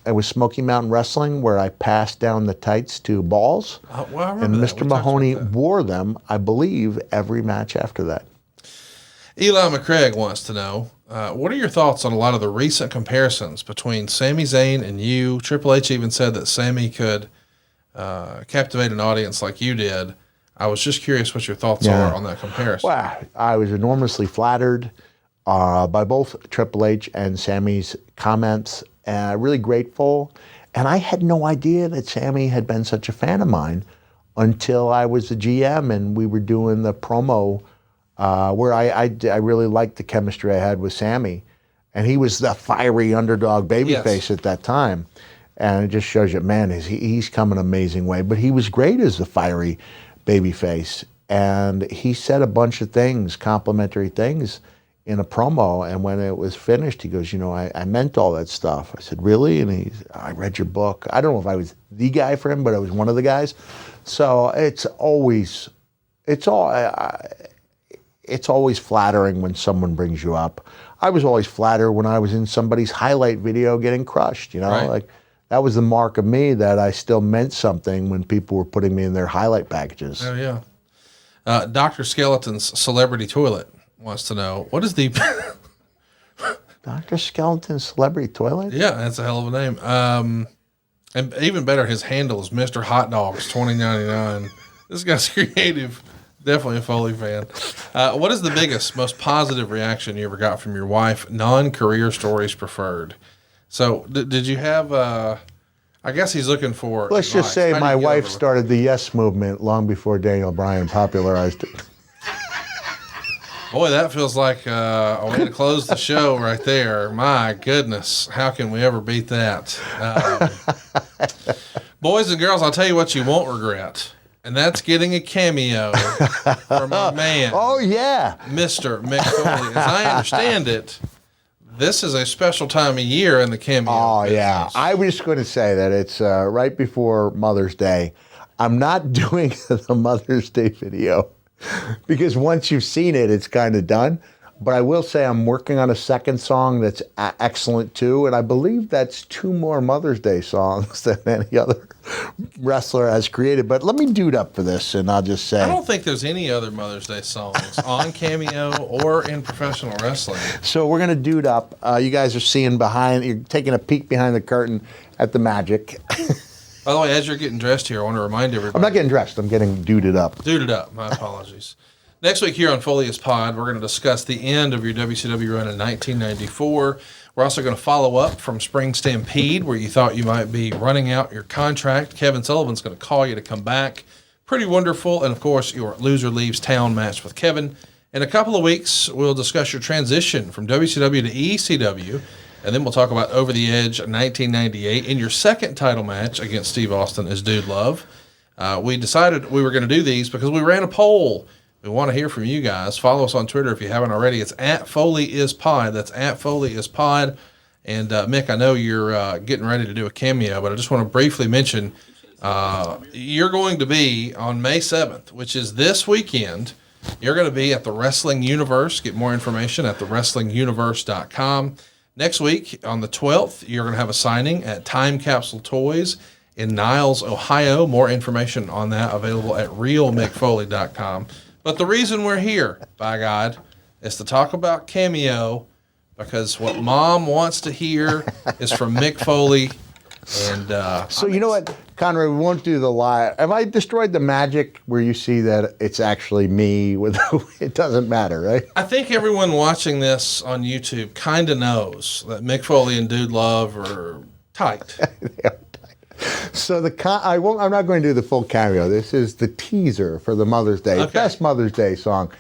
It was Smoky Mountain Wrestling where I passed down the tights to Balls. Well, I remember and that. Mr. Mahoney wore them, I believe, every match after that. Eli McCraig wants to know, what are your thoughts on a lot of the recent comparisons between Sami Zayn and you? Triple H even said that Sami could captivate an audience like you did. I was just curious what your thoughts are on that comparison. Well, I was enormously flattered by both Triple H and Sami's comments, really grateful. And I had no idea that Sami had been such a fan of mine until I was the GM and we were doing the promo where I really liked the chemistry I had with Sami. And he was the fiery underdog babyface at that time. And it just shows you, man, he's come an amazing way. But he was great as the fiery babyface. And he said a bunch of things, complimentary things, in a promo. And when it was finished, he goes, I meant all that stuff. I said, really? And I read your book. I don't know if I was the guy for him, but I was one of the guys. So it's always flattering when someone brings you up. I was always flattered when I was in somebody's highlight video getting crushed, Right. Like that was the mark of me that I still meant something when people were putting me in their highlight packages. Oh, yeah. Dr. Skeleton's Celebrity Toilet wants to know, what is the... Dr. Skeleton's Celebrity Toilet? Yeah, that's a hell of a name. And even better, his handle is Mr. Hot Dogs 2099. This guy's creative. Definitely a Foley fan. What is the biggest, most positive reaction you ever got from your wife? Non-career stories preferred. So, did you have? I guess he's looking for. Let's advice. just say How do my you get wife over- started the Yes movement long before Daniel Bryan popularized it. Boy, that feels like a way to close the show right there. My goodness, how can we ever beat that? Boys and girls, I'll tell you what you won't regret. And that's getting a cameo from our man. Oh, yeah. Mr. Mick Foley. As I understand it, this is a special time of year in the cameo Oh, business. yeah. I was just going to say that it's right before Mother's Day. I'm not doing the Mother's Day video because once you've seen it, it's kind of done. But I will say I'm working on a second song that's excellent, too. And I believe that's 2 more Mother's Day songs than any other wrestler has created. But let me dude up for this, and I'll just say. I don't think there's any other Mother's Day songs on Cameo or in professional wrestling. So we're going to dude up. You guys are seeing you're taking a peek behind the curtain at the magic. By the way, as you're getting dressed here, I want to remind everybody. I'm not getting dressed. I'm getting duded up. Duded up. My apologies. Next week here on Foley Is Pod, we're going to discuss the end of your WCW run in 1994. We're also going to follow up from Spring Stampede, where you thought you might be running out your contract. Kevin Sullivan's going to call you to come back. Pretty wonderful. And, of course, your Loser Leaves Town match with Kevin. In a couple of weeks, we'll discuss your transition from WCW to ECW. And then we'll talk about Over the Edge 1998. In your second title match against Steve Austin is Dude Love. We decided we were going to do these because we ran a poll. We want to hear from you guys. Follow us on Twitter if you haven't already. It's at Foley Is Pod. That's at Foley Is Pod. And Mick, I know you're getting ready to do a cameo, but I just want to briefly mention you're going to be on May 7th, which is this weekend. You're going to be at the Wrestling Universe. Get more information at thewrestlinguniverse.com. Next week, on the 12th, you're going to have a signing at Time Capsule Toys in Niles, Ohio. More information on that available at realmickfoley.com. But the reason we're here, by God, is to talk about Cameo, because what Mom wants to hear is from Mick Foley. And so you know what, Conrad, we won't do the lie. Have I destroyed the magic where you see that it's actually me? It doesn't matter, right? I think everyone watching this on YouTube kind of knows that Mick Foley and Dude Love are tight. So I'm not going to do the full cameo. This is the teaser for the Mother's Day. Okay. Best Mother's Day song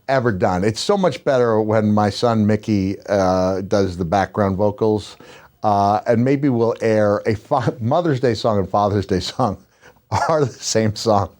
ever done. It's so much better when my son Mickey does the background vocals. And maybe we'll air a Mother's Day song and Father's Day song are the same song.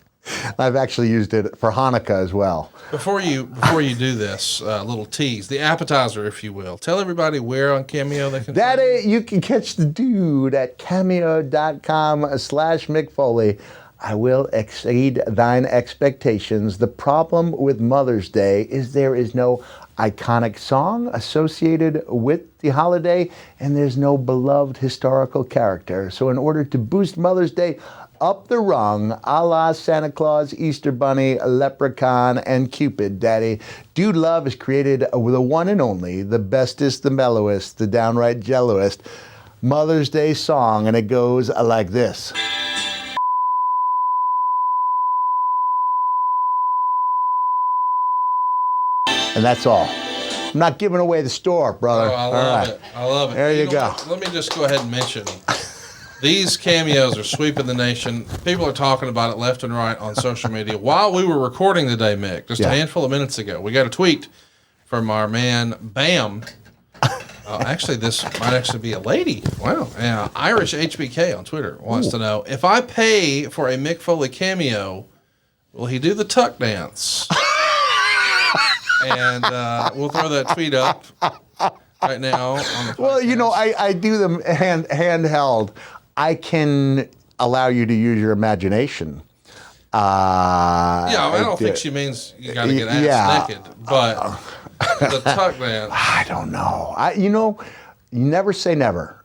I've actually used it for Hanukkah as well. Before you do this, little tease, the appetizer, if you will. Tell everybody where on Cameo they can find you. You can catch the dude at cameo.com/Mick Foley. I will exceed thine expectations. The problem with Mother's Day is there is no iconic song associated with the holiday, and there's no beloved historical character. So in order to boost Mother's Day up the rung, a la Santa Claus, Easter Bunny, Leprechaun, and Cupid, Daddy, Dude Love is created with the one and only, the bestest, the mellowest, the downright jelloest Mother's Day song, and it goes like this. And that's all. I'm not giving away the store, brother. Oh, I love it. I love it. There you go. What? Let me just go ahead and mention these cameos are sweeping the nation. People are talking about it left and right on social media. While we were recording today, Mick, just a handful of minutes ago, we got a tweet from our man Bam. Actually, this might actually be a lady. Wow. Irish HBK on Twitter wants to know, if I pay for a Mick Foley cameo, will he do the tuck dance? And we'll throw that tweet up right now on the podcast. Well, you know, I do them handheld. I can allow you to use your imagination. I don't think she means you got to get ass naked, but the tuck dance. I don't know. You never say never.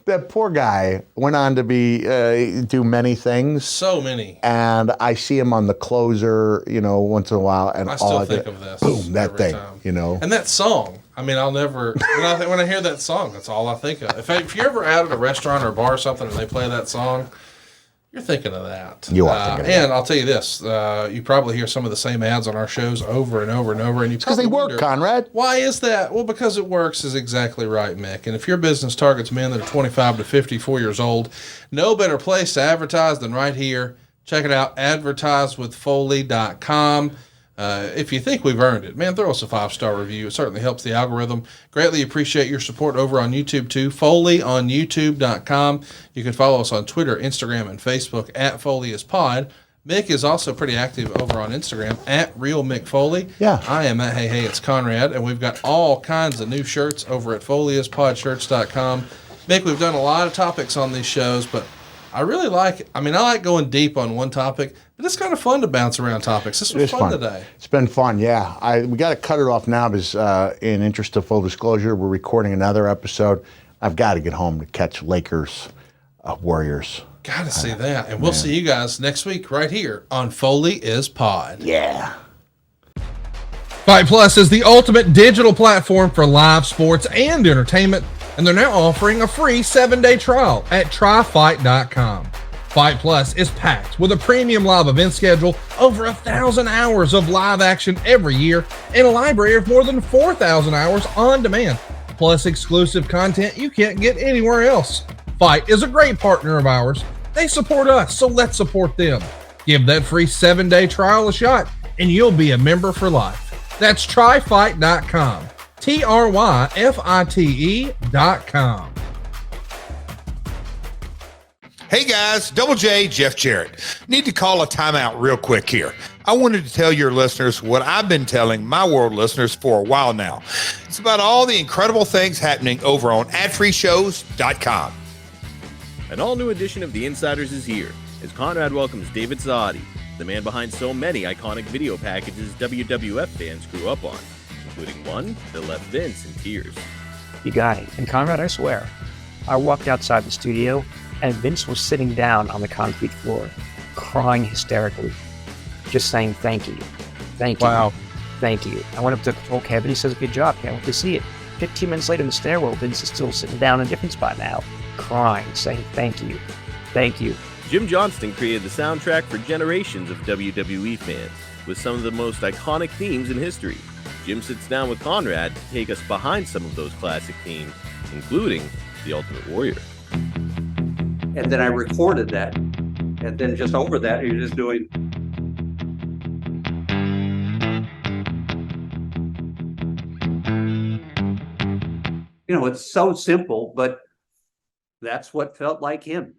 That poor guy went on to do many things. So many. And I see him on The Closer, once in a while. And I still think of this. Boom, that thing, time. And that song. I mean, I'll never, when I hear that song, that's all I think of. If you're ever out at a restaurant or a bar or something and they play that song, you're thinking of that. You are thinking of that. And I'll tell you this, you probably hear some of the same ads on our shows over and over and over. And because they work, Conrad. Why is that? Well, because it works is exactly right, Mick. And if your business targets men that are 25 to 54 years old, no better place to advertise than right here. Check it out, advertisewithfoley.com. If you think we've earned it, man, throw us a 5-star review. It certainly helps the algorithm. Greatly appreciate your support over on YouTube, too. Foley on YouTube.com. You can follow us on Twitter, Instagram, and Facebook at Foley Is Pod. Mick is also pretty active over on Instagram at Real Mick Foley. Yeah. I am at Hey, it's Conrad, and we've got all kinds of new shirts over at FoleyIsPodshirts.com. Mick, we've done a lot of topics on these shows, but I really like it. I like going deep on one topic, but it's kind of fun to bounce around topics. This was fun today. It's been fun, yeah. We got to cut it off now because in interest of full disclosure, we're recording another episode. I've got to get home to catch Lakers Warriors. Gotta see that. And we'll see you guys next week right here on Foley Is Pod. Yeah. Fight Plus is the ultimate digital platform for live sports and entertainment, and they're now offering a free 7-day trial at tryfight.com. Fight Plus is packed with a premium live event schedule, over 1,000 hours of live action every year, and a library of more than 4,000 hours on demand, plus exclusive content you can't get anywhere else. Fight is a great partner of ours. They support us, so let's support them. Give that free 7-day trial a shot, and you'll be a member for life. That's tryfight.com. tryfite.com. Hey guys, Double J, Jeff Jarrett. Need to call a timeout real quick here. I wanted to tell your listeners what I've been telling my world listeners for a while now. It's about all the incredible things happening over on adfreeshows.com. An all-new edition of The Insiders is here, as Conrad welcomes David Saadi, the man behind so many iconic video packages WWF fans grew up on, including one that left Vince in tears. You got it. And Conrad, I swear, I walked outside the studio and Vince was sitting down on the concrete floor, crying hysterically, just saying thank you. Thank you. Wow. Thank you. I went up to told Kevin, he says, good job, can't wait to see it. 15 minutes later in the stairwell, Vince is still sitting down in a different spot now, crying, saying thank you. Thank you. Jim Johnston created the soundtrack for generations of WWE fans, with some of the most iconic themes in history. Jim sits down with Conrad to take us behind some of those classic themes, including The Ultimate Warrior. And then I recorded that. And then just over that, you're just doing. You know, it's so simple, but that's what felt like him.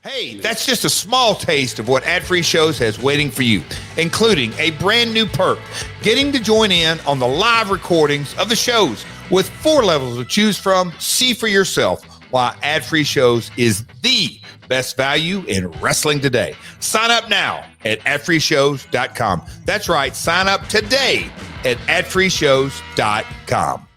Hey, that's just a small taste of what Ad Free Shows has waiting for you, including a brand new perk, getting to join in on the live recordings of the shows with 4 levels to choose from. See for yourself why Ad Free Shows is the best value in wrestling today. Sign up now at adfreeshows.com. That's right, sign up today at adfreeshows.com.